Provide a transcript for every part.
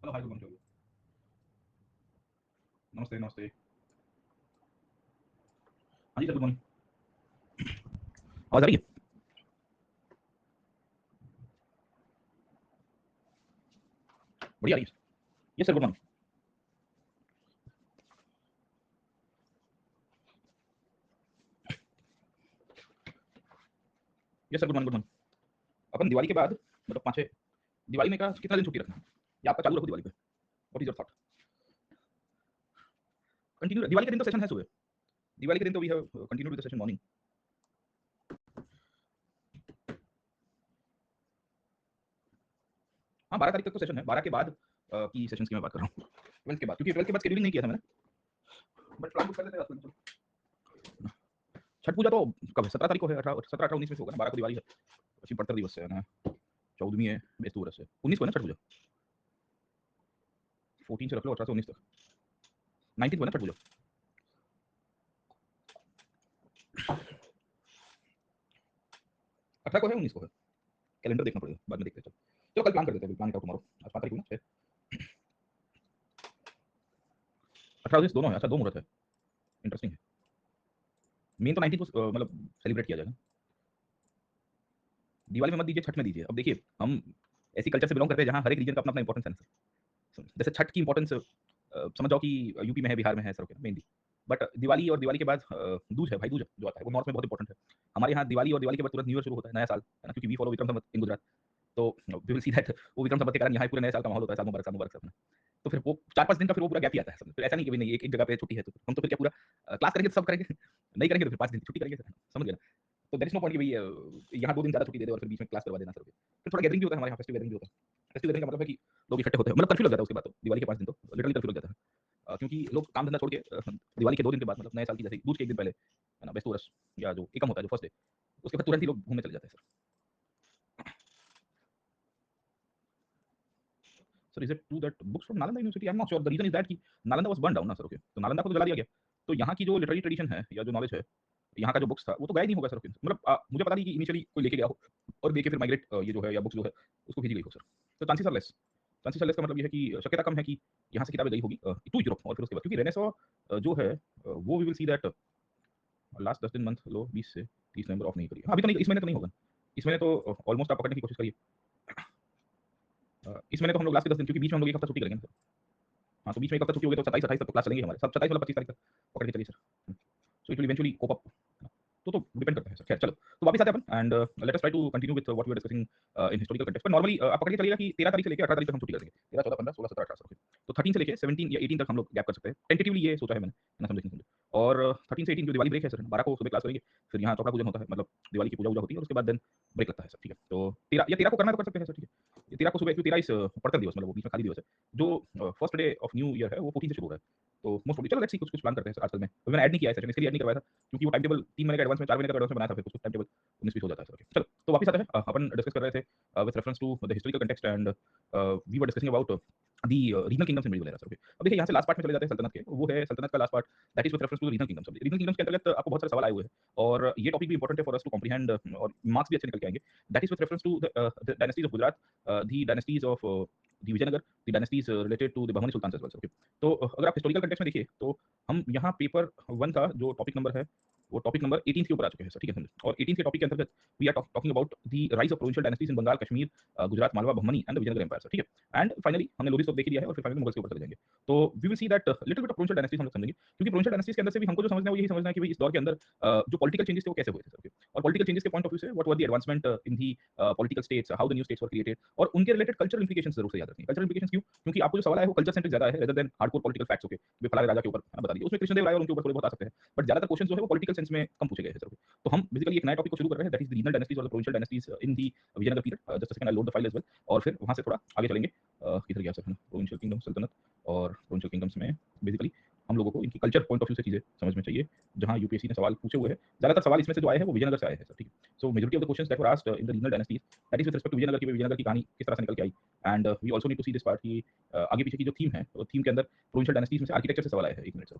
Hello hi good morning. नमस्ते नमस्ते। हाँ जी सर गुड मॉर्निंग। आवाज आ रही है? बढ़िया आ रही है। Yes sir good morning. Yes sir good morning good morning. अपन दिवाली के बाद मतलब 5-6 दिवाली में का कितना दिन छुट्टी रखना है या आपका चालू रखो दिवाली पे? What is your thought? Continue Diwali के दिन तो सेशन है सुबह। दिवाली के दिन तो we have continue with the session morning. हाँ 12 तारीख तक तो सेशन है। 12 के बाद की सेशंस की मैं बात कर रहा हूँ। 12 के बाद क्योंकि 12 के बाद शेड्यूलिंग नहीं किया था मैंने, बट प्लान कुछ कर लेते हैं। छठ पूजा तो कब है? 17 तारीख को है। 17-18-19 में से होगा ना। 12 को दिवाली है, शिव पड़तर दिवस है ना, 14वीं है बेस्तु वर्ष है, 19 को है ना छठ पूजा। 14 से रख लो 18 से 19 तक, 19 को है ना छठ पूजा। 18 को है 19 को है, कैलेंडर देखना पड़ेगा बाद में देखते हैं। चलो कल प्लान कर देते हैं, प्लान टुमारो। आज 5 तारीख हुई ना, 18 19 दोनों है। अच्छा दो मुहूर्त है, इंटरेस्टिंग है। मेन तो 19 को मतलब सेलिब्रेट किया जाएगा। दिवाली में मत दीजिए, छठ में दीजिए। अब देखिए हम ऐसी कल्चर से बिलोंग करते हैं जहाँ हर एक रीजन का अपना अपना इंपॉर्टेंस है। जैसे छठ की इंपॉर्टेंस समझ जाओ कि यूपी में है, बिहार में है, सर मेनली। बट दिवाली और दिवाली के बाद दूज है, भाई दूज जो आता है वो नॉर्थ में बहुत इंपॉर्टेंट है। हमारे यहाँ दिवाली और दिवाली के बाद तुरंत न्यू ईयर शुरू होता है, नया साल है ना, क्योंकि वी फॉलो विक्रम संवत इन गुजरात। तो वी विल सी दैट वो विक्रम संवत के कारण यहाँ पूरे नए साल का माहौल होता है, साल मुबारक से अपना। तो फिर वो 4-5 दिन का फिर वो पूरा गैप ही आता है। फिर ऐसा नहीं कि नहीं एक जगह पे छुट्टी है तो हम तो फिर क्या पूरा क्लास करेंगे तो सब करेंगे, नहीं करेंगे तो फिर 5 दिन छुट्टी करेंगे, समझ गए ना। तो दैट इज नो पॉइंट कि भाई यहाँ 2 दिन ज़्यादा छुट्टी दे दे और फिर बीच में क्लास करवा देना सर। फिर थोड़ा गैदरिंग भी होता है हमारे यहाँ, फेस्टिव गैदरिंग भी होता है। फेस्टिव गैदरिंग का मतलब है कि लोग इकट्ठे होते हैं, मतलब कर्फ्यू लग जाता है उसके बाद। तो दिवाली के 5 दिन तो लिटरली कर्फ्यू लग जाता है। क्योंकि लोग काम धंधा छोड़ के दिवाली के 2 दिन के बाद, मतलब नए साल की जैसे दूज के 1 दिन पहले है ना, बेस्तु वर्ष या जो एकम होता है जो फर्स्ट डे, उसके बाद तुरंत ही लोग घूमने चले जाते हैं sir. Sir is it true that books from Nalanda university? I am not sure. The reason is that कि नालंदा वाज बर्न डाउन ना सर। ओके, तो नालंदा को तो जला दिया गया। तो यहाँ की जो लिटरेरी ट्रेडिशन है या जो नॉलेज है, यहाँ का जो बुक्स था वो तो गायब नहीं होगा सर। ओके, मतलब मुझे पता नहीं कि इनिशियली कोई लेके गया हो और लेके फिर माइग्रेट ये जो है या बुक्स जो है उसको भेजी गई हो सर। तो chances are less. Chances are less का मतलब ये है कि शक्यता कम है कि यहाँ से किताबें गई होगी टू यूरोप और फिर उसके बाद, क्योंकि रेनेसॉ जो है वो we will see that last 10 दिन मंथ लो 20 से 30 नवंबर ऑफ नहीं करिए। हाँ, अभी तो नहीं, इस महीने तो नहीं होगा। इस महीने तो ऑलमोस्ट आप पकड़ने की कोशिश करिए। इस महीने तो हम लोग लास्ट के 10 दिन, क्योंकि बीच में हम लोग एक हफ्ता छुट्टी करेंगे ना सर। हाँ, तो बीच में एक हफ्ता छुट्टी हो गई तो 27-28 तक तो क्लास चलेंगे हमारे सब, 27 वाला 25 तारीख तक पकड़ के चलिए sir. So it will eventually cope up. तो डिपेंड करता है सर। खैर चलो, तो वापस आते हैं अपन and let us try to continue with what we are discussing in historical context. पर नॉर्मली आप पकड़ के चलिएगा कि 13 तारीख से लेकर 18 तारीख तक हम छुट्टी करेंगे। 13 14 15 16 17 18 ओके। तो 13 से लेके 17 या 18 तक हम लोग गैप कर सकते हैं टेंटेटिवली, ये सोचा है मैंने, है ना, समझे। और 13 से 18 जो दिवाली ब्रेक है सर, 12 को सुबह क्लास करेंगे। फिर यहाँ चौपड़ा पूजन होता है, मतलब दिवाली की पूजा वूजा होती है और उसके बाद देन ब्रेक लगता है सर। ठीक है, तो 13 या 13 को करना है तो कर सकते हैं सर। ठीक है, ये 13 को सुबह, क्योंकि 13 इस पड़तर दिवस, मतलब वो बीच में खाली दिवस है। जो first day of new year है वो 14 से शुरू हो रहा है। तो मोस्ट प्रोबब्ली चलो लेट्स सी, कुछ कुछ प्लान करते हैं सर आजकल में। अभी मैंने ऐड नहीं किया है सेशन, इसके लिए ऐड नहीं करवाया था क्योंकि वो टाइम टेबल 3 महीने का एडवांस में, 4 महीने का एडवांस में बनाया था, फिर कुछ टाइम टेबल 19-20 हो जाता है सर। ओके चलो, तो वापस आते हैं। अपन डिस्कस कर रहे थे with reference to the historical context and we were discussing about the regional kingdoms in middle era sir. Okay, अब देखिए यहाँ से लास्ट पार्ट में चले जाते हैं सल्तनत के। वो है सल्तनत का last part, that is with reference to regional kingdoms. Regional kingdoms के अंतर्गत आपको बहुत सारे सवाल आए हुए हैं और ये टॉपिक भी इंपॉर्टेंट है फॉर अस टू कॉम्प्रिहेंड, और मार्क्स भी अच्छे निकल के आएंगे। That is with reference to the dynasties of Gujarat, the dynasties of the Vijayanagar, the dynasties related to the Bahmani sultan as well sir. Okay, तो अगर आप हिस्टोरिकल कंटेक्स्ट में देखिए तो हम यहाँ पेपर 1 का जो टॉपिक नंबर है वो टॉपिक नंबर 18 के ऊपर आ चुके हैं सर। ठीक है, और 18 के टॉपिक के अंतर्गत we are talking about the rise of provincial dynasties in Bengal, Kashmir, Gujarat, Malwa, Bahmani and the Vijayanagar empire sir. ठीक है, एंड फाइनली हमने लोधी स्तूप देख लिया है और फिर फाइनली मुगल्स के ऊपर चले जाएंगे। तो we will see that little bit of provincial dynasties हम लोग समझेंगे, क्योंकि प्रोविंशियल डायनेस्टीज के अंदर से भी हमको जो समझना है वो यही समझना है कि भाई इस दौर के अंदर जो पॉलिटिकल चेंजेस थे वो कैसे हुए थे सर। और पॉलिटिकल चेंजेस के पॉइंट ऑफ व्यू से what were the advancement in the political states, how the new states were created, और उनके रिलेटेड कल्चरल इंप्लिकेशंस जरूर से याद रखें। कल्चरल इंप्लिकेशंस क्यों? क्योंकि आपको जो सवाल है वो कल्चर सेंट्रिक ज्यादा है rather than hardcore political facts. Okay, वे फलाने राजा के ऊपर बता दिए, उसमें कृष्णदेव राय और उनके ऊपर थोड़े बहुत आ सकते हैं, बट ज्यादातर क्वेश्चन जो है वो पॉलिटिकल सेंस में कम पूछे गए हैं सर। तो हम बेसिकली एक नया टॉपिक को शुरू कर रहे हैं, that is the regional dynasties और the provincial dynasties in the Vijayanagar period. Just second, I load the file as well, और फिर वहां से थोड़ा आगे चलेंगे। किधर गया सर, प्रोविंशियल किंगडम, सल्तनत, और प्रोविंशियल किंगडम्स में बेसिकली हम लोगों को इनकी कल्चर पॉइंट ऑफ व्यू से चीजें समझ में चाहिए, जहां यूपीएससी ने सवाल पूछे हुए हैं। ज्यादातर सवाल इसमें से जो आए हैं वो विजयनगर से आए हैं सर। ठीक है, So majority of the questions that were asked in the regional dynasties, that is with respect to Vijayanagar की विजयनगर की कहानी किस तरह से निकल के आई, and we also need to see this part कि आगे पीछे की जो थीम है, वो थीम के अंदर प्रोविंशियल डायनेस्टीज में से आर्किटेक्चर से सवाल आया है। एक मिनट सर,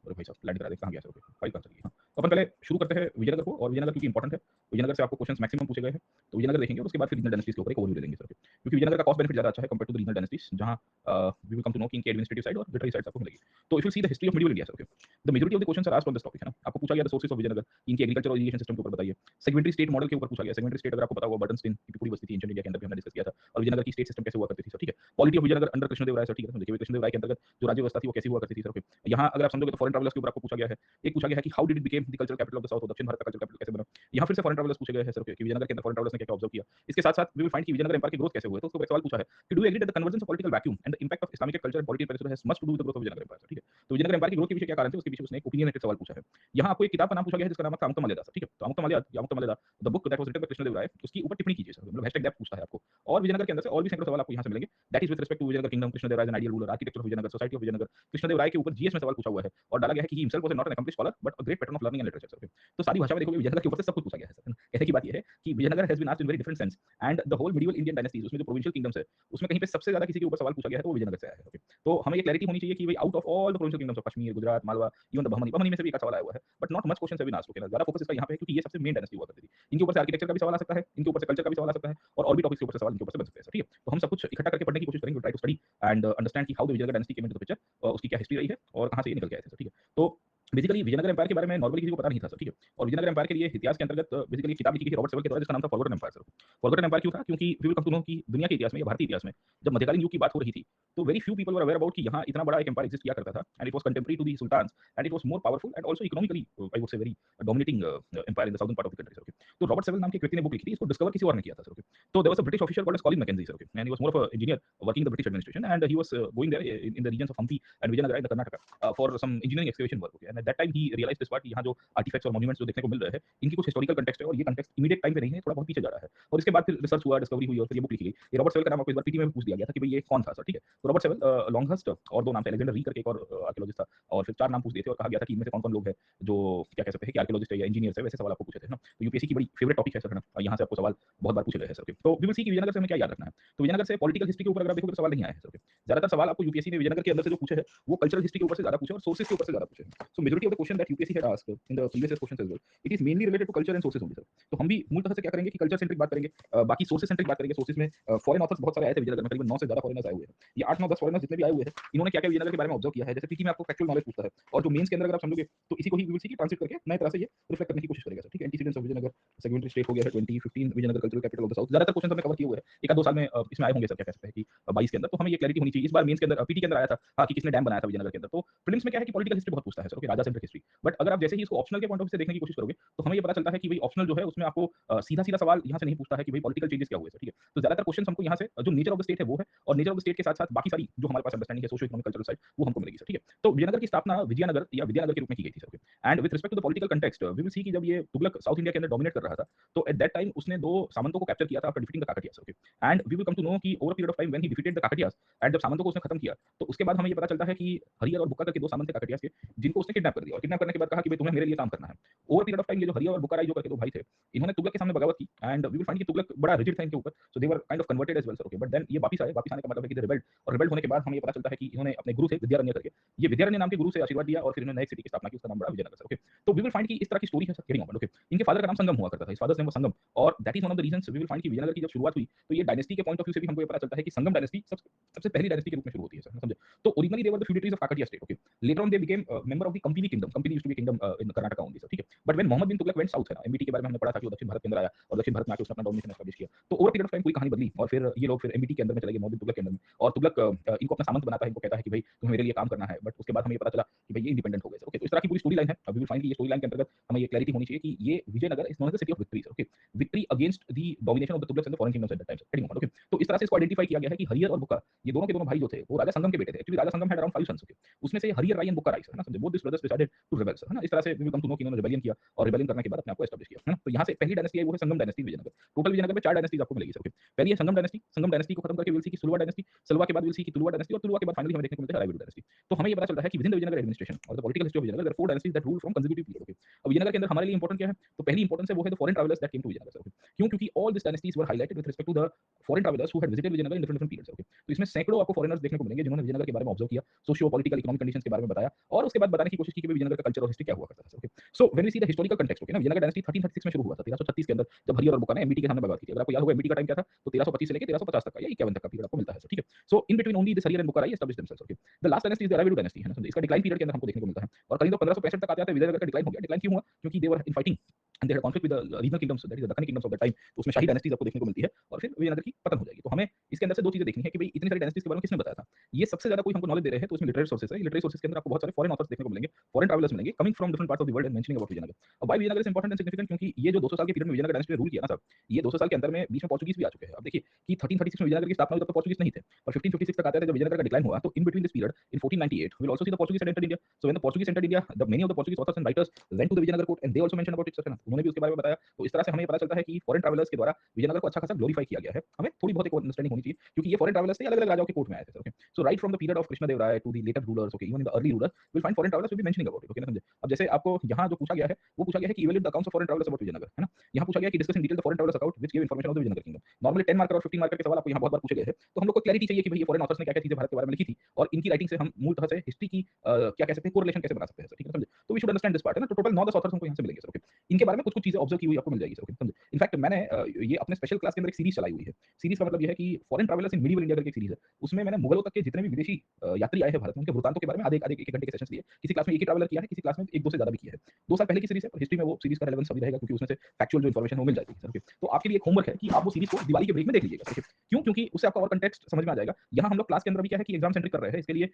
और भाई साहब लैंड करा दे, कहाँ गया सर? फाइल कहाँ चली गई? हाँ, तो अपन पहले शुरू करते हैं विजयनगर को, और विजयनगर क्योंकि इंपॉर्टेंट है, विजयनगर से आपको क्वेश्चंस मैक्सिमम पूछे गए हैं, तो विजयनगर देखेंगे और उसके बाद फिर रीजनल डायनेस्टीज के ऊपर एक ओवरव्यू ले लेंगे सर, क्योंकि विजयनगर का कॉस्ट बेनिफिट ज़्यादा अच्छा है compare to the regional dynasties, जहाँ we will come to know कि इनकी एडमिनिस्ट्रेटिव साइड और लिटरेरी साइड आपको मिलेगी। तो if you see the history of medieval India sir, the majority of the questions are asked on this topic, है ना? आपको पूछा गया द सोर्सेस ऑफ विजयनगर, इनके एग्रीकल्चर और इरिगेशन सिस्टम के ऊपर बताइए। सेगमेंटरी स्टेट मॉडल के ऊपर पूछा गया, सेगमेंटरी स्टेट अगर आपको पता होगा बर्टनस्टीन की पूरी बस्ती थी एंशिएंट इंडिया के अंदर, भी हमने डिस्कस किया था, और विजयनगर की स्टेट सिस्टम कैसे हुआ करती थी सर, ठीक है? Polity of Vijayanagar under Krishnadeva Raya sir, ठीक है? देखिए कृष्णदेव राय के अंतर्गत जो राज्य व्यवस्था थी वो कैसी हुआ करती थी सर। यहाँ अगर आप समझोगे तो फॉरेन ट्रैवलर्स के ऊपर आपको पूछा गया है। एक पूछा गया है कि how did it became the cultural capital of the south, दक्षिण भारत का कल्चरल कैपिटल कैसे बना। यहाँ फिर से फॉरेन ट्रैवलर्स पूछे गए हैं सर कि विजयनगर के अंदर फॉरेन ट्रैवलर्स ने क्या ऑब्जर्व किया। इसके साथ साथ वी विल फाइंड कि विजयनगर एम्पायर की ग्रोथ कैसे हुई, तो उसको एक सवाल पूछा है कि do you agree that the convergence of political vacuum and the impact of Islamic culture and polity has much to do with the growth of Vijayanagar empire, ठीक है? तो विजयनगर एम्पायर की ग्रोथ के पीछे क्या कारण थे, उसके पीछे उसने एक ओपिनियन सवाल पूछा है। यहाँ आपको एक किताब का नाम पूछा गया है जिसका नाम था अमुक्तम माल्यादा, ठीक है? तो अमुक्तम माल्यादा या Amuktamalyada the book that was written by Krishnadeva Raya, उसकी ऊपर टिप्पणी कीजिए सर, मतलब हैशटैग डेप्थ पूछता है आपको। और विजयनगर के अंदर से और भी सैकड़ों सवाल आपको यहाँ से मिलेंगे, that is with respect to Vijayanagar kingdom, Krishnadeva Raya as an ideal ruler, architecture of Vijayanagar, society of Vijayanagar. Krishnadeva Raya के ऊपर जीएस में सवाल पूछा हुआ है और डाला गया है कि he himself was not an accomplished scholar but a great pattern of learning and literature sir. तो सारी भाषा में देखोगे विजयनगर के ऊपर से सब कुछ पूछा गया है सर। कहने की बात ये है कि Vijayanagar has been asked in very different sense, and the whole medieval Indian dynasties, उसमें जो प्रोविंशियल किंगडम्स है, उसमें कहीं पे सबसे ज्यादा किसी के ऊपर सवाल पूछा गया है तो वो विजयनगर से आया है, ओके? तो हमें ये क्लैरिटी होनी चाहिए कि भाई out of all the provincial kingdoms of Kashmir, Gujarat, Malwa, even the Bahmani, Bahmani में से भी एक सवाल आया हुआ है, but not much question have been asked, okay? ज्यादा फोकस इसका यहाँ पे है क्योंकि ये सबसे मेन डायनेस्टी हुआ करती थी। इनके ऊपर से आर्किटेक्चर का भी सवाल आ सकता है, इनके ऊपर से कल्चर का भी सवाल आ सकता है, और भी टॉपिक्स के ऊपर से सवाल इनके ऊपर से बन सकते हैं सर, ठीक है? तो हम सब कुछ इकट्ठा करके पढ़ने की कोशिश करेंगे, try to study and understand कि how the Vijayanagar dynasty came into the picture, उसकी क्या हिस्ट्री रही है और कहाँ से ये निकल के आए थे सर, ठीक है? तो बेसिकली विजयनगर एम्पायर के बारे में नॉर्मली किसी को पता नहीं था सर, ठीक है? और विजयनगर एम्पायर के लिए इतिहास के अंतर्गत बेसिकली किताब लिखी गई थी रॉबर्ट सेवल के द्वारा, जिसका नाम था forgotten empire sir. Forgotten empire क्यों था? क्योंकि we will come to know कि दुनिया के इतिहास में या भारतीय इतिहास में जब मध्यकालीन युग की बात हो रही थी, तो very few people were aware about कि यहाँ इतना बड़ा एक एम्पायर एग्जिस्ट किया करता था, and it was contemporary to the sultans, and it was more powerful and also economically I would say very dominating empire in the southern part of the country sir, okay? तो Robert Sewell नाम के एक व्यक्ति ने book लिखी थी, इसको discover किसी और ने किया था सर, ओके? तो there was a British official called as Colin Mackenzie sir, okay? And he was more of a engineer working in the British administration, and he was going there in the regions of Hampi and Vijayanagar in the Karnataka for some engineering excavation work, okay? And at that time he realized this part कि यहाँ जो artefacts और monuments जो देखने को मिल रहे हैं, इनकी कुछ हिस्टोरिकल कंटेक्स्ट है और ये कंटेक्स्ट इमीडिएट टाइम पे नहीं है, थोड़ा बहुत पीछे जा रहा है। और इसके बाद फिर रिसर्च हुआ, डिस्कवरी हुई और फिर ये बुक लिखी गई। ये रॉबर्ट सेवल का नाम आपको इस बार पीटी में भी पूछ दिया गया था कि भाई ये कौन था सर, ठीक है? तो रॉबर्ट सेवल, लॉन्गहर्स्ट और दो नाम थे, अलेक्जेंडर री करके एक और आर्कियोलॉजिस्ट था, और फिर चार नाम पूछ दिए थे और कहा गया था कि इनमें से कौन-कौन लोग हैं जो क्या कह सकते हैं कि आर्कियोलॉजिस्ट है या इंजीनियर्स है, वैसे सवाल आपको पूछे थे ना? तो यूपीएससी की बड़ी फेवरेट टॉपिक है सर, है ना? यहाँ से आपको सवाल बहुत बार पूछे गए हैं सर, ओके? तो वी विल सी कि विजयनगर से हमें क्या याद रखना है। तो विजयनगर से पॉलिटिकल हिस्ट्री के ऊपर अगर आप देखोगे तो सवाल नहीं आया है सर, ओके? ज्यादातर सवाल आपको यूपीएससी ने विजयनगर के अंदर से जो पूछे हैं, वो कल्चरल हिस्ट्री के ऊपर से ज्यादा पूछे और सोर्सेस के ऊपर से ज्यादा पूछे हैं। So majority of the question that UPSC had asked in the previous questions as well, it is mainly related to culture and sources only sir. तो हम भी मूलतः से क्या करेंगे कि कल्चर सेंट्रिक बात करेंगे, बाकी सोर्सेस सेंट्रिक बात करेंगे। सोर्सेस में फॉरेन ऑथर्स बहुत सारे आए थे विजयनगर में, करीबन 9 से ज्यादा फॉरेनर्स आए हुए हैं। ये 8, 9, 10 फॉरेनर्स जितने भी आए हुए हैं, इन्होंने क्या-क्या विजयनगर के बारे में ऑब्जर्व किया है। जैसे पीटी में आपको फैक्चुअल नॉलेज पूछता है, और जो मेंस के अंदर अगर आप समझोगे तो इसी को ही वी विल सी कि ट्रांसलेट करके नए तरह से ये रिफ्लेक्ट करने की कोशिश करेगा सर, ठीक है? Antecedents of Vijayanagar, segmentary state हो गया है 2015, Vijayanagar cultural capital of the south, ज्यादातर क्वेश्चन हमने कवर किए हुए हैं। एक आध 2 साल में इसमें आए होंगे सर, क्या कह सकते हैं कि 22 के अंदर। तो हमें ये क्लैरिटी होनी चाहिए। इस बार मेंस के अंदर पीटी के अंदर आया था हाँ, कि किसने डैम बनाया था विजयनगर के अंदर। तो प्रीलिम्स में क्या है कि पॉलिटिकल हिस्ट्री बहुत पूछता है sir, okay? Raja centric history. But अगर आप जैसे ही इसको ऑप्शनल के पॉइंट ऑफ व्यू से देखने की कोशिश करोगे, तो हमें ये पता चलता है कि भाई ऑप्शनल जो है उसमें आपको सीधा-सीधा सवाल यहाँ से नहीं पूछता है कि भाई पॉलिटिकल चेंजेस क्या हुए सर, ठीक है? तो ज्यादातर क्वेश्चंस हमको यहाँ से जो नेचर ऑफ द स्टेट है वो है, और नेचर ऑफ द स्टेट के साथ-साथ बाकी सारी जो हमारे पास अंडरस्टैंडिंग है सोशो इकोनॉमिक कल्चरल साइड, वो हमको मिलेगी सर, ठीक है? तो विजयनगर की स्थापना विजयनगर या विद्यानगर के रूप में की गई थी sir, okay? And with respect to the political context we will see कि जब ये तुगलक साउथ इंडिया के अंदर डोमिनेट कर रहा था, तो एट दैट टाइम उसने 2 सामंतों को कैप्चर किया था after defeating the Kakatiyas, okay? And we will come to know कि over a period of time when he defeated the Kakatiyas and जब सामंतों को उसने खत्म किया, तो उसके बाद हमें ये पता चलता है कि हरियर और बुक्का करके 2 सामंत थे काकटियास के, जिनको उसने किडनैप कर दिया, और किडनैप करने के बाद कहा कि भाई तुम्हें मेरे लिए काम करना है। ओवर पीरियड ऑफ टाइम ये जो हरियर और बुक्का राय जो करके 2 भाई थे, इन्होंने तुगलक के सामने बगावत की, एंड वी विल फाइंड कि तुगलक बड़ा रिजिड था इनके ऊपर, so they were kind of converted as well sir, okay? But then ये वापस आए, वापस आने का मतलब है कि दे रिबेल्ड, और रिबेल्ड होने के बाद हमें ये पता चलता है कि इन्होंने अपने गुरु से विद्यारण्य करके, ये विद्यारण्य नाम के गुरु से आशीर्वाद लिया और फिर इन्होंने नई सिटी की स्थापना की, उसका नाम पड़ा विजयनगर सर, ओके? तो वी विल फाइंड कि इस तरह की स्टोरी है सर गेटिंग ऑन, ओके? इनके फादर का नाम संगम हुआ करता था, इस फादर्स नेम वाज संगम, और that is one of the reasons we will find कि विजयनगर की जब शुरुआत हुई, तो ये डायनेस्टी के पॉइंट ऑफ व्यू से भी हमको ये पता चलता है कि संगम डायनेस्टी सबसे पहली डायनेस्टी के रूप में शुरू होती है सर, समझे? तो originally they were the feudatories of Kakatiya state, okay? Later on they became member of the company kingdom, company used to be kingdom in Karnataka only sir, ठीक है? But when Mohammad bin Tughlaq went south, है ना? एमबीटी के बारे में हमने पढ़ा था कि वो दक्षिण भारत के अंदर आया और दक्षिण भारत में आके उसने अपना डोमिनेशन एस्टैब्लिश किया। तो ओवर पीरियड ऑफ टाइम पूरी कहानी बदली, और फिर ये लोग फिर एमबीटी के अंदर में चले गए, मोहम्मद बिन तुगलक के अंदर में, और तुगलक इनको अपना सामंत बनाता है, इनको कहता है कि भाई तुम्हें मेरे लिए काम करना है, बट उसके बाद हमें ये पता चला कि भाई ये इंडिपेंडेंट हो गए सर, ओके? तो इस तरह की पूरी स्टोरी लाइन है। वी विल फाइंड कि ये स्टोरी लाइन के अंतर्गत हमें ये क्लैरिटी होनी चाहिए कि ये Vijayanagar is known as the city of victory sir, okay? Victory against the domination of the Tughlaqs and the foreign kingdoms at that time sir, heading on, okay? तो इस तरह से इसको आइडेंटिफाई किया गया है कि हरियर और बुक्का, ये दोनों के दोनों भाई जो थे, वो राजा संगम के बेटे थे। Actually Raja Sangam had around 5 sons, okay? उसमें से हरियर राय एंड बुक्का राय सर, है ना? समझे? Both this brothers decided to rebel sir, है ना? इस तरह से we will come to know कि इन्होंने रिबेलियन किया, और रिबेलियन करने के बाद अपने आप को एस्टैब्लिश किया, है ना? तो यहाँ से पहली डायनेस्टी है वो है संगम डायनेस्टी विजयनगर। टोटल विजयनगर में 4 डायनेस्टीज आपको मिलेगी सर, ओके? पहली है संगम डायनेस्टी, संगम डायनेस्टी को खत्म करके विल सी की सुलवा डायनेस्टी, सलवा के बाद विल सी की तुलवा डायनेस्टी, और तुलवा के बाद फाइनली हमें देखने को मिलता है रायवीड डायनेस्टी। तो हमें ये पता चलता है कि विदिन द विजयनगर एडमिनिस्ट्रेशन और the political history of Vijayanagar there are 4 dynasties that rule from consecutive period, okay? अब विजयनगर के अंदर हमारे लिए इंपॉर्टेंट क्या है? तो पहली इंपॉर्टेंस है वो है the foreign travellers that came to Vijayanagar. Vijayanagar sir. क्यों? क्योंकि all this dynasties were highlighted with respect to the foreign travellers who had visited Vijayanagar in different different periods. Okay, तो इसमें सैकड़ों आपको फॉरेनर्स देखने को मिलेंगे जिन्होंने विजयनगर के बारे में ऑब्जर्व किया, सोशियो पॉलिटिकल इकोनॉमिक कंडीशंस के बारे में बताया और उसके बाद बताने की कोशिश की कि विजयनगर का कल्चर और हिस्ट्री क्या हुआ करता था। Okay, so when we see the historical context, okay ना, विजयनगर डायनेस्टी 1336 में शुरू हुआ था, 1336 के अंदर जब हरियर और बुका ने एमबीटी के सामने बगावत की थी। अगर आपको याद होगा एमबीटी का टाइम क्या था, तो 1325 से लेके 1350 तक का या 51 तक का पीरियड आपको मिलता है सर। ठीक है, so in between only this Harihara and Bukka established themselves. Okay, the last dynasty is the Aravidu dynasty है ना, समझे, इसका डिक्लाइन पीरियड के अंदर हमको देखने को मिलता है और करीब 1565 तक आते-आते विजयनगर का डिक्लाइन हो गया। डिक्लाइन क्यों हुआ? क्योंकि they were in fighting and they had conflict with the regional kingdoms, that is the Deccani kingdoms of the time. तो उसमें शाही डायनेस्टीज आपको देखने को मिलती है और फिर विजयनगर की पतन हो जाएगी। तो हमें इसके अंदर से दो चीजें देखनी है कि भाई इतनी सारी डायनेस्टीज के बारे में किसने बताया था। ये सबसे ज्यादा कोई हमको नॉलेज दे रहे हैं तो उसमें लिटरेरी सोर्सेस है। लिटरेरी सोर्सेस के अंदर आपको बहुत सारे फॉरेन ऑथर्स देखने को मिलेंगे, फॉरेन ट्रैवलर्स मिलेंगे coming from different parts of the world and mentioning about Vijayanagar. अब why Vijayanagar is important and significant? क्योंकि ये जो 200 साल के पीरियड में विजयनगर डायनेस्टी ने रूल किया ना साहब, ये 200 साल के अंदर में बीच में पोर्चुगीज भी आ चुके हैं। अब देखिए कि 1336 में विजयनगर की स्थापना हुई तब तो पोर्चुगीज नहीं थे और 1556 तक आते थे जब विजयनगर का डिक्लाइन हुआ। तो in between this period in 1498 we will also see the Portuguese enter India. So when the Portuguese enter India, the many of the Portuguese authors and writers went to the Vijayanagar court and they also mention about it, sir. उन्होंने भी उसके बारे में बताया। तो इस तरह से हमें पता चलता है कि फॉरेन ट्रैवलर्स के द्वारा विजयनगर को अच्छा खासा ग्लोरीफाई किया गया है। हमें थोड़ी बहुत एक अंडरस्टैंडिंग होनी चाहिए क्योंकि ये फॉरेन ट्रैवलर्स थे, अलग-अलग राजाओं के कोर्ट में आए थे, okay. So right from the period of Krishnadevaraya to the later rulers, okay, even in the early rulers will find foreign travellers will be mentioning about it, okay ना, समझे। अब जैसे आपको यहाँ जो पूछा गया है वो पूछा गया है कि evaluate the accounts of foreign travellers about Vijayanagar, है ना। यहाँ पूछा गया कि discuss in detail the foreign travellers account which give information of the Vijayanagar kingdom. Normally 10 marker और 15 मार्कर के सवाल आपको यहाँ बहुत बार पूछे गए हैं, तो हम लोग को क्लैरिटी चाहिए कि भाई ये फॉरेन ऑथर्स ने क्या-क्या चीजें भारत के बारे में लिखी थी और इनकी राइटिंग से हम मूलतः से हिस्ट्री की क्या कह सकते हैं, कोरिलेशन कैसे बना सकते हैं, सर, ठीक है, समझे। तो we should understand this part, है ना। तो टोटल 9-10 ऑथर्स हमको यहाँ से मिलेंगे, सर, ओके। इनके बारे में कुछ-कुछ चीजें ऑब्जर्व की हुई आपको मिल जाएगी, सर, ओके, समझे। इनफैक्ट मैंने ये अपने स्पेशल क्लास के अंदर एक सीरीज चलाई हुई है। सीरीज का मतलब ये है कि फॉरेन ट्रैवलर्स इन मिडीवल इंडिया करके एक सीरीज है। उसमें मैंने मुगलों तक के जितने भी विदेशी यात्री आए हैं भारत में उनके वृत्तांतों के बारे में आधे-आधे 1-1 घंटे के सेशंस लिए। किसी क्लास में एक ही ट्रैवलर किया है, किसी क्लास में 1-2 से ज्यादा भी किया है। 2 साल पहले की सीरीज है, पर हिस्ट्री में वो सीरीज का रेलेवेंस अभी रहेगा क्योंकि उसमें से फैक्चुअल जो इन्फॉर्मेशन है वो मिल जाएगी, सर, ओके। तो आपके लिए एक होमवर्क है कि आप वो सीरीज को दिवाली के ब्रेक में देख लीजिएगा, ठीक है। क्यों? क्योंकि उससे आपका और कॉन्टेक्स्ट समझ में आ जाएगा। यहाँ हम लोग क्लास के अंदर अभी क्या है कि एग्जाम सेंट्रिक कर रहे हैं, इसके लिए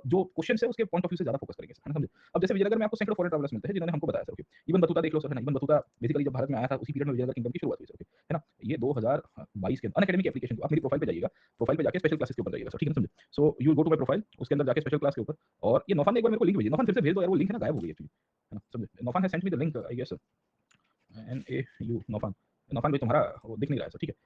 जो क्वेश्चंस है उसके पॉइंट ऑफ व्यू से ज्यादा फोकस करेंगे, है ना, समझे। अब जैसे विजयनगर में आपको सैकड़ों फॉरेन ट्रैवलर्स मिलते हैं जिन्होंने हमको बताया, सर, ओके। इब्न बतूता देख लो, सर, है ना। इब्न बतूता बेसिकली जब भारत में आया था उसी पीरियड में विजयनगर किंगडम की शुरुआत हुई, सर, ओके, है ना। ये 2022 के अनअकैडमिक एप्लीकेशन को आप मेरी प्रोफाइल पे जाइएगा, प्रोफाइल पे जाके स्पेशल क्लासेस के ऊपर जाइएगा, सर, ठीक है ना, समझे। So you will go to my profile, उसके अंदर जाके स्पेशल क्लास के ऊपर और ये नौफान ने एक बार मेरे को लिंक भेजी। नौफान फिर से भेज दो यार, वो लिंक है ना गायब हो गई एक्चुअली, है ना, समझे। Naufan has sent me the link, I guess NAU Naufan. Naufan भाई तुम्हारा वो दिख नहीं रहा है, सर, ठीक है।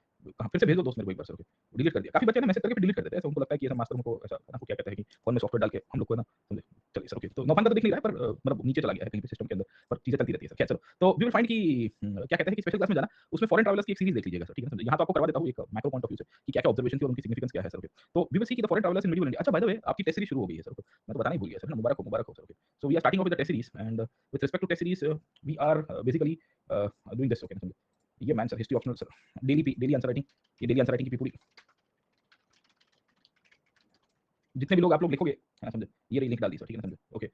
हाँ, फिर से भेज दो दोस्त मेरे को एक बार, सर, ओके। डिलीट कर दिया। काफ़ी बच्चे ना मैसेज करके फिर डिलीट कर देते हैं, ऐसा उनको लगता है कि ऐसा मास्टर उनको ऐसा आपको क्या कहते हैं कि फ़ोन में सॉफ्टवेयर डाल के हम लोग को ना समझे। चलिए सर, ओके। तो नौफान का तो दिख नहीं रहा है पर मतलब नीचे चला गया है कहीं पे सिस्टम के अंदर, पर चीज़ें चलती रहती है, सर। खैर चलो, तो वी विल फाइंड कि क्या कहते हैं कि स्पेशल क्लास में जाना, उसमें फॉरेन ट्रैवलर्स की एक सीरीज देख लीजिएगा, सर, ठीक है ना, समझे। यहाँ तो आपको करवा देता हूँ एक मैक्रो पॉइंट ऑफ व्यू से कि क्या-क्या ऑब्जर्वेशन थी और उनकी सिग्निफिकेंस क्या है, सर, ओके। तो वी विल सी कि the foreign travellers in medieval India. अच्छा, बाय द वे आपकी टेस्ट सीरीज शुरू हो गई है, सर, ओके। मैं तो बताना ही भूल गया, सर, ना। मुबारक हो, sir, okay. So we are starting off with the test series and with respect to test series we are basically doing this, okay ना, समझे। ये main sir history optional, sir, daily answer writing, ये daily answer writing की पूरी जितने भी लोग आप लोग लिखोगे, है ना, समझे। ये रही लिंक डाल दी, सर, ठीक है ना, समझे, ओके।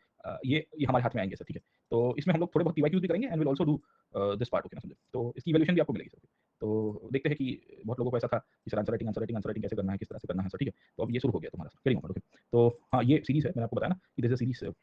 ये हमारे हाथ में आएंगे, सर, ठीक है। तो इसमें हम लोग थोड़े बहुत पीवाईक्यूज भी करेंगे and will also do this part, okay ना, समझे। तो इसकी इवैल्यूएशन भी आपको मिलेगी, सर। तो देखते हैं कि बहुत लोगों को ऐसा था कि सर आंसर राइटिंग कैसे करना है, किस तरह से करना है, सर, ठीक है। तो अब ये शुरू हो गया तुम्हारा, सर, करेंगे, ओके। तो हाँ, ये सीरीज है, मैंने आपको बताया ना कि this is a series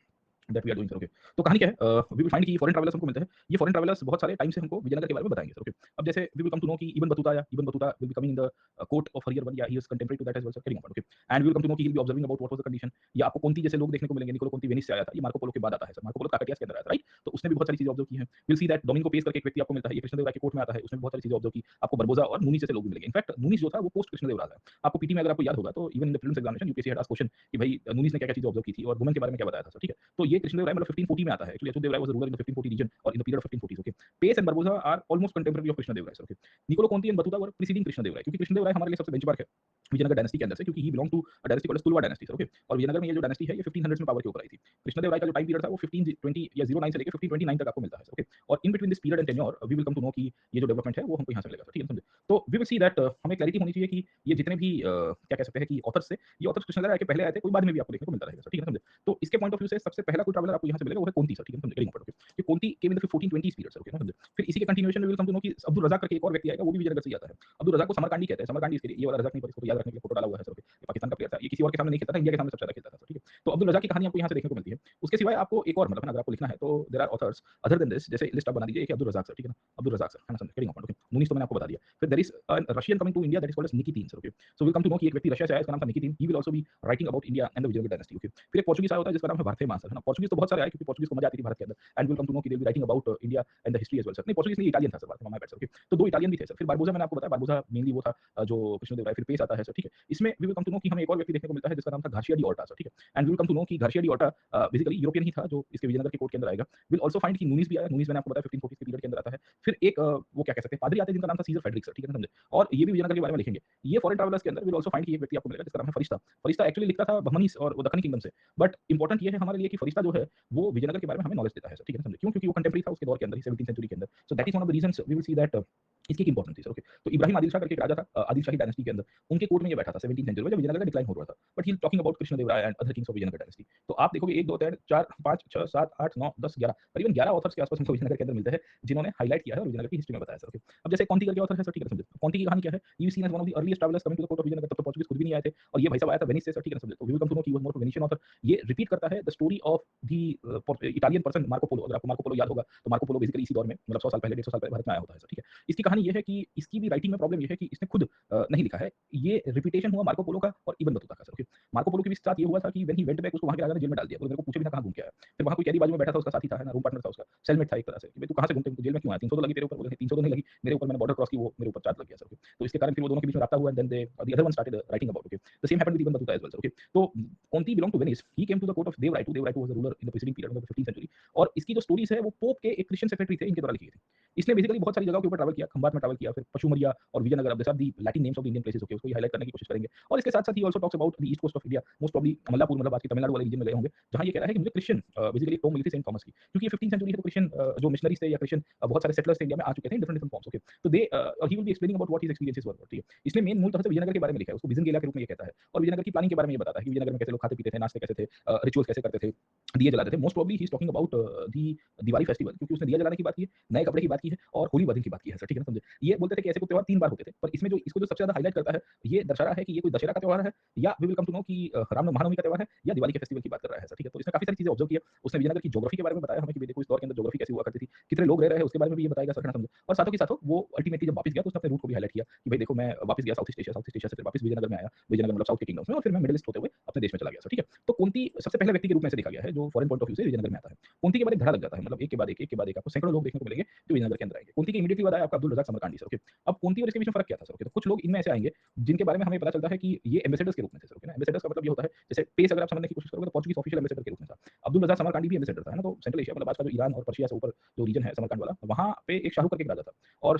that we are doing, sir, okay. तो कहानी क्या है, वी विल फाइंड कि फॉरेन ट्रैवलर्स हमको मिलते हैं। ये फॉरेन ट्रैवलर्स बहुत सारे टाइम से हमको विजयनगर के बारे में बताएंगे, सर, ओके। अब जैसे we will come to know कि इब्न बतूता आया, Ibn Battuta will be coming in the court of Harihara one, या he is contemporary to that as well, sir, करेंगे, okay. And we will come to know कि he will be observing about what was the condition. या आपको कोंती जैसे लोग देखने को मिलेंगे। निकोलो कोंती वेनिस से आया था, ये मार्को पोलो के बाद आता है, सर। मार्को पोलो काकटियास के अंदर आया था, राइट। तो उसने भी बहुत सारी चीजें ऑब्जर्व की हैं। Will see that Domingo Paes करके एक व्यक्ति आपको मिलता है, ये कृष्णदेवराय के कोर्ट में आता है, उसने बहुत सारी चीजें ऑब्जर्व की। आपको बरबोजा और नूनिस जैसे लोग भी मिलेंगे। इनफैक्ट नूनिस जो था वो पोस्ट कृष्णदेवराय है। आपको पीटी में अगर आपको याद होगा तो even in the prelims examination UPSC had asked question कि भाई नूनिस ने क्या-क्या चीजें ऑब्जर्व की थी और वुमेन के बारे में क्या बताया था, सर, ठीक है। तो ये कृष्णदेवराय मतलब 1540 में आता है। Actually Achyutadevaraya was a ruler in the 1540 region और in the period of 1540s, okay. Paes and Barbosa are almost contemporary of Krishnadevaraya, sir, okay. Niccolo Conti and Battuta were preceding Krishnadevaraya, क्योंकि कृष्णदेवराय हमारे लिए सबसे बेंचमार्क है विजयनगर डायनेस्टी के अंदर से, क्योंकि he belong to a dynasty called Tuluva dynasty, sir, okay. और विजयनगर में ये जो डायनेस्टी है ये 1500s में पावर के ऊपर आई थी। कृष्णदेवराय का जो टाइम पीरियड था वो 1520 या 09 से लेके 1529 तक आपको मिलता है, ओके। और in between this period and tenure we will come to know कि ये जो डेवलपमेंट है वो हमको यहाँ से मिलेगा, ठीक है, समझे। तो वी विल सी दैट हमें क्लैरिटी होनी चाहिए कि ये जितने भी क्या कह सकते हैं कि ऑथर्स से, ये ऑथर्स कृष्णदेवराय के पहले आए थे, कोई बाद में भी आपको देखने को मिलता रहेगा, सर, ठीक है, समझे। तो इसके पॉइंट ऑफ व्यू से सबसे पहला कोई ट्रैवलर आपको यहाँ से मिलेगा वो है कोंती, सर, ठीक है, समझे, वेरी इंपॉर्टेंट, ओके। ये Conti came in the 1420s period, sir, okay ना, समझे। फिर इसी के कंटिन्यूएशन में विल कम टू नो कि अब्दुल रज़ाक करके एक और व्यक्ति आएगा, वो भी विजयनगर से ही आता है। अब्दुल रज़ाक को समरकांडी कहते हैं। समरकांडी इसके लिए, ये वाला रज़ाक नहीं, पर इसको याद रखने के लिए फोटो डाला हुआ है, सर, ओके। ये पाकिस्तान का प्लेयर था, ये किसी और के सामने नहीं खेलता था, इंडिया के सामने सबसे ज्यादा खेलता था, सर, ठीक है। तो अब्दुल रज़ाक की कहानी आपको यहाँ से देखने को मिलती है। उसके सिवाय आपको एक और मतलब है ना, अगर आपको लिखना है तो there are authors other than this, जैसे लिस्ट आप बना दीजिए कि अब्दुल रज़ाक, सर, ठीक है ना, अब्दुल रज़ाक, सर, है ना, समझे, करेंगे अपन, ओके। नूनिस तो मैंने आपको बता दिया। फिर there is a Russian coming to India that is called as Nikitin, sir, okay. So will come to know कि एक व्यक्ति रशिया से आया, इसका नाम था Nikitin. He will also be writing about India and the Vijayanagar dynasty, okay. फिर एक पोर्चुगीज आया होता है जिसका नाम है बार्थेमास, है ना। पोर्चुगीज तो बहुत सारे आए क्योंकि पोर्चुगीज को मजा आती थी भारत के अंदर। And will come to know कि they will be writing about India and the history as well, sir. नहीं, पोर्चुगीज नहीं, इटालियन था, sir, Barthema, my bad, sir, okay. तो दो इटालियन भी थे, सर। फिर बारबोजा मैंने आपको बताया, बारबोजा मेनली वो था जो कृष्णदेवराय। फिर पेस आता है, सर, ठीक है। इसमें we will come to know कि हमें एक और व्यक्ति देखने को मिलता है जिसका नाम था घाशिया डी ऑर्टा सर, ठीक है। And we will come to know कि Garcia de Orta basically European ही था जो इसके विजयनगर के कोर्ट के अंदर आएगा। विल आल्सो फाइंड कि नूनिस भी आया, नूनिस मैंने आपको बताया 1540 के पीरियड के अंदर आता है। फिर एक वो क्या कह सकते हैं पादरी आते हैं जिनका नाम था सीजर फ्रेडरिक सर, ठीक है ना समझे। और ये भी विजयनगर के बारे में लिखेंगे। ये फॉरेन ट्रैवलर्स के अंदर विल आल्सो फाइंड कि एक व्यक्ति आपको मिलेगा जिसका नाम है फरिश्ता। फरिश्ता एक्चुअली लिखता था बहमनी और वो दक्कनी किंगडम से। बट इंपॉर्टेंट ये है हमारे लिए कि फरिश्ता जो है वो विजयनगर के बारे में हमें नॉलेज देता है सर, ठीक है ना समझे। क्यों? क्योंकि वो कंटेम्परेरी था उसके दौर के अंदर ही 17th सेंचुरी के अंदर। So that is one of the reasons we will see that इसकी इंपॉर्टेंस थी सर, ओके। तो इब्राहिम आदिल शाह करके एक राजा था आदिल शाही डायनेस्टी के अंदर, उनके कोर्ट में ये बैठा था 17th सेंचुरी में जब विजयनगर का डिक्लाइन हो रहा था। But he is talking about Krishnadevaraya and other kings of Vijayanagar dynasty. तो आप देखोगे 1 2 3 4 5 6 7 8 9 10 11 करीबन 11 ऑथर्स के आसपास हमको विजयनगर के अंदर मिलते हैं जिन्होंने हाईलाइट किया है और विजयनगर की हिस्ट्री में बताया सर, ओके। अब जैसे कौंती करके ऑथर है सर, ठीक है समझे। कौंती की कहानी क्या है? He is seen as one of the earliest travellers coming to the court of Vijayanagar. तब तो पोर्चुगीज खुद भी नहीं आए थे और ये भाई साहब आया था वेनिस से सर, ठीक है समझे। तो we will come to know कि he was more of Venetian author. ये रिपीट करता है the story of the Italian person Marco Polo. अगर आपको मार्को पोलो याद होगा तो मार्को पोलो बेसिकली इसी दौर में मतलब 100 साल पहले 150 साल पहले भारत में आया होता है सर, ठीक है। इसकी कहानी ये है कि इसकी भी राइटिंग में प्रॉब्लम ये है कि इसने खुद नहीं लिखा है। ये रिपीटेशन हुआ मार्को पोलो का और इब्न बतूता का सर, ओके। मार्को पोलो के भी साथ ये हुआ था कि व्हेन ही वेंट बैक उसको वहां के राजा ने जेल में डाल दिया। बोले मेरे को पूछे भी ना कहां घूम के आया। फिर वहां कोई कैदी बाजू में बैठा था उसका साथी था है ना, रूम पार्टनर था उसका, सेलमेट था एक तरह से कि भाई तू कहां से घूमते जेल में क्यों आया? 300 तो लगी तेरे ऊपर। बोले 300 तो नहीं लगी मेरे ऊपर, मैंने बॉर्डर क्रॉस की वो मेरे ऊपर चार्ज लग गया सर, ओके। तो इसके कारण फिर वो दोनों के बीच में राब्ता हुआ and then they the other one started writing about, okay. The same happened with Ibn Battuta as well sir, okay. तो Conti belong to Venice. He came to the court of Devaraya two. Devaraya two was the ruler in the preceding period of the 15th century. और इसकी जो stories है वो pope के एक Christian secretary थे इनके द्वारा लिखी गई थी। इसने बेसिकली बहुत सारी जगहों के ऊपर ट्रैवल किया, खंबात में ट्रैवल किया, फिर पशुमरिया और विजयनगर, अब these are the Latin names of the Indian places, okay. उसको ही हाइलाइट करने की कोशिश करेंगे। और इसके साथ-साथ ही also talks about the east coast of India, most probably Mallapur मतलब आज के तमिलनाडु वाले रीजन में गए होंगे, जहां ये कह रहा है कि मुझे क्रिश्चियन बेसिकली टोम मिली थी सेंट थॉमस की। क्योंकि ये 15th सेंचुरी है तो क्रिश्चियन जो मिशनरीज थे या क्रिश्चियन बहुत सारे सेटलर्स थे इंडिया में आ चुके थे in different different forms, okay. तो they he will be explaining about what his experiences were, ठीक है। इसने मेन मूल तरह से विजयनगर के बारे में लिखा है, उसको विजन के इलाके के रूप में ये कहता है और विजयनगर की प्लानिंग के बारे में ये बताता है कि विजयनगर में कैसे लोग खाते पीते थे, नाचते कैसे थे, रिचुअल्स कैसे करते थे, दिए जलाते थे। Most probably he is talking about the Diwali festival, क्योंकि उसने दिया जलाने की बात की है, नए कपड़े की बात की है और होली वर्धन की बात की है सर, ठीक है ना समझे। ये बोलते थे कि ऐसे कोई त्योहार 3 बार होते थे, पर इसमें जो इसको जो सबसे ज्यादा हाईलाइट करता है ये दर्शा रहा है कि ये कोई दशहरा का त्योहार है या we will come to know कि राम महानवमी का त्योहार है या दिवाली के फेस्टिवल की बात कर रहा है सर, ठीक है। तो इसने काफी सारी चीजें ऑब्जर्व किया। उसने विजयनगर की ज्योग्राफी के बारे में बताया हमें कि देखो इस दौर के अंदर ज्योग्राफी कैसी हुआ करती थी, कितने लोग रह रहे हैं उसके बारे में भी ये बताएगा सर, है ना समझे। और साथों के साथ वो अल्टीमेटली जब वापस गया तो उसने अपने रूट को भी हाईलाइट किया कि भाई देखो मैं वापस गया south east Asia, south east Asia से फिर वापस विजयनगर में आया, विजयनगर मतलब साउथ के किंगडम्स में, और फिर मैं मिडिल ईस्ट होते हुए अपने देश में चला गया सर, ठीक है। तो कुंती सबसे पहले व्यक्ति के रूप में से देखा गया है जो फॉरेन पॉइंट ऑफ व्यू से विजयनगर में आता है। कुंती के बाद एक धड़ा लग जाता है, मतलब एक के बाद एक के बाद एक आपको सैकड़ों लोग देखने को मिलेंगे जो विजयनगर के अंदर आएंगे। कुंती के इमीडिएटली बाद आया आपका अब्दुल रज़ाक समरकांडी सर, ओके। अब कुंती और इसके बीच में फर्क क्या था सर, ओके। तो कुछ लोग इनमें ऐसे आएंगे जिनके बारे में हमें पता चलता है कि ये एम्बेसडर्स के रूप में थे सर, ओके ना। एम्बेसडर्स का मतलब ये होता है जैसे पेस अगर आप समझने की कोशिश करोगे तो पोर्चुगीज ऑफिशियल एम्बेसडर के रूप में था। अब्दुल रज़ाक समरकांडी भी एम्बेसडर था, है ना। तो सेंट्रल एशिया मतलब आज का जो ईरान और पर्शिया से ऊपर जो रीजन है समरकांड वाला, वहां पे एक शाहरुख करके एक राजा था और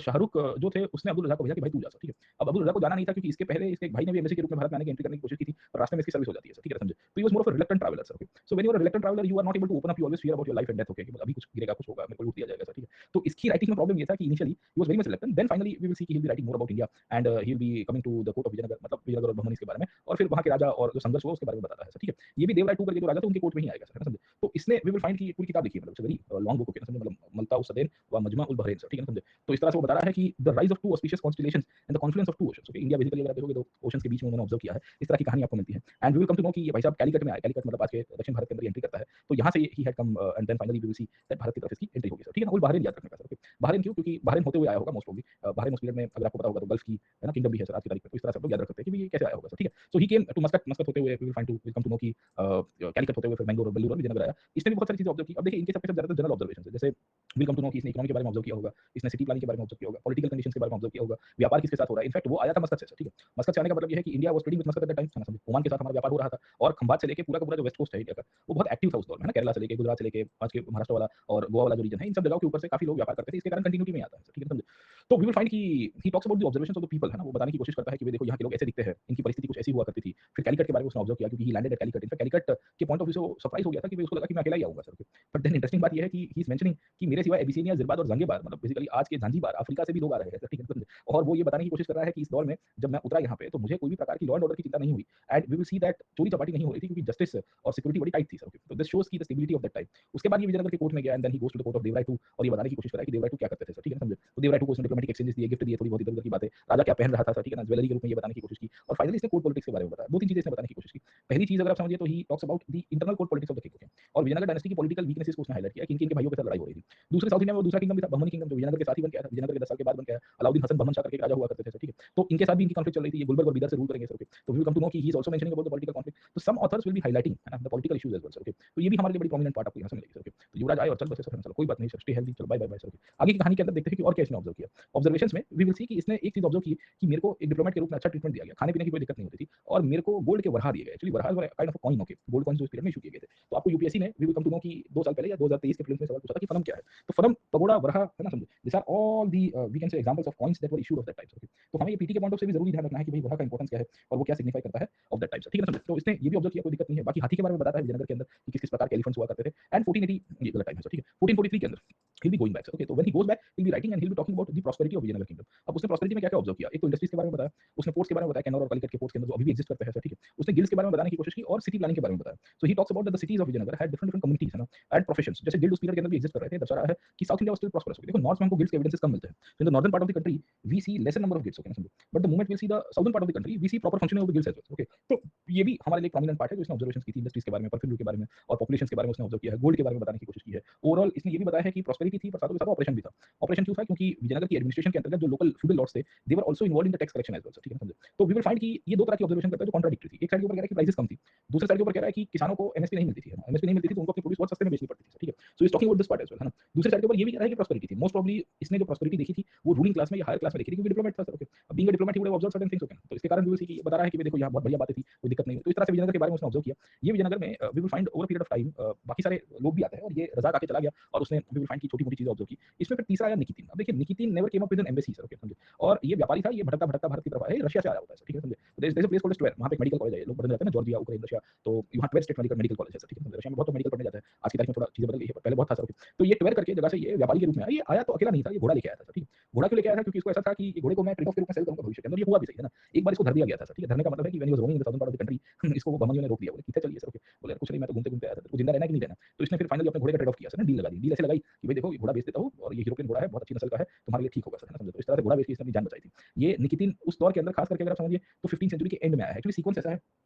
शाहरुख जो थे उसने अब्दुल रज़ाक को भेजा कि भाई तू जा सर, ठीक है। अब अब्दुल रज़ाक को जाना नहीं था क्योंकि इसके पहले इसके एक भाई ने भी एम्बेसी के रूप में भारत में आने की एंट्री करने की कोशिश की थी, पर रास्ते में इसकी सर्विस हो जाती है सर, ठीक है समझे। तो he was more of a reluctant traveller sir, okay. So when you are a reluctant traveller you are not able to open up, you always fear about your life and death, okay. अभी कुछ गिरेगा कुछ होगा मेरे को लूट दिया जाएगा सर, ठीक है। तो इसकी राइटिंग में प्रॉब्लम ये था कि initially he was very much reluctant, then finally we will see कि he will be writing more about India and he will be coming to the court of Vijayanagar, मतलब विजयनगर और बहमनी के बारे में, और फिर वहां के राजा और जो संघर्ष हुआ उसके बारे में बताता है सर, ठीक है। ये भी देवराय टू करके जो राजा थे उनके कोर्ट में ही आएगा सर, है ना समझे। तो इसने वी विल फाइंड कि पूरी किताब लिखी है, मतलब वेरी लॉन्ग बुक, ओके ना समझे, मतलब मल्ता उस सदैन व मजमा उल बहरैन सर, ठीक है ना समझे। तो इस तरह से वो बता रहा है कि the rise of two auspicious constellations and the confluence of two oceans, okay. India basically अगर आप देखोगे तो ओशंस के बीच में उन्होंने ऑब्जर्व किया है, इस तरह की कहानी आपको मिलती है। And we will come to know कि ये भाई साहब कैलिकट में आए, कैलिकट मतलब आज के दक्षिण भारत के अंदर एंट्री करता है, तो यहाँ से ही had come and then finally we will see that Bharat की तरफ इसकी एंट्री होगी सर, ठीक है ना। उल बहरैन याद रखने का सर, ओके। बहरैन क्यों? क्योंकि बहरैन होते हुए आया होगा मोस्ट प्रोबब्ली, बहरैन उस पीरियड में अगर आपको पता होगा तो गल्फ की है ना किंगडम भी है सर आज की तारीख में, तो इस तरह से आप लोग याद रख सकते हैं कि ये कैसे आया होगा सर, ठीक है। So he came to Muscat, Muscat होते हुए we will find to will come to know कि कैलिकट होते हुए फिर मैंगलोर और बेल्लूर और विजयनगर आया। इसने भी बहुत सारी चीजें ऑब्जर्व की। अब देखिए इनके सबके सब ज्यादातर जनरल ऑब्जर्वेशन है, जैसे विल कम टू नो कि इसने इकोनॉमी के बारे में ऑब्जर्व किया होगा, इसने सिटी प्लानिंग के बारे में ऑब्जर्व किया होगा, पॉलिटिकल कंडीशंस के बारे में ऑब्जर्व किया होगा, व्यापार किसके साथ हो रहा है। इनफैक्ट वो आया था मस्कत से सर, ठीक है। मस्कत से आने का मतलब ये है कि India was trading with मस्कत at the time, है ना समझे। ओमान के साथ हमारा व्यापार हो रहा था और खंबात से लेके पूरा का पूरा जो वेस्ट कोस्ट है इंडिया का वो बहुत एक्टिव था उस दौर में, है ना। केरला से लेके गुजरात से लेके आज के महाराष्ट्र वाला और गोवा वाला जो रीजन है, इन सब जगहों के ऊपर से काफी लोग व्यापार करते थे, इसके कारण कंटिन्यूटी में आता है सर, ठीक है समझे। तो वी विल फाइंड कि ही talks about the observations of the people, है ना। वो बताने की कोशिश करता है कि देखो यहाँ के लोग ऐसे दिखते हैं, इनकी परिस्थिति कुछ ऐसी हुआ करती थी। फिर कैलिकट के बारे में उसने ऑब्जर्व किया क्योंकि ही landed eight Calicut. In fact Calicut के पॉइंट ऑफ व्यू से वो सरप्राइज हो गया था कि उसको लगा कि मैं अकेला ही आऊंगा सर, बट देन इंटरेस्टिंग बात ये है कि ही इज मेंशनिंग कि मेरे सिवाय एबिसिनिया, जिरबाद और जंगीबार, मतलब बेसिकली आज के जांजीबार, अफ्रीका से भी लोग आ रहे हैं सर, ठीक है। और वो ये बताने की कोशिश कर रहा है कि इस दौर में जब मैं उतरा यहाँ पे तो मुझे कोई भी प्रकार की लॉ एंड ऑर्डर की चिंता नहीं हुई and we will see that चोरी चपाटी नहीं हो रही थी क्योंकि जस्टिस और सिक्योरिटी बड़ी टाइट थी सर, तो दिस शोज की the stability of that time. उसके बाद ये विजयनगर के कोर्ट में गया and then he goes to the court of Devaraya two और ये बताने की कोशिश कर रहा है कि देवराय टू क्या करते थे सर, ठीक है ना समझे। तो देवराय टू को उसने डिप्लोमेटिक एक्सचेंजेस दिए, गिफ्ट दिए, थोड़ी बहुत इधर-उधर की बातें, राजा क्या पहन रहा था सर, ठीक है ना, ज्वेलरी के रूप में ये बताने की कोशिश की और फाइनली इसने कोर्ट पॉलिटिक्स के बारे में बताया। दो तीन चीजें इसने बताने की कोशिश की। पहली चीज अगर आप समझिए तो ही talks about the internal core politics of the kingdom और विजयनगर डायनेस्टी की पॉलिटिकल वीकनेसेस को उसने हाईलाइट किया कि इनके भाइयों के साथ लड़ाई हो रही थी। दूसरे साउथ इंडिया में वो दूसरा किंगडम भी था, बहमनी किंगडम, जो विजयनगर के साथ ही बन गया था, विजयनगर के 10 साल के बाद बन गया। अलाउद्दीन हसन बहमन शाह करके एक राजा हुआ करते थे, ठीक है। तो इनके साथ भी इनकी कॉन्फ्लिक्ट चल रही थी, ये गुलबर्ग और बीदर से रूल करेंगे सर, ओके। तो we will come to know कि he is also mentioning about the political conflict. तो some authors will be highlighting है ना the political issues as well sir, okay. तो ये भी हमारे लिए बड़ी प्रोमिनेंट पार्ट आपको यहाँ से मिलेगी सर, ओके। तो युवराज आए और चल बसे सर, चलो कोई बात नहीं सर, स्टे हेल्दी, चलो bye bye bye sir, okay. आगे की कहानी के अंदर देखते हैं कि और क्या इसने ऑब्जर्व किया। ऑब्जर्वेशंस में वी विल सी कि इसने एक चीज ऑब्जर्व की कि मेरे को एक डिप्लोमेट के रूप में अच्छा ट्रीटमेंट दिया गया, खाने पीने की कोई दिक्कत नहीं होती थी और मेरे को गोल्ड के वरहा दिए गए। Actually Varaha kind of coin, okay. Gold coins जो इस पीरियड में इशू किए गए थे। तो आपको यूपीएससी ने we will come to know कि 2 साल पहले या 2023 के प्रीलिम्स में सवाल पूछा था कि फनम क्या है। तो फनम, पगोड़ा, वरहा, है ना, समझे। This are all the we can say examples of coins that were issued of that type, okay. तो हमें ये पीटी के पॉइंट ऑफ से भी जरूरी ध्यान रखना है कि भाई वरहा का इंपॉर्टेंस क्या है और वो क्या सिग्निफाई करता है ऑफ दैट टाइप, ठीक है ना, समझे। तो इसने ये भी ऑब्जर्व किया, कोई दिक्कत नहीं है। बाकी हाथी के बारे में बताता है विजयनगर के अंदर कि किस किस प्रकार के एलिफेंट्स हुआ करते थे। एंड 1480 ये गलत टाइम है सर, ठीक है। 1443 के अंदर he'll be going back, okay। तो when he goes back he'll be writing and he'll be talking about the prosperity of Vijayanagar kingdom। अब उसने prosperity में क्या क्या ऑब्जर्व किया, एक तो इंडस्ट्रीज के बारे में बताया, उसने पोर्ट्स के बारे में बताया, कैनोर और कालीकट के पोर्ट्स के अंदर जो अभी भी एग्जिस्ट करते हैं सर, ठीक है। उसने गिल्ड्स के बारे में बताने की कोशिश की और सिटी प्लानिंग के बारे में बताया। So he talks about the cities of Vijayanagar had different different communities, है ना, एंड प्रोफेशंस। जैसे गिल्ड उस पीरियड के अंदर भी एग्जिस्ट कर रहे थे, दर्शा रहा है कि south India was still prosperous, देखो नॉर्थ में हमको गिल्ड्स के एविडेंसेस कम मिलते हैं। So in the northern part of the country we see lesser number of guilds, okay, but the moment we see the southern part of the country we see proper functioning of the guilds as well, okay. तो ये भी हमारे लिए prominent part है जो इसने observations की थी इंडस्ट्रीज के बारे में, परफ्यूम के बारे में और पॉपुलेशन के बारे में उसने ऑब्जर्व किया है, गोल्ड के बारे में बताने की कोशिश की है। ओवरऑल इसने ये भी बताया है कि प्रॉस्पेरिटी थी पर साथ में ऑपरेशन भी था। ऑपरेशन क्यों था, क्योंकि विजयनगर की एडमिनिस्ट्रेशन के अंतर्गत जो लोकल फ्यूडल लॉर्ड्स थे they were also involved in the tax collection as well, ठीक है समझे। तो वी विल फाइंड कि ये दो तरह की ऑब्जर्वेशन करता है जो कॉन्ट्राडिक्टरी थी। एक साइड के ऊपर कह रहा है कि प्राइसेस कम थी, दूसरे साइड के ऊपर कह रहा है कि किसानों को एमएसपी नहीं मिलती थी, एमएसपी नहीं मिलती थी तो उनको अपनी प्रोड्यूस बहुत सस्ते में बेचनी पड़ती थी, ठीक है। So is talking about this part as well, है ना। दूसरे साइड के ऊपर ये भी कह रहा है कि प्रॉस्पेरिटी थी, मोस्ट प्रोबब्ली इसने जो प्रॉस्पेरिटी देखी थी वो रूलिंग क्लास में या हायर क्लास में देखी थी क्योंकि डिप्लोमेट था सर, ओके। अब being a diplomat he would have observe certain things, okay. तो इसके कारण वी विल सी कि बता रहा है कि देखो यहाँ बहुत बढ़िया बातें थी, कोई दिक्कत नहीं है। तो इस तरह से विजयनगर के बारे में उसने ऑब्जर्व किया। ये विजयनगर में we will find over period of time बाकी सारे लोग भी आते हैं और ये रजाक आके चला गया और उसने वी विल फाइंड की छोटी-मोटी चीजें ऑब्जर्व की। इसमें फिर तीसरा आया निकितीन। अब देखिए Nikitin never came up with an embassy sir, okay समझे। और ये व्यापारी था, ये भटकता भटकता भारत की तरफ आया, रशिया से आया होता है, ठीक है समझे। तो there is a place called Tver, वहां पे एक मेडिकल कॉलेज है, लोग पढ़ने जाते हैं ना, जॉर्जिया, यूक्रेन, रशिया। तो यहाँ ट्वेर स्टेट मेडिकल कॉलेज है सर, ठीक है। रशिया में बहुत मेडिकल पढ़ने जाते हैं, आज की तारीख में थोड़ा चीजें बदल गई है, पहले बहुत था सर, ओके। तो ये ट्वेर करके जगह से ये व्यापारी के रूप में आया। ये आया तो अकेला नहीं था, ये घोड़ा लेके आया था सर, ठीक है। घोड़ा क्यों लेके आया था, क्योंकि इसको ऐसा था कि ये घोड़े को मैं ट्रेड ऑफ के रूप में सेल करूंगा भविष्य के अंदर। ये हुआ भी सही, है ना। एक बार इसको धर दिया गया था सर, ठीक है। धरने का मतलब है कि when he was roaming in the southern part of the country इसको वो बहमनियों ने रोक दिया, बोले कितने चलिए सर, ओके। बोले कुछ नहीं, मैं तो घूमते घूमते आया था, तो जिंदा रहना है कि नहीं रहना। तो इसने फिर फाइनली अपने घोड़े का ट्रेड ऑफ किया सर, डील लगा दी। डील ऐसे लगाई कि भाई देखो ये घोड़ा बेच देता हूँ और ये यूरोपियन घोड़ा है, बहुत अच्छी नस्ल का है, तुम्हारे लिए ठीक होगा सर, है ना समझे। तो इस तरह से घोड़ा बेच के इसने अपनी जान बचाई थी। ये निकितीन उस दौर के अंदर खास करके अगर आप समझिए तो 15th सेंचुरी के एंड में आया है। एक्चुअली सीक्वेंस ऐसा है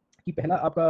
कि पहला आपका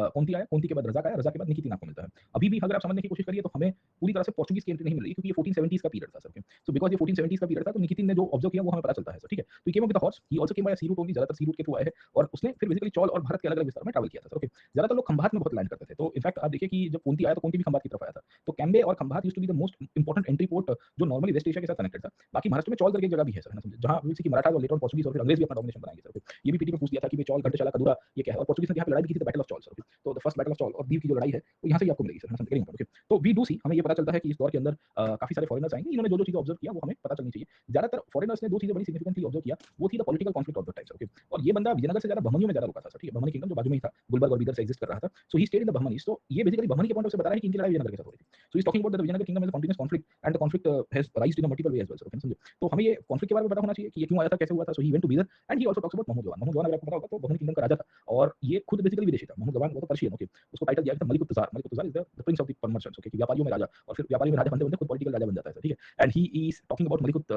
कौंती आया, कौंती के बाद रज़ाक आया, रज़ाक के बाद निकितीन आपको मिलता है। अभी भी अगर आप समझने की कोशिश करिए तो हमें पूरी तरह से पोर्चुगीज की एंट्री नहीं मिल रही क्योंकि ये 1470s का पीरियड था सर। सो बिकॉज़ ये 1470s का पीरियड था तो निकितीन ने जो ऑब्जर्व किया वो हमें पता चलता है सर, ठीक है। तो he came up with the horse, he also came by sea route only, ज्यादातर सी रूट के थ्रू आए हैं और उसने फिर बेसिकली चौल और भारत के अलग-अलग विस्तार में ट्रैवल किया था सर, ओके। ज्यादातर लोग खंभात में बहुत लैंड करते थे। तो इनफैक्ट आप देखिए कि जब कौंती आया तो कौंती भी खंभात की तरफ आया था। तो कैम्बे और Khambhat used to be the most important entry port जो नॉर्मली वेस्ट एशिया के साथ कनेक्टेड था। बाकी महाराष्ट्र में चौल करके एक जगह भी है सर, है ना समझे। जहां वी सी कि मराठा और लेटर ऑन पोर्चुगीज और फिर अंग्रेज भी अपना डोमिनेशन बनाएंगे सर, ओके। ये भी पीटी में पूछ दिया था कि भाई चौल, घंटसाला, कदूरा ये क्या है, और पोर्चुगीज ने यहाँ पे लड़ाई भी की थी, battle of Chaul sir, okay. तो the first battle of Chaul और दीव की जो लड़ाई है वो यहाँ से ही आपको मिलेगी सर, है ना समझे, ओके। तो वी डू सी, हमें ये पता चलता है कि इस दौर के अंदर काफी सारे फॉरेनर्स आएंगे, इन्होंने जो जो चीजें ऑब्जर्व किया वो हमें पता चलनी चाहिए। ज्यादातर फॉरेनर्स ने दो चीजें बड़ी सिग्निफिकेंटली ऑब्जर्व किया, वो थी the political conflict of the times, okay. और ये बंदा विजयनगर से ज्यादा बहमनियों में ज्यादा रुका था सर, ठीक है। बहमनी किंगडम जो बाजू में ही था, गुलबर्ग और बीदर से एग्जिस्ट कर रहा था। So he stayed in the बहमनीज। तो ये बेसिकली बहमनी के पॉइंट ऑफ से बता रहा है कि इनकी लड़ाई विजयनगर के साथ हो रही थी। So is talking about the Vijayanagar kingdom as a continuous conflict and the conflict has raised in a multiple way as well sir, okay समझे। तो हमें ये कॉन्फ्लिक्ट के बारे में पता होना चाहिए कि ये क्यों आया था, कैसे हुआ था। So he went to Bidar and he also talks about Mahmud Gawan. Mahmud जवान अगर आपको पता होगा तो बहमनी किंगडम का राजा था और ये खुद बेसिकली विदेशी था। महमूद जवान वो तो पर्शियन, ओके। उसको टाइटल दिया गया था Malik ut Tujjar. Malik ut Tujjar is the prince of the merchants, okay, कि व्यापारियों में राजा। और फिर व्यापारियों में राजा बनते बनते खुद पॉलिटिकल राजा बन जाता है, ठीक है। And he is talking about Malik उत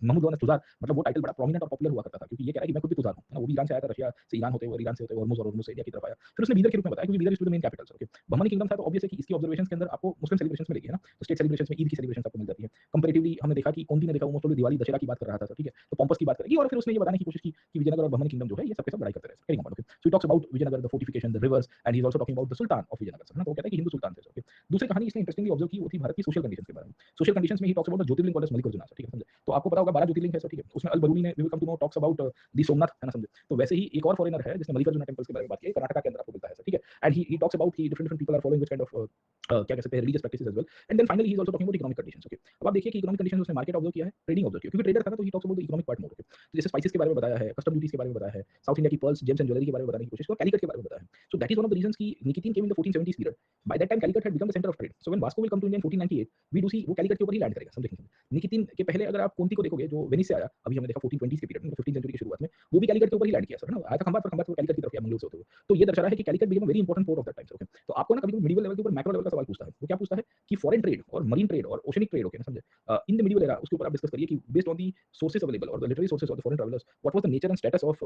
महमूद जवान तुजार, मतलब वो टाइटल बड़ा प्रोमिनेंट और पॉपुलर हुआ करता था क्योंकि ये कह रहा है कि मैं खुद भी तुजार हूं, है ना। वो भी ईरान से आया था, रशिया से ईरान होते हुए, ईरान से होते हुए हॉर्मुज से इंडिया की तरफ आया। फिर उसने बीदर के रूप में बताया क्योंकि Bidar is the main capital, okay. Bahmani kingdom था तो ऑब्वियस है कि इसकी ऑब्जर्वेशंस के अंदर आपको मुस्लिम सेलिब्रेशंस मिलेगी, है ना। तो स्टेट सेलिब्रेशंस में ईद की सेलिब्रेशंस आपको मिल जाती है। कंपैरेटिवली हमने देखा कि कौंती ने देखा वो मोस्टली दिवाली, दशहरा की बात कर रहा था, ठीक है। तो पॉम्पस की बात करेगी और फिर उसने ये बताने की कोशिश की कि विजयनगर और बहमनी किंगडम जो है ये सबके सब लड़ाई करते रहे, okay. So he talks about Vijayanagar, the fortification, the rivers and he is also talking about the sultan of Vijayanagar, है ना। तो वो कहता है कि हिंदू सुल्तान थे, ओके। दूसरी कहानी इसने इंटरेस्टिंगली ऑब्जर्व की वो थी भारत की सोशल कंडीशंस के बारे में। सोशल कंडीशंस में he talks about the Jyotirlinga called as Mallikarjuna, ठीक है समझे। तो आपको पता होगा 12 ज्योतिर्लिंग है सर, ठीक है। उसमें अल बरूनी ने we will come to know talks about the Somnath, है ना समझे। तो वैसे ही एक और फॉरेनर है जिसने मल्लिकार्जुन टेंपल्स के बारे में बात की, कर्नाटक के अंदर आपको मिलता है सर, ठीक है। एंड ही टॉक्स अबाउट कि different different people are following which kind of क्या कह सकते हैं religious practices as well. And then finally he is also talking about economic conditions, okay. अब आप देखिए कि इकोनॉमिक कंडीशंस उसने मार्केट ऑब्जर्व किया है, ट्रेडिंग ऑब्जर्व किया, क्योंकि ट्रेडर था ना तो ही talks about the economic part more, okay. तो जैसे स्पाइसेस के बारे में बताया है, कस्टम ड्यूटीज के बारे में बताया है, साउथ इंडिया की पर्ल्स, जेम्स एंड ज्वेलरी के बारे में बताने की कोशिश की और कैलिकट के बारे में बताया है। So that is one of the reasons कि Nikitin came in the 1470s period. By that time Calicut had become the centre of trade. So when Vasco will come to India in 1498 we do see वो कैलिकट के ऊपर ही land करेगा, समझे। निकितीन के पहले अगर आप कौंती को देखोगे जो वेनिस से आया, अभी हमने देखा 1420s के पीरियड में, 15th सेंचुरी की शुरुआत में, वो भी कैलिकट के ऊपर ही लैंड किया सर, है ना। आया था खंभात पर, खंभात से कैलिकट की तरफ गया मंगलूर से होते हुए। तो ये दर्शा रहा है कि Calicut became a very important port of that time, okay. तो आपको ना कभी मिडिवल लेवल के ऊपर मैक्रो लेवल का सवाल पूछता है, वो क्या पूछता है कि फॉरेन ट्रेड और मरीन ट्रेड और ओशनिक ट्रेड, ओके ना समझे, इन द मिडिवल एरा, उसके ऊपर आप डिस्कस करिए कि based on the sources available और the literary sources of the foreign travellers what was the nature and status of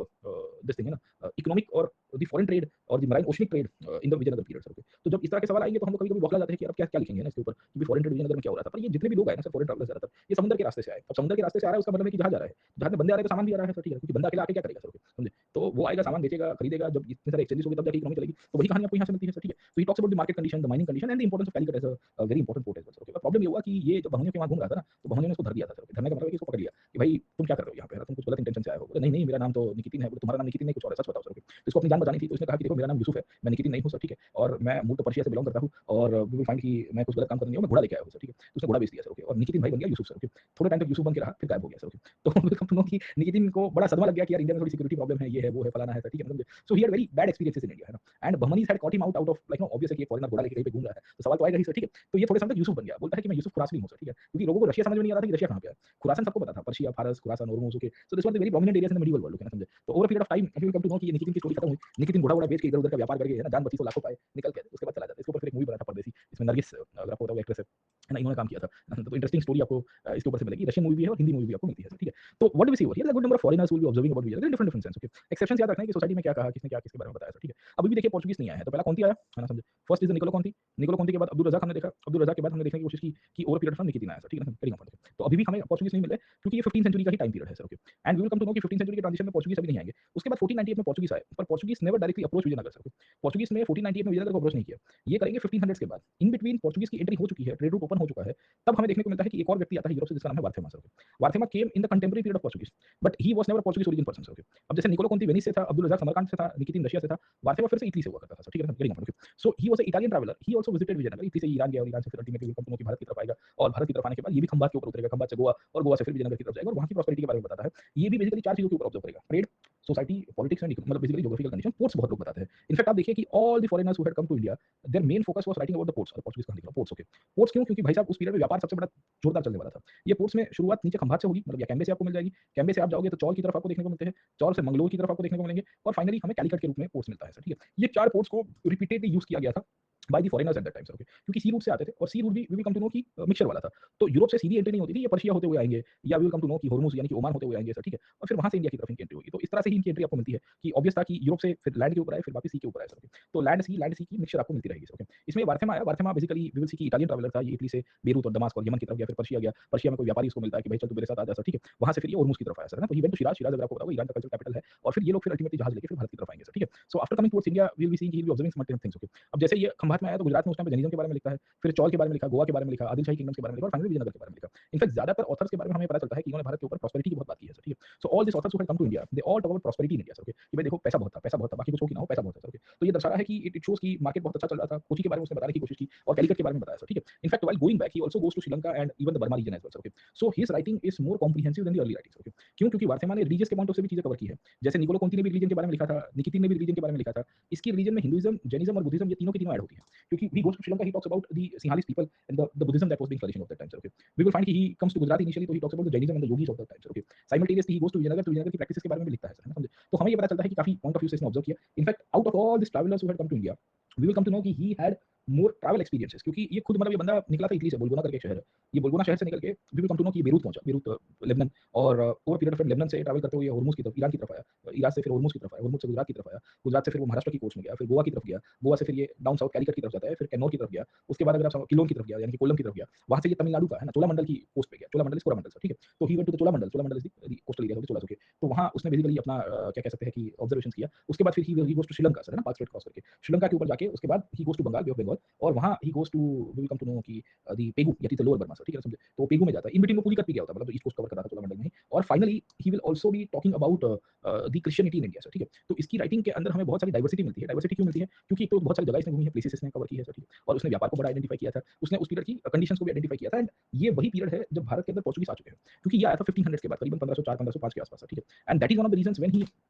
this thing, है ना, इकोनॉमिक और द फॉरेन ट्रेड और the in oceanic trade in the Vijayanagar period sir. तो जब इस तरह के सवाल आएंगे तो हम लोग कभी-कभी बौखला जाते हैं कि अब क्या क्या लिखेंगे ना इसके ऊपर कि फॉरेन ट्रेड विजयनगर में क्या हो रहा था। पर ये जितने भी लोग आए ना सर फॉरेन ट्रैवलर्स ज़्यादातर ये समुद्र के रास्ते से आए। अब समुद्र के रास्ते से आ रहा है उसका मतलब है कि जहाज आ रहा है। जहाज में बंदे आ रहे हैं तो सामान भी आ रहा है सर, ठीक है? क्योंकि बंदा अकेला आके क्या करेगा सर, समझे? तो वो आएगा, सामान बेचेगा, खरीदेगा, जब इतने सारे एक्सचेंजेस होंगे तब जाके इकोनॉमी चलेगी। तो वही कहानी आपको यहाँ से मिलती है सर, ठीक है? So he talks about the market condition, the mining condition and the importance of Calicut as a very important port as well, sir, okay? Problem ये हुआ कि ये जब बहनोइयों के वहाँ घूम रहा था ना, तो बहनोइयों ने इसको धर दिया था सर। धरने का मतलब है कि इसको पकड़ लिया कि भाई तुम क्या कर रहे हो यहाँ पे? है ना? तुम कुछ गलत इंटेंशन से आए हो। बोला नहीं, नहीं मेरा नाम तो निकितिन है। बोले तुम्हारा नाम निकितिन नहीं कुछ और है, सच बताओ सर, ओके? तो इसको अपनी जान बचानी थी तो इसने कहा कि देखो मेरा नाम यूसुफ है, मैं निकितिन नहीं हूँ सर, ठीक है? और मैं मूल तो पर्शिया से बिलॉन्ग करता हूँ और वी विल फाइंड कि मैं कुछ गलत काम करने नहीं हूँ, मैं घोड़ा लेके आया हूँ सर, ठीक है? तो उसने घोड़ा बेच दिया सर, ओके? और निकितिन भाई बन गया यूसुफ सर, ओके? थोड़े टाइम तक यूसुफ बन के रहा, फिर गायब हो गया सर, ओके? तो वेलकम टू नो कि निकितिन को बड़ा सदमा लग गया कि यार इंडिया में थोड़ी सिक्योरिटी प्रॉब्लम है, ये है, वो है, फलाना है सर, ठीक है? मतलब so he had very bad experiences in India, है ना? And Bahmanis had caught him out of like no obvious है कि एक फॉरेनर घोड़ा लेके कहीं पे घूम रहा है, तो सवाल तो आएगा ही सर, ठीक है? तो ये थोड़े समय तक यूसुफ बन गया। बोलता है कि मैं यूसुफ खुरासनी हूँ सर, ठीक है? क्योंकि लोगों को रशिया समझ में नहीं आ रहा था कि रशिया कहाँ पे है। खुरासन सबको पता था, पर्शिया, फारस, Khorasan, Hormuz, okay? So this were the very prominent areas in the medieval world, okay ना, समझे? तो over a period of time he will come to know कि ये निकितिन की स्टोरी खत्म हुई। निकितिन घोड़ा-वोड़ा बेच के इधर-उधर का व्यापार करके, है ना, जान बची तो लाखों पाए, निकल गया। उसके बाद चला जाता है। इसके ऊपर फिर एक मूवी बना था परदेसी, इसमें नरगिस अगर आपको पता हो एक्ट्रेस है ना, इन्होंने काम किया था। तो इंटरेस्टिंग स्टोरी आपको इसके ऊपर से मिलेगी। रशियन मूवी भी है और हिंदी मूवी भी आपको मिलती है, ठीक है? तो what do we see over here? Good number of foreigners will be observing about Vijayanagar in different different sense, okay? Exceptions याद रखना है कि सोसाइटी में क्या कहा, किसने क्या किसके बारे में बताया, ठीक है? अभी भी देखिए पोर्चुगीज नहीं आया है, तो पहला कौंती आया, है ना, समझे? First is Niccolo Conti. Niccolo Conti के बाद अब्दुल रज़ाक हमने देखा। अब्दुल रज़ाक के बाद हमने देखने की कोशिश की कि over period of time Nikitin आया, ठीक है ना? करेंगे अपन, तो अभी भी हमें पोर्चुगीज नहीं मिल रहे क्योंकि ये 15th सेंचुरी का ही टाइम पीरियड है sir, okay? And we will come to know कि 15th सेंचुरी के ट्रांजिशन में पोर्चुगीज अभी नहीं आएंगे। उसके बाद 1498 में पोर्चुगीज आए, पर Portuguese never directly approach Vijayanagar sir, okay? Portuguese ने 1498 में विजयनगर को अप्रोच नहीं किया। ये करेंगे 1500s के बाद। इन बिटवीन पोर्चुगीज की एंट्री हो चुकी है, ट्रेड रूट ओपन हो चुका है। तब हमें देखने को मिलता है कि एक और व्यक्ति आता है यूरोप से जिसका नाम है वार्थेमा sir, okay? वार्थेमा came in the contemporary period of Portuguese, but he was never Portuguese origin person sir, okay? अब जैसे निकोलो कौंती वेनिस से था, अब्दुल रज़ाक समरकंद से था, निकितिन रशिया से था, वार्थेमा फिर से इटली से हुआ करता था सर, ठीक है ना? Getting okay? So he was a Italian traveller, he also visited Vijayanagar. Italy से ईरान गया और ईरान से फिर अल्टीमेटली वेलकम टू नो कि भारत की तरफ आएगा और भारत की तरफ आने के बाद ये भी खंबात के ऊपर उतरेगा, खंबात से गोवा और गोवा से फिर विजयनगर की तरफ जाएगा और वहाँ की प्रॉस्पेरिटी के बारे में बताता है। ये भी बेसिकली 4 चीज़ों के ऊपर ऑब्जर्व करेगा, ट्रेड, सोसाइटी, पॉलिटिक्स एंड मतलब बेसिकली ज्योग्राफिकल कंडीशन, पोर्ट्स बहुत लोग बताते हैं। इनफैक्ट आप देखिए कि all the foreigners who had come to India, their main focus was writing about the ports और पोर्चुगीज कहानी का पोर्ट्स, ओके? पोर्ट्स क्यों? क्योंकि भाई साहब उस पीरियड में व्यापार सबसे बड़ा जोरदार चलने वाला था। ये पोर्ट्स में शुरुआत नीचे खंभात से होगी, मतलब या कैम्बे से आपको मिल जाएगी। कैम्बे से आप जाओगे तो चौल की तरफ आपको देखने को मिलते हैं, चौल से मंगलोर की तरफ आपको देखने को मिलेंगे और फाइनली हमें कैलिकट के रूप में पोर्ट्स मिलता है सर, ठीक है? ये 4 पोर्ट्स को रिपीटेडली यूज़ किया गया था by the foreigners at that time sir, okay? क्योंकि सी रूट से आते थे और सी रूट भी we will come to know कि मिक्सचर वाला था। तो यूरोप से सीधी एंट्री नहीं होती थी, ये पर्शिया होते हुए आएँगे या we will come to know कि होर्मुज़ यानी कि ओमान होते हुए आएँगे सर, ठीक है? और फिर वहाँ से इंडिया की तरफ इनकी एंट्री होगी। तो इस तरह से ही इनकी एंट्री आपको मिलती है कि ऑब्वियस था कि यूरोप से फिर लैंड के ऊपर आए, फिर वापस सी के ऊपर आए सर, ओके? तो लैंड सी की मिक्सचर आपको मिलती रहेगी सर, ओके? इसमें वार्थेमा आया, Varthema basically we will see कि इटालियन ट्रैवलर था, ये इटली से बेरूत और दमास्क और यमन की तरफ गया, फिर पर्शिया गया। पर्शिया में कोई व्यापारी इसको मिलता है कि भाई चल तू मेरे साथ आ जा सर, ठीक है? वहाँ से फिर ये होर्मुज़ की तरफ आया सर, है ना? तो he went to Shiraz, Shiraz अगर आपको पता हो ईरान का कल्चरल कैपिटल है और फिर ये लोग फिर अल्टीमेटली जहाज लेके फिर भारत की तरफ आएँगे सर, ठीक है? So after coming towards India we will be seeing he will be observing some multiple things, okay? अब जैसे ये खंभात में आया तो गुजरात में उस टाइम पे जैनिज़्म के बारे में लिखता है, फिर चौल के बारे में लिखा, गोवा के बारे में लिखा, आदिल शाही किंगडम्स के बारे में लिखा और फाइनली विजयनगर के बारे में लिखा। इनफैक्ट ज़्यादातर ऑथर्स के बारे में हमें पता चलता है कि इन्होंने भारत के ऊपर प्रॉस्पेरिटी की बहुत बात की है सर, ठीक है? So all this authors who had come to India, they all talk about prosperity in India sir, okay? कि भाई देखो पैसा बहुत था, बाकी कुछ हो कि ना हो, पैसा बहुत है सर, ओके? तो ये दर्शा रहा है कि इट शोज़ कि मार्केट बहुत अच्छा चल रहा था। कोची के बारे में उसने बताने की कोशिश की और कैलिकट के बारे में बताया सर, ठीक है? In fact while going back he also goes to Sri Lanka and even the Burma region as well sir, okay? So his writing is more comprehensive then the early writings, okay? क्यों? क्योंकि वार्थेमा ने रिलीजियस के पॉइंट ऑफ से भी चीज़ें cover की है। जैसे निकोलो कौंती ने भी रिलीजन के बारे में लिखा था, निकितिन ने भी रिलीजन के बारे में लिखा था। इसकी रिलीजन में हिंदुइज्म, जैनिज्म और बुद्धिज्म ये तीनों की तीनों ऐड होती है। क्योंकि ही goes to Sri Lanka, he talks about the सिंहालीज people and the Buddhism that was being flourishing of that time sir, okay? We will find कि he comes to Gujarat initially तो ही talks about the Jainism and the yogis of that time sir, okay? Simultaneously he goes to Vijayanagar, तो विजयनगर की practices के बारे में भी लिखता है सर, है ना, समझे? तो हमें ये पता चलता है कि काफ़ी पॉइंट ऑफ व्यू से इसने ऑब्जर्व किया। In fact out of all this travellers who had come to India, we will come to know कि he had more travel experiences क्योंकि ये खुद मतलब ये बंदा निकला था इटली से, बुलगोना करके एक शहर है। ये बुलगोना शहर से निकल के we will come to know कि बेरूत पहुंचा, बेरूत लेबनान और over period of time Lebanon से ट्रैवल करते हुए होर्मुज़ की तरफ, ईरान की तरफ आया। इराक से फिर होर्मुज़ की तरफ आया, होर्मुज़ से गुजरात की तरफ आया, गुजरात से फिर वो महाराष्ट्र की कोस्ट में गया, फिर गोवा की तरफ गया, गोवा से फिर ये डाउन साउथ कैलिकट की तरफ जाता है, फिर कैन्नौर की तरफ गया। उसके बाद अगर आप किलोन की तरफ गया यानी कि कोल्लम की तरफ गया, वहाँ से ये तमिलनाडु का है ना चोलामंडल की कोस्ट पे गया, चोलामंडल इज कोरामंडल सर, ठीक है? तो he went to the Cholamandal, Cholamandal is the coastal area of the Cholas, okay? तो वहाँ उसने बेसिकली अपना क्या कह सकते हैं कि ऑब्जर्वेशंस किया। उसके बाद फिर he goes to Sri Lanka sir, है ना, पाक स्ट्रेट क्रॉस करके। श्रीलंका के ऊपर जाके उसके बाद he goes to Bengal, bay of Bengal और वहाँ he goes to we will come to know कि द पेगु या द लोअर बर्मा सर, ठीक है, समझे? तो पेगु में जाता है। इन बिटवीन वो पूरी करके गया होता है, मतलब ईस्ट कोस्ट कवर कर रहा था चोलामंडल में ही और finally he will also be talking about the Christianity in India sir, ठीक है? तो इसकी राइटिंग के अंदर हमें बहुत सारी डाइवर्सिटी मिलती है। डाइवर्सिटी क्यों मिलती है? क्योंकि एक तो बहुत सारी जगह इसने घूमी है, प्लेसेस इसने कवर की है सर, ठीक है? और उसने व्यापार को बड़ा आइडेंटिफाई किया था। उसने उस पीरियड की कंडीशंस को भी आइडेंटिफाई किया था एंड ये वही पीरियड है जब भारत के अंदर पोर्चुगीज आ चुके हैं। क्योंकि ये आया था 1500 के बाद करीबन 1504-1505 के आसपास, ठीक है? And that is one of the reasons when he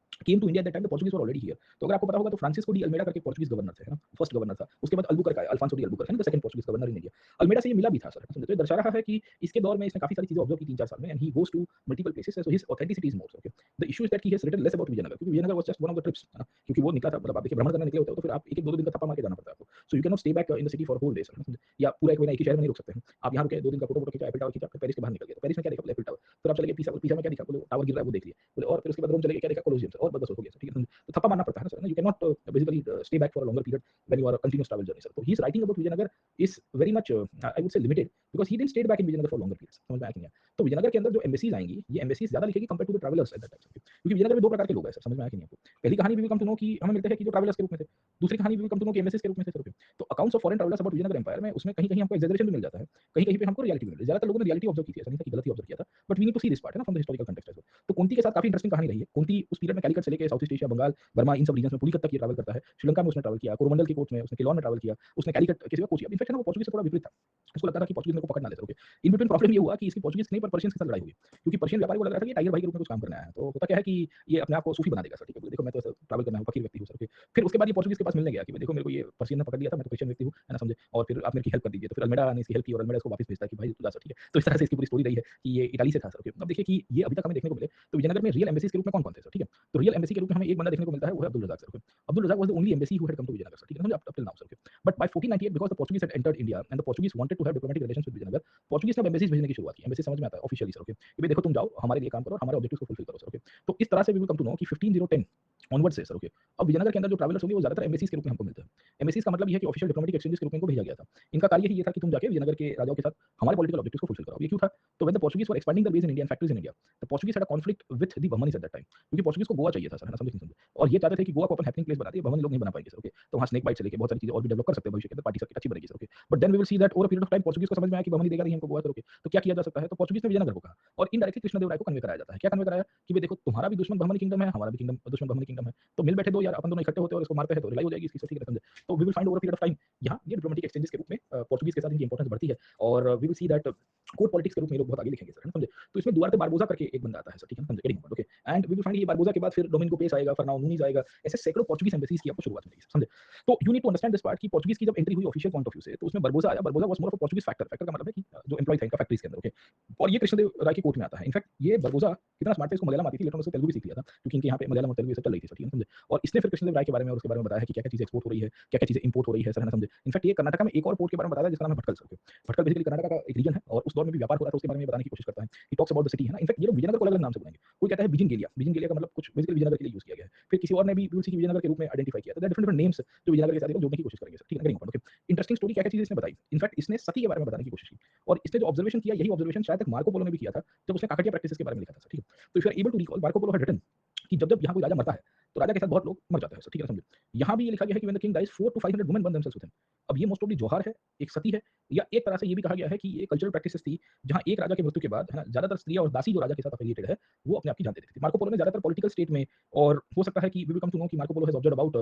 came to India at that time the Portuguese were already here. तो अगर आपको पता होगा तो फ्रांसिस्को डी अल्मेडा करके पोर्चुगीज गवर्नर थे, है ना? फर्स्ट गवर्नर था। उसके बाद अल्बुकर्क आया, अल्फांसो डी अल्बुकर्क, है ना, the second Portuguese governor in India. Almeida से ये मिला भी था सर, समझे? तो ये दर्शा रहा है कि इसके दौर में इसने काफी सारी चीजें ऑब्जर्व की 3-4 साल में and he goes to multiple places so his authenticity is more, okay? The issue is that he has written less about Vijayanagar क्योंकि Vijayanagar was just one of the trips, है ना? क्योंकि वो निकला था मतलब आप देखिए भ्रमण करने निकले होते हो तो फिर आप 1-1 2-2 दिन का थप्पा मार के जाना पड़ता है आपको। So you can not stay back in the city for whole day sir, या पूरा एक महीना एक ही शहर में नहीं रुक सकते हैं। आप यहाँ रुके 2 दिन का फोटो खींचा, एफिल टावर खींचा, फिर पेरिस के बाहर निकल गए। तो पेरिस में क्या देखा? Eiffel tower. फिर आप चले गए पीसा, पिसा में क्या दिखा? बोले टावर गिर रहा है वो देख लिया। बोले और फिर उसके बाद रोम चले गए, क्या देखा? Colosseum sir. और और बस हो गया सर, ठीक है। तो थप्पा मारना पड़ता है ना sir, you can not basically stay back for a longer period when you are continuous travel journey sir. तो he is writing about Vijayanagar is very much I would say limited because he didn't stay back in Vijayanagar for longer periods, समझ में आया कि नहीं आया? तो विजयनगर के अंदर जो एम्बेसीज आएंगी, ये एम्बेसीज ज्यादा लिखेगी compare to the travellers at that time, क्योंकि विजयनगर में दो प्रकार के लोग हैं सर, समझ में आया कि नहीं आपको? पहली कहानी we will come to know कि हमें मिलते हैं कि जो ट्रैवलर्स के रूप में थे, दूसरी कहानी we will come to know कि एम्बेसीज के रूप में थे सर। तो accounts of foreign travellers about Vijayanagar empire में उसमें कहीं-कहीं हमको एग्जैजरेशन भी मिल जाता है, कहीं-कहीं पे हमको रियलिटी भी मिल रही है। ज्यादातर लोगों ने रियलिटी ऑब्जर्व की थी, ऐसा नहीं था कि गलत ही ऑब्जर्व किया था, but we need to see this part है ना from the historical context as well. तो कुंती के साथ काफी इंटरेस्टिंग कहानी रही है। कुंती उस पीरियड में कैलिकट से लेके south east Asia, Bengal, Burma इन सब रीजन्स में पूरी तक ये ट्रैवल करता है। श्रीलंका में उसने ट्रैवल किया, कोरोमंडल के कोर्ट में, उसने केलोन में ट्रैवल किया, उसने कैलिकट किसी का कोच किया। इनफैक्ट ना वो पोर्चुगीज से थोड़ा विपरीत था। उसको लगता था कि पोर्चुगीज मेरे को पकड़ ना ले सके। इन बिटवीन प्रॉब्लम ये हुआ कि इसकी पोर्चुगीज नहीं पर पर्शियंस के साथ लड़ाई हुई, क्योंकि पर्शियन व्यापारी को लग रहा था कि टाइगर भाई के रूप में कुछ काम करना है। तो होता क्या है कि ये अपने आप को सूफी बना देगा सर, ठीक है। देखो मैं तो ट्रैवल करना है, फकीर व्यक्ति हूँ सर। फिर उसके बाद ये पोर्चुगीज के पास मिलने गया कि देखो मेरे को ये पर्शियन ने पकड़ लिया था, मैं तो क्रिश्चियन व्यक्ति हूँ, है ना, समझे, और फिर आप मेरी हेल्प कर दीजिए। तो फिर अल्मेडा ने इसकी हेल्प की और अल्मेडा इसको वापस भेजता है कि भाई तू जा सर, ठीक है। तो इस तरह से इसकी पूरी स्टोरी रही है कि ये इटाली से था सर। अब देखिए कि ये अभी तक हमें देखने को मिले तो विजयनगर में रियल एम्बेसीज के रूप में कौन-कौन थे सर, ठीक है। तो रियल एम्बेसी के रूप में हमें एक बंदा देखने को मिलता है, वो है अब्दुल रज़ाक सर। Abdul Razzaq was the only embassy who had come to Vijayanagar sir, ठीक है, up till now sir. But by 1498 because the Portuguese had entered India and the Portuguese wanted to have diplomatic relations with Vijayanagar, Portuguese ने embassies भेजने की शुरुआत की। Embassy समझ में आता है ऑफिशियली सर, ओके, कि भाई देखो तुम जाओ, हमारे लिए काम करो और हमारे ऑब्जेक्टिव्स को फुलफिल करो सर, ओके। तो इस तरह से we will come to know कि 15010 ऑनवर्ड से सर, ओके। अब विजयनगर के अंदर जो ट्रैवलर्स होंगे वो ज्यादातर एम्बेसीज के रूप में हमको मिलते हैं। एम्बेसीज का मतलब ये है कि ऑफिशियल डिप्लोमेटिक एक्सचेंजेस के रूप में इनको भेजा गया था। इनका कार्य ही ये था कि तुम जाके विजयनगर के राजाओं के साथ हमारे पॉलिटिकल ऑब्जेक्टिव्स को फुलफिल करो। अब ये क्यों था? तो when the Portuguese were expanding the base in India and factories in India, the Portuguese had a conflict with the Bahmanis at that time, क्योंकि पोर्चुगीज को गोवा चाहिए था सर, है ना, समझे कि नहीं समझे? और ये चाहते थे कि गोवा को अपन हैपनिंग प्लेस बना दे, बहमनी लोग नहीं बना पाएंगे सर, ओके। तो वहां स्नेक बाइट से लेके बहुत सारी चीजें और भी डेवलप कर सकते हैं भविष्य के अंदर, पार्टी सर्किट अच्छी बनेगी sir, okay. But then we will see that over a period of time Portuguese को समझ में आया कि बहमनी देगा नहीं हमको गोवा, ओके। तो क्या किया जा सकता है? तो पोर्चुगीज ने विजयनगर को कहा और इनडायरेक्टली कृष्णदेव राय को कन्वे कराया जाता है। क्या कन्वे कराया कि भाई देखो तुम्हारा भी दुश्मन बहमनी किंगडम है, हमारा भी किंगडम दुश्मन बहमनी किंगडम है, तो मिल बैठे दो यार, अपन दोनों इकट्ठे होते हैं और इसको मारते हैं तो लड़ाई हो जाएगी इसकी, ठीक है समझे। तो we will find over period of time यहाँ ये डिप्लोमेटिक एक्सचेंजेस के रूप में पोर्चुगीज के साथ इनकी इंपॉर्टेंस बढ़ती है और we will see that court politics के रूप में ये लोग बहुत आगे लिखेंगे सर, है ना, समझे। तो इसमें दुआर्ते बारबोसा करके एक बंदा आता है सर, ठीक है समझे, getting okay. And we will find ये बारबोसा के बाद फिर डोमिंगो पेस आएगा, फर्नाओ नूनीज आएगा, ऐसे सैकड़ों पोर्चुगीज एम्बेसीज की आपको शुरुआत मिलेगी समझे। तो you need to understand this part कि पोर्चुगीज की जब एंट्री हुई ऑफिशियल पॉइंट ऑफ व्यू से तो उसमें बारबोसा आया। Barbosa was more of a Portuguese factor, factor का मतलब है कि जो एम्प्लॉय था इनका फैक्ट्रीज के अंदर, ओके। और ये कृष्णदेव राय की कोर्ट में आता है। इनफैक्ट ये बारबोसा कितना स्मार्ट है, इसको मलयालम आती थी, लेकिन उसने तेलुगु भी सीख लिया था क्योंकि इनके यहाँ पे मलयालम और तेलुगु ये सब चल रही थी सर, ठीक है समझे। और इसने फिर कृष्णदेव राय के बारे में और उसके बारे में बताया है कि क्या-क्या चीजें एक्सपोर्ट हो रही है, क्या-क्या चीजें इंपोर्ट हो रही है सर, है ना समझे। इनफैक्ट ये कर्नाटक में एक और पोर्ट के बारे में बताया है जिसका नाम है भटकल सर। भटकल बेसिकली कर्नाटक का एक रीजन है और उस दौर में भी व्यापार हो रहा था, उसके बारे में बताने की कोशिश करता है। ही टॉक्स अबाउट द सिटी, है ना। इनफैक्ट ये लोग विजयनगर को अलग-अलग नाम से बुलाएंगे। कोई कहता है बिजिन गेलिया, बिजिन गेलिया का मतलब कुछ बेसिकली विजयनगर के लिए यूज किया गया है। फिर किसी और ने भी उसी की विजयनगर के रूप में आइडेंटिफाई किया। तो देयर डिफरेंट नेम्स जो विजयनगर के साथ ये लोग जोड़ने की कोशिश करेंगे सर, ठीक है, ओके। इंटरेस्टिंग स्टोरी क्या-क्या चीजें इसने बताई। इनफैक्ट इसने सती के बारे में बताने की कोशिश की और इसने जो ऑब्जर्वेशन किया यही ऑब्जर्वेशन शायद तक मार्को पोलो ने भी किया था जब उसने काकटिया प्रैक्टिसेस के बारे में लिखा था सर, ठीक है। तो if you are able to recall, Marco Polo had written कि जब-जब यहाँ कोई राजा मरता है तो राजा के साथ बहुत लोग मर जाते हैं सर, ठीक है समझे। यहाँ भी ये लिखा गया है कि when the king dies 4 to 500 women burn themselves with him. अब ये मोस्ट ऑफली जोहार है, एक सती है, या एक तरह से ये भी कहा गया है कि ये कल्चरल प्रैक्टिसेस थी जहाँ एक राजा की मृत्यु के बाद, है ना, ज्यादातर स्त्रियां और दासी जो राजा के साथ एफिलिएटेड है वो अपने आप की जान दे देती थी। मार्को पोलो ने ज्यादातर पॉलिटिकल स्टेट में, और हो सकता है कि we will come to know कि Marco Polo has observed about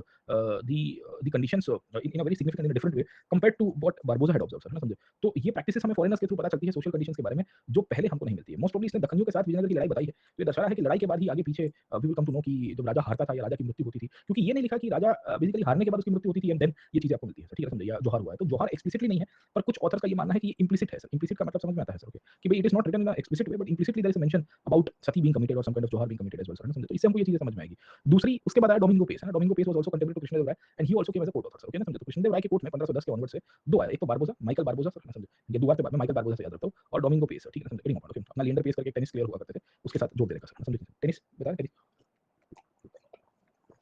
the conditions in a very significant in different way compared to what Barbosa had observed, है ना समझे। तो ये प्रैक्टिसेस हमें फॉरेनर्स के थ्रू पता चलती है सोशल कंडीशंस के बारे में जो पहले हमको नहीं मिलती है। मोस्ट ऑफली इसने दक्कनियों के साथ विजयनगर की लड़ाई बताई है। तो ये दर्शा रहा है कि लड़ाई के बाद ही आगे पीछे we will come to know कि जब राजा हारता था या राजा की मृत्यु होती थी, क्योंकि ये नहीं लिखा कि राजा बेसिकली हारने के बाद उसकी मृत्यु होती थी एंड देन ये चीजें आपको मिलती है, ठीक है समझे, या जोहार हुआ है। तो जोहार एक्सप्लिसिटली नहीं है, पर कुछ ऑथर्स का ये मानना है कि ये इम्प्लिसिट है सर। इम्प्लिसिट का मतलब समझ में आता है सर, ओके, कि भाई it is not written in explicit way but implicitly there is a mention about sati being committed और some kind of jauhar being committed as well, sir, समझे। तो इससे हमको ये चीजें समझ में आएगी। दूसरी उसके बाद आया डोमिंगो पेस, है ना। Domingo Paes was also contemporary to Krishnadeva Raya and he also came as a court author, okay ना समझे। तो कृष्णदेव राय के कोर्ट में 1510 के ऑनवर्ड से दो आए, एक तो बारबोसा, माइकल बारबोसा सर, समझे। ये दुआर के बाद में माइकल बारबोसा से याद रखता हूँ, और डोमिंगो पेस, ठीक है समझे। ओके, अपना लिएंडर पेस करके टेनिस प्लेयर हुआ करते थे, उसके साथ जोड़ देगा सर, समझे। टेनिस बता टेनिस।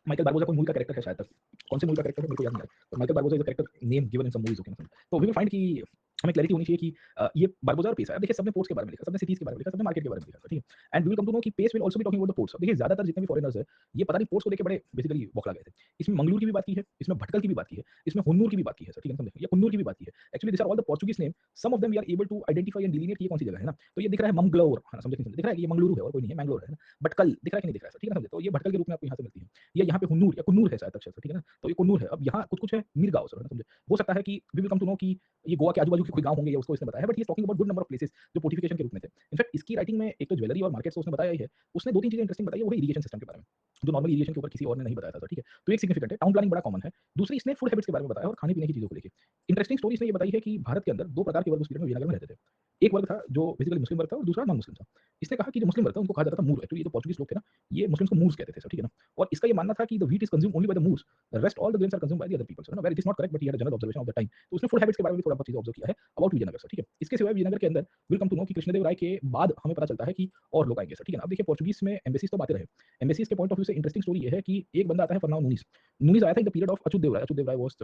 माइकल बारबोसा कोई मूवी का कैरेक्टर है शायद तक, कौन से मूवी का कैरेक्टर है मेरे को याद नहीं आ रहा, पर Michael Barbosa is a character name given in some movies, okay ना। तो वी विल फाइंड कि हमें क्लैरिटी होनी चाहिए कि ये बारबोसा और पेस है। अब देखिए सबने पोर्ट्स के बारे में लिखा, सबने सिटीज के बारे में लिखा, सबने मार्केट के बारे में लिखा, ठीक है। And we will come to know कि Paes will also be talking about the ports. अब देखिए ज्यादातर जितने भी फॉरेनर्स है ये पता नहीं पोर्ट्स को लेके बड़े बेसिकली बौखला गए थे। इसमें मंगलूर की भी बात की है, इसमें भटकल की भी बात की है, इसमें हुन्नूर की भी बात की है सर, ठीक है समझे, या कुन्नूर की भी बात की है। Actually this are all the Portuguese name, some of them we are able to identify and delineate ये कौन सी जगह है ना। तो ये दिख रहा है मंगलोर, है ना, समझे नहीं समझे, दिख रहा है कि ये मंगलुरु है और कोई नहीं है, मैंगलोर है ना। भटकल दिख रहा है कि नहीं दिख रहा है सर, ठीक है ना समझे। तो ये भटकल के रूप में आपको यहाँ से मिलती है। ये यहाँ पे हुन्नूर या कुन्नूर है शायद तक, ठीक है ना। तो ये कुन्नूर है। अब यहाँ कुछ कुछ है मीरगांव सर, है ना समझे। हो सकता है कि we will come to know कि ये गोवा के आजू-बाजू के कोई गांव होंगे या उसको इसने बताया है, but he is talking about good number of places जो फोर्टिफिकेशन के रूप में थे। इनफैक्ट इसकी राइटिंग में एक तो ज्वेलरी और मार्केट्स उसने बताया ही है, उसने दो तीन चीजें इंटरेस्टिंग बताई है, वो है इरिगेशन सिस्टम के बारे में, जो नॉर्मल इरिगेशन के ऊपर किसी और ने नहीं बताया था सर, ठीक है। तो एक सिग्निफिकेंट है, टाउन प्लानिंग बड़ा कॉमन है। दूसरी इसने फूड हैबिट्स के बारे में बताया और खाने पीने की चीजों को लेके इंटरेस्टिंग स्टोरी इसने ये बताई है कि भारत के अंदर दो प्रकार के वर्ग उस पीरियड में विजयनगर में रहते थे। एक वर्ग था जो बेसिकली मुस्लिम वर्ग था और दूसरा नॉन मुस्लिम था। इसने कहा कि जो मुस्लिम वर्ग था उनको कहा जाता था मूर। एक्चुअली ये जो पोर्चुगीज लोग थे ना, ये मुस्लिम्स को मूर्स कहते थे सर, ठीक है ना। और इसका ये मानना था कि the wheat is consumed only by the Moors, the rest all the grains are consumed by the other people, so where it is not correct, but he had a general observation of the time. तो उसने food habits के बारे में भी थोड़ा बहुत चीजें observe किया है अबाउट विजयनगर सर, ठीक है। इसके सिवाय विजयनगर के अंदर विल कम टू नो कि कृष्णदेव राय के बाद हमें पता चलता है कि और लोग आएंगे सर, ठीक है ना। अब देखिए पोर्चुगीज में एम्बेसीज तो आते रहे, एम्बेसीज के पॉइंट ऑफ व्यू से इंटरेस्टिंग स्टोरी ये है कि एक बंदा आता है फॉर नाउ नूनिस। नूनिस आया था in the period of Achyuta Deva Raya, Achyuta Deva Raya was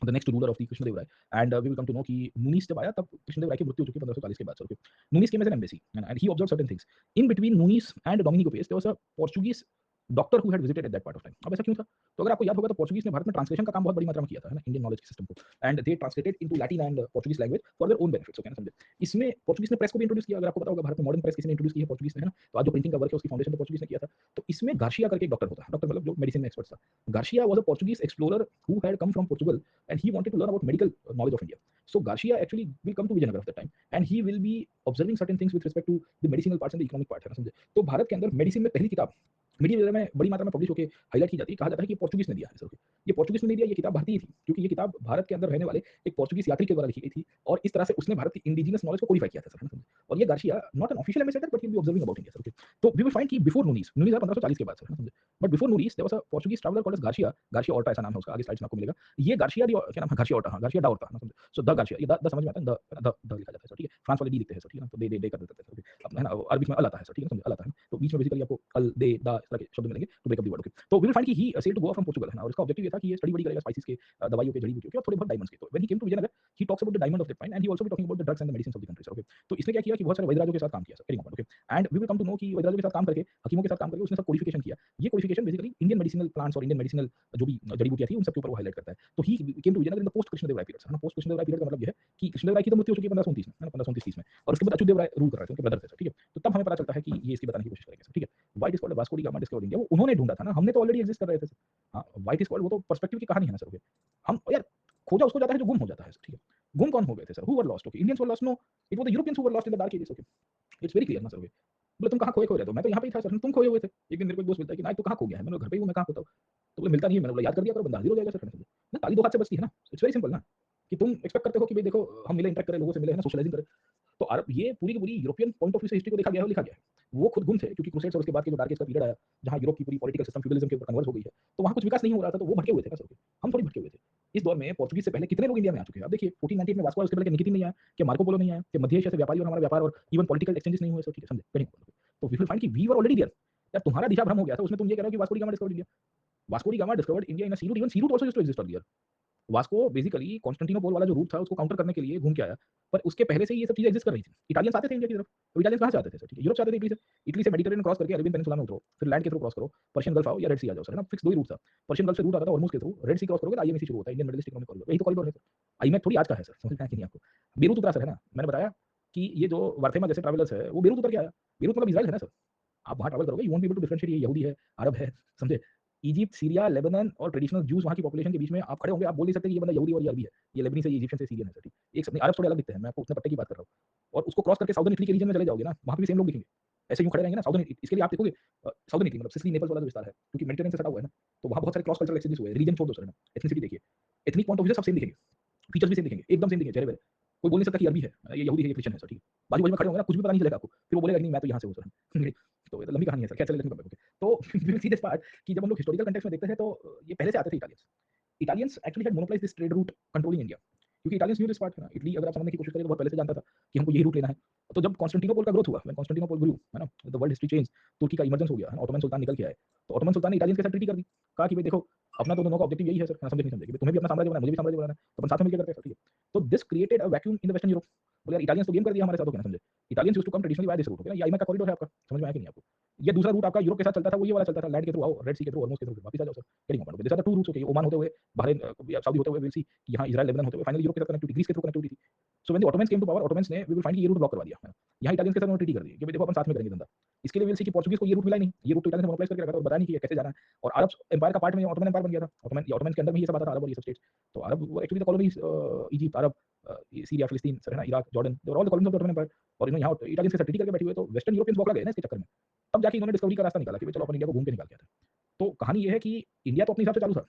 the next ruler of the Krishnadeva Raya, and we will come to know कि नूनिस जब आया तब कृष्णदेव राय की मृत्यु हो चुकी है 1540 के बाद sir, okay. Nunes came as an embassy and he observe certain things in between Nunes and Domingo Paes, there was a Portuguese doctor who had visited at that part of time. अब ऐसा क्यों था? तो अगर आपको याद होगा तो पोर्चुगीज ने भारत में ट्रांसलेशन का काम बहुत बड़ी मात्रा में किया था, है ना, इंडियन नॉलेज सिस्टम को, and they translated into Latin and Portuguese language for their own benefits, okay ना, समझे। इसमें पोर्चुगीज ने प्रेस को भी इंट्रोड्यूस किया, अगर आपको पता होगा भारत में मॉडर्न प्रेस किसने इंट्रोड्यूस की है, पोर्चुगीज ने, है ना। तो आज जो प्रिंटिंग का वर्क है उसकी फाउंडेशन तो पोर्चुगीज ने किया था। तो इसमें गार्शिया करके एक डॉक्टर होता है, डॉक्टर मतलब जो मेडिसिन में एक्सपर्ट था। Garcia was a Portuguese explorer who had come from Portugal and he wanted to learn about medical knowledge of India. So Garcia actually will come to Vijayanagar of that time and he will be observing certain things with respect to the medicinal parts and the economic part, है ना, समझे। तो भारत के अंदर medicine में पहली किताब media में बड़ी मात्रा में पब्लिश होकर हाईलाइट की जाती है, कहा जाता है कि पोर्चुगीज ने दिया है सर, ये पोर्चुगीज ने नहीं दिया, ये किताब भारतीय थी, क्योंकि ये किताब भारत के अंदर रहने वाले एक पोर्चुगीज यात्री के द्वारा लिखी गई थी और इस तरह से उसने भारत की इंडिजिनस नॉलेज को कोडिफाई किया था सर, है ना। और ये Garcia not an official ambassador but he will be observing about India sir, okay. तो वी विल फाइंड कि बिफोर नूनीस, नूनीस 1540 के बाद सर, है ना, समझे। But before Nuniz there was a Portuguese traveller called as Garcia, Garcia Orta ऐसा नाम है उसका, आगे स्लाइड्स में आपको मिलेगा। ये गार्शिया क्या नाम है, गार्शिया ऑर्टा, हाँ, गार्शिया डा ऑर्टा, है ना, समझे। सो द गार्शिया, ये द समझ में आता है, द लिखा जाता है सर, ठीक है। फ्रांस वाले डी लिखते हैं सर, ठीक है ना, तो दे कर देते हैं सर, ओके। अब है ना अरबी में अल आता है सर, ठीक है, समझे, अल आता है। तो बीच में बेसिकली आपको अल, दे, द इस तरह के शब्द मिलेंगे to break up the word, okay. तो वी विल फाइंड कि he sailed to Goa from Portugal, है ना, और इसका ऑब्जेक्टिव ये था कि ये स्टडी बड़ी करेगा स्पाइसेस के, दवाइयों के, जड़ी-बूटियों के और थोड़े बहुत डायमंड्स के। तो when he came to Vijayanagar he talks about the diamond of that mine and he also be talking about the drugs and the medicines of the country sir, okay. तो इसने क्या किया कि बहुत सारे वैद्यराजों के साथ काम किया sir, very important, okay. And we will come to know कि वैद्यराजों के साथ काम करके, हकीमों के साथ काम करके उसने सब कोडिफिकेशन किया। ये codification basically Indian medicinal plants और इंडियन मेडिसिनल जो भी जड़ी-बूटियां थी उन सब के ऊपर वो हाईलाइट करता है। तो he came to Vijayanagar in the post Krishnadeva Raya period, है ना। पोस्ट कृष्णदेव राय पीरियड का मतलब ये है कि कृष्णदेव राय की तो मृत्यु हो चुकी है 1529 में, है ना, 1529 में, और उसके बाद अच्युत देव राय रूल कर रहे थे, उनके ब्रदर थे सर, ठीक है। तो तब हमें पता चलता है कि ये इसकी बताने की कोशिश करेंगे सर, ठीक है। Why it is called Vasco da Gama discovered India, वो उन्होंने ढूंढा था ना, हमने तो ऑलरेडी एग्जिस्ट कर रहे थे सर। हाँ, व्हाई इट इज कॉल्ड वो तो पर्सपेक्टिव की कहानी है ना सर, ओके। हम यार खोजा उसको जाता है जो गुम हो जाता है सर, ठीक है। गुम कौन हो गए थे sir, who were lost, okay. Indians were lost, no, it was the Europeans who were lost in the dark ages, okay. It's very clear ना सर, ओके। बोले तुम कहाँ खोए खोए रहते हो, मैं तो यहाँ पे ही था सर, तुम खोए हुए थे। एक दिन मेरे को एक दोस्त मिलता है कि ना तू कहाँ खो गया है, मैंने घर पे ही हूँ, मैं कहाँ खोता हूँ। तो बोले मिलता नहीं है, मैंने बोला याद कर दिया करो, बंदा हाजिर हो जाएगा सर, ना ताली दो हाथ से बचती है ना। इट्स वेरी सिंपल ना, कि तुम एक्सपेक्ट करते हो कि भाई देखो हम मिले, इंटरेक्ट करें, लोगों से मिले, है ना, सोशलाइजिंग करें। तो अरब ये पूरी की पूरी यूरोपियन पॉइंट ऑफ व्यू से हिस्ट्री को देखा गया है और लिखा गया है। वो खुद गुम थे क्योंकि क्रूसेड्स और उसके बाद के जो डार्क एज का पीरियड आया, जहाँ यूरोप की पूरी पॉलिटिकल सिस्टम फ्यूडलिज्म के ऊपर कन्वर्ट हो गई है, तो वहाँ कुछ विकास नहीं हो रहा था, तो वो भटके हुए थे ना सर। हम थोड़ी भटके हुए थे। इस दौर में पोर्चुगीज से पहले कितने लोग इंडिया में आ चुके हैं। अब देखिए 1498 में वास्को, उसके पहले निकिती नहीं आया, कि मार्को पोलो नहीं आया, कि मध्य एशिया से व्यापारी और हमारा व्यापार और इवन पॉलिटिकल एक्सचेंजेस नहीं हुए सर, ठीक है, समझे, कहीं। तो वी विल फाइंड कि वी वर ऑलरेडी देयर। यार तुम्हारा दिशा भ्रम हो गया था, उसमें तुम ये कह रहे हो कि Vasco da Gama discovered India. Vasco da Gama discovered India in a sea route, even sea route also used to exist earlier. Vasco basically Constantinople वाला जो रूट था उसको काउंटर करने के लिए घूम के आया, पर उसके पहले से ही ये सब चीजें एग्जिस्ट कर रही थी। इटालियंस आते थे इंडिया की तरफ, तो इटालियंस कहाँ से आते थे सर, ठीक है, यूरोप से आते थे, इटली से। इटली से मेडिटेरेनियन क्रॉस करके अरेबियन पेनिनसुला में उतरो, फिर लैंड के थ्रू क्रॉस करो, पर्शियन गल्फ आओ या रेड सी आ जाओ सर, है ना। फिक्स दो ही रूट था। पर्शियन गल्फ से रूट आता था हॉर्मुज के थ्रू, रेड सी क्रॉस करोगे तो आईएमसी शुरू होता है, Indian middle east economic corridor, यही तो कॉरिडोर है सर। आईमैक थोड़ी आज का है सर, समझ में आया कि नहीं आपको। बेरूत उतरा सर, है ना, मैंने बताया कि ये जो वार्थेमा जैसे ट्रैवलर्स है वो बेरूत उतर के आया। बेरूत मतलब इजराइल है ना सर। आप वहाँ ट्रैवल करोगे, you won't be able to differentiate ये यहूदी है, अरब है, समझे। इजिप्ट, सीरिया, लेबनान और ट्रेडिशनल ज्यूज वहाँ की पॉपुलेशन के बीच में आप खड़े होंगे, आप बोल नहीं सकते कि ये बंदा यहूदी और ये अरबी है, ये लेबनीज है, ये इजिप्शियन से, सीरियन है सर, ठीक। एक सब नहीं, अरब थोड़े अलग दिखते हैं, मैं आपको उतने पट्टे की बात कर रहा हूँ। और उसको क्रॉस करके साउदर्न इटली के रीजन में चले जाओगे ना, वहाँ पे भी सेम लोग दिखेंगे। ऐसे यूँ खड़े रहेंगे ना साउदर्न, इसके लिए आप देखोगे साउदर्न इटली मतलब सिसिली, नेपल्स वाला जो विस्तार है, क्योंकि मेडिटेरेनियन से सटा हुआ है ना, तो वहाँ बहुत सारे क्रॉस कल्चरल एक्सचेंजेस हुए हैं। रीजन छोड़ दो सर, है ना, एथनिसिटी देखिए, एथनिक पॉइंट ऑफ व्यू से सब सेम दिखेंगे, फीचर्स भी सेम दिखेंगे, एकदम सेम दिखेंगे चेहरे वेहरे। कोई बोल नहीं सकता कि अरबी है, ये यहूदी है, ये क्रिश्चियन है सर, ठीक है। बाजू बाजू में खड़े होंगे ना, कुछ भी पता नहीं चलेगा आपको, फिर वो बोलेगा कि नहीं मैं तो यहाँ से हूँ सर। तो ये तो लंबी कहानी है सर, क्या चले, लेकिन ओके। तो we will see this part कि जब हम लोग हिस्टोरिकल कॉन्टेक्स्ट में देखते हैं तो ये पहले से आते थे Italians. Italians actually had monopolised this trade route controlling India, क्योंकि इटालियंस न्यू दिस पार्ट, है ना। इटली अगर आप समझने की कोशिश करें तो बहुत पहले से जानता था कि हमको यही रूट लेना है। तो जब कॉन्स्टेंटिनोपल का ग्रोथ हुआ, व्हेन कॉन्स्टेंटिनोपल ग्रू, है ना, द वर्ल्ड हिस्ट्री चेंज, तुर्की का इमर्जेंस हो गया, है ना, ऑटोमन सुल्तान निकल के आए। तो ऑटोमन सुल्तान ने इटालियंस के साथ ट्रीटी कर दी, कहा कि भाई देखो अपना तो दोनों का ऑब्जेक्टिव यही है सर, है ना, समझे नहीं समझे, कि तुम्हें भी अपना साम्राज्य बनाना है, मुझे भी साम्राज्य बनाना है, तो अपन साथ में मिलकर करते हैं सर, ठीक है। तो this created a vacuum in the western Europe. बोले यार इटालियंस तो गेम कर दिया हमारे साथ, होगा ना, समझे। Italians used to come traditionally by this route, okay ना, ये आईमैक का कॉरिडोर है आपका, समझ में आया कि नहीं आपको। ये दूसरा रूट आपका यूरोप के साथ चलता था, वो ये वाला चलता था, लैंड के थ्रू आओ, रेड सी के थ्रू, हॉर्मुज के थ्रू वापस आ जाओ सर, करेंगे अपन। This are the two routes, okay, Oman होते हुए, बहरीन या सऊदी होते हुए, विल सी कि यहाँ इजराइल लेबनान होते हुए फाइनली यूरोप के साथ कनेक्टिविटी, ग्रीस के थ्रू कनेक्टिविटी थी। So when the Ottomans came to power, Ottomans ने वी विल फाइंड कि ये रूट ब्लॉक करवा दिया, है ना। यहाँ इटालियंस के साथ उन्होंने ट्रीटी कर दी कि भाई देखो अपन साथ में करेंगे धंधा। इसके लिए विल सी कि पोर्चुगीज को ये रूट मिला ही नहीं, ये रूट तो इटालियंस ने मोनोपोलाइज करके रखा था और बताया नहीं कि ये कैसे जाना है। और अरब एम्पायर का पार्ट में ऑटोमन एम्पायर बन गया था, ऑटोमन के अंदर में ये सब आता था, अरब और ये सब स्टेट्स। तो अरब वो actually the colonies, Egypt, Arab, Syria, Palestine sir, है ना, Iraq, Jordan, they were all the colonies of the Ottoman Empire. और इन्होंने यहाँ इटालियंस के साथ ट्रीटी करके बैठे हुए, तो वेस्टर्न यूरोपियंस बौखला गए ना इसके चक्कर में। तब जाके इन्होंने डिस्कवरी का रास्ता निकाला कि भाई चलो अपन इंडिया को घूम के निकाल के आते हैं। तो कहानी ये है कि इंडिया तो अपने हिसाब से चालू था,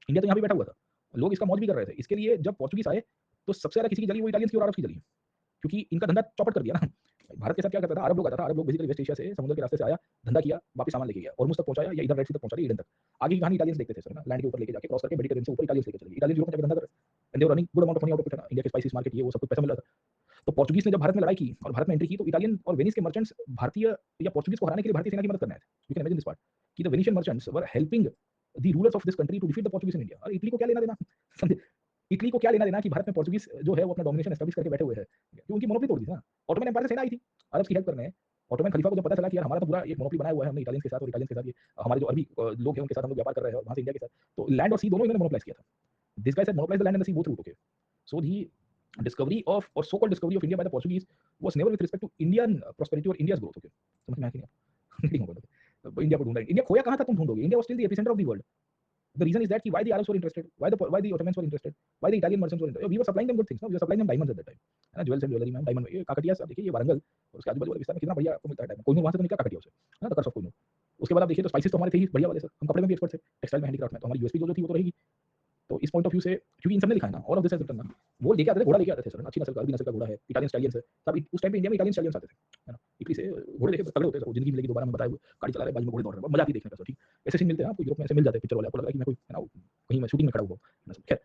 इंडिया तो यहाँ भी बैठा हुआ था, लोग इसका मौज भी कर रहे थे। इसके लिए जब पोर्चुगीज आए तो सबसे ज्यादा किसी की जली वो इटालियंस की और अरब की जली, क्योंकि इनका धंधा चौपट कर दिया ना। भारत के साथ क्या करता था, अरब लोग आता था, अरब लोग बेसिकली वेस्ट एशिया से समुद्र के रास्ते से आया, धंधा किया, वापस सामान लेके गया और मुझ तक पहुंचाया, या इधर रेड सी तक पहुंचा दिया, ईडन तक। आगे की कहानी इटालियंस देखते थे सर ना, लैंड के ऊपर लेके जाके क्रॉस करके मेडिटेरेनियन से ऊपर इटालियंस लेके चले गए, इटालियंस यूरोप में जाके धंधा कर रहे and they were running good amount of money out of it ना, इंडिया के स्पाइसेस मार्केट ये वो सब कुछ पैसा मिल रहा था। तो पोर्चुगीज ने जब भारत में लड़ाई की और भारत में एंट्री की तो इटालियन और वेनिस के मर्चेंट्स भारतीय या पोर्चुगीज को हराने के लिए भारतीय सेना की मदद करने आए थे। You can imagine this part कि the Venetian merchants were helping the rulers of this country to defeat the Portuguese in India. और इटली को क्या लेना देना समझे, इटली को क्या लेना देना कि भारत में पोर्चुगीज जो है वो अपना डोमिनेशन एस्टैब्लिश करके बैठे हुए हैं, क्योंकि उनकी मोनोपोली तोड़ दी थी ना। ऑटोमन एम्पायर से सेना आई थी अरब की हेल्प करने। ऑटोमन खलीफा को जब पता चला कि यार हमारा तो पूरा एक मोनोपोली बनाया हुआ है हमने इटालियंस के साथ, और इटालियंस के साथ ये हमारे जो अरबी लोग हैं उनके साथ हम लोग व्यापार कर रहे हैं और वहां से इंडिया के साथ, तो लैंड और सी दोनों इन्होंने मोनोपोलाइज किया था। This guy said monopolize the land and the sea both route, okay. So the discovery of or so called discovery of India by the Portuguese was never with respect to Indian prosperity or India's growth, okay। समझ में आया कि नहीं नहीं होगा तो India को ढूंढ रहे हैं, इंडिया खोया कहां था तुम ढूंढोगे, India was still the epicenter of the world। The reason is that why the Arabs were interested, why the Ottomans were interested, why the Italian merchants were interested, we were supplying them good things, no, we were supplying them diamonds at that time, है ना, jewels and jewelry में diamond, ये काकटिया से आप देखिए, ये वारंगल और उसके आजू बाजू वाले विस्तार में कितना बढ़िया आपको मिलता है डायमंड, कोहिनूर वहां से तो निकला काकटिया से, है ना, द कर्स ऑफ कोहिनूर। उसके बाद आप देखिए तो स्पाइसेस तो हमारे थे ही बढ़िया वाले सर, हम कपड़े में भी एक्सपर्ट थे, टेक्सटाइल में हैंडीक्राफ्ट में, तो हमारी यूएसपी जो थी वो तो रहेगी। तो इस पॉइंट ऑफ व्यू से क्योंकि इन सब ने लिखा है ना, all of this has written ना, वो लेके आते थे, घोड़ा लेके आते थे सर, अच्छी नस्ल का, अरबी नस्ल का घोड़ा है, इटालियन स्टैलियंस है, तब उस टाइम पे इंडिया में इटालियन स्टैलियंस आते थे, है ना, इटली से घोड़े देखे तगड़े होते थे, जिंदगी मिलेगी दोबारा, मैं बताया गाड़ी चला रहे बाजू में घोड़े दौड़ रहे हैं, मजा आती है देखने का, ठीक। ऐसे सीन मिलते हैं आपको यूरोप में, ऐसे मिल जाते हैं पिक्चर वाले, आपको लगा कि मैं कोई है ना कहीं मैं शूटिंग में खड़ा हुआ हूं, खैर।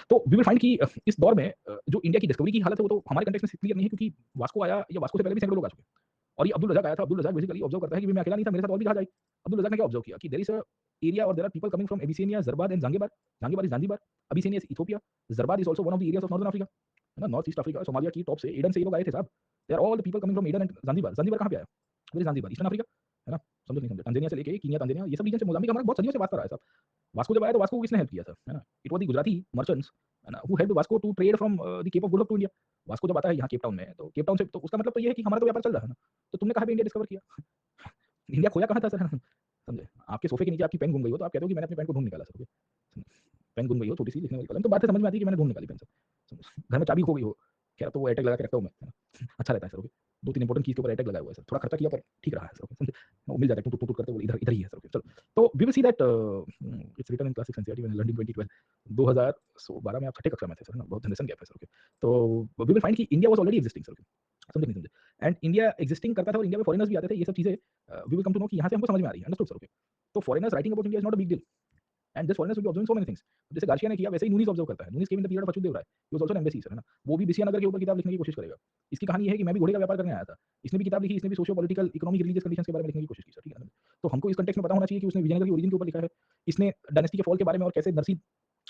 तो वी विल फाइंड कि इस दौर में जो इंडिया की डिस्कवरी की हालत है वो तो हमारे कंटेक्स्ट में क्लियर नहीं है, क्योंकि वास्को आया या वास्को से पहले भी सैकड़ों लोग आ चुके हैं। और ये अब्दुल रज़ाक आया था, अब्दुल रज़ाक बेसिकली ऑब्जर्व करता है कि मैं अकेला नहीं था, मेरे साथ और भी जहाज आई। अब्दुल रज़ाक ने क्या ऑब्जर्व किया कि देयर इज अ एरिया और there are people coming from Abyssinia, Zerbad and Zanguebar. Zanguebar is Zanzibar, Abyssinia is Ethiopia, Zerbad is also one of the areas of northern Africa, है ना, नॉर्थ ईस्ट अफ्रीका, सोमालिया की top से Aden से ये लोग आए थे साहब। They are all the people coming from Aden and Zanzibar. Zanzibar कहां पे आया? Where is Zanzibar? Eastern Africa, है ना, समझो नहीं समझो, तांजानिया से लेके कीनिया, तांजानिया ये सब रीजन से मोजाम्बिक हमारा बहुत सदियों से वास्ता रहा है साहब। वास्को जब आया तो वास्को को किसने हेल्प किया था, है ना, it was the Gujarati merchants, है ना, who helped Vasco to trade from the Cape of Good Hope to India. Vasco जब आता है यहाँ केप टाउन में, तो केप टाउन से तो उसका मतलब तो ये है कि हमारा तो व्यापार चल रहा है ना। तो तुमने कहा भी इंडिया डिस्कवर किया इंडिया खोया कहाँ था सर समझे, आपके सोफे के नीचे आपकी पेन गुम गई हो तो आप कहते हो कि मैंने अपनी पेन को ढूंढ निकाला सर, पेन गुम गई हो छोटी सी लिखने वाली कलम, तो बात समझ में आती है कि मैंने ढूंढ निकाली पेन सर, घर में चाबी खो गई हो, क्या तो वो एयरटैग लगा के रखता हूँ मैं, अच्छा रहता है सर, ओके। दो तीन इंपॉर्टेंट कीज के ऊपर एयरटैग लगाया हुआ है सर, थोड़ा खर्चा किया पर ठीक रहा है सर, ओके, वो मिल जाता है टूट टूट करते वो इधर इधर ही है सर, ओके। चलो, तो we will see that it's written in classic NCERT when learning 2012 2012 में आप छठे कक्षा में थे सर, है ना, बहुत जनरेशन गैप है सर, ओके। तो वी विल फाइंड कि India was already existing sir, okay, समझे नहीं समझे, एंड इंडिया एग्जिस्टिंग करता था और इंडिया में फॉरेनर्स भी आते थे, ये सब चीजें we will come to know कि यहाँ से हमको समझ में आ रही है, अंडरस्टूड सर, ओके। तो foreigners writing about India is not a big deal, and this foreigners will be observing so many things. जैसे गार्शिया ने किया वैसे ही नूनीज ऑब्जर्व करता है, Nuniz came in the period of Achyuta Deva Raya, he was also an embassy sir, है ना, वो भी बिसिया नगर के ऊपर किताब लिखने की कोशिश करेगा। इसकी कहानी ये है कि मैं भी घोड़े का व्यापार करने आया था, इसने भी किताब लिखी, इसने भी socio political economic religious conditions के बारे में लिखने की कोशिश की सर, ठीक है ना। तो हमको इस कंटेक्स्ट में पता होना चाहिए कि उसने विजयनगर की ओरिजिन के ऊपर लिखा है, इसने डायनेस्टी के फॉल के बारे में और कैसे नरसिंह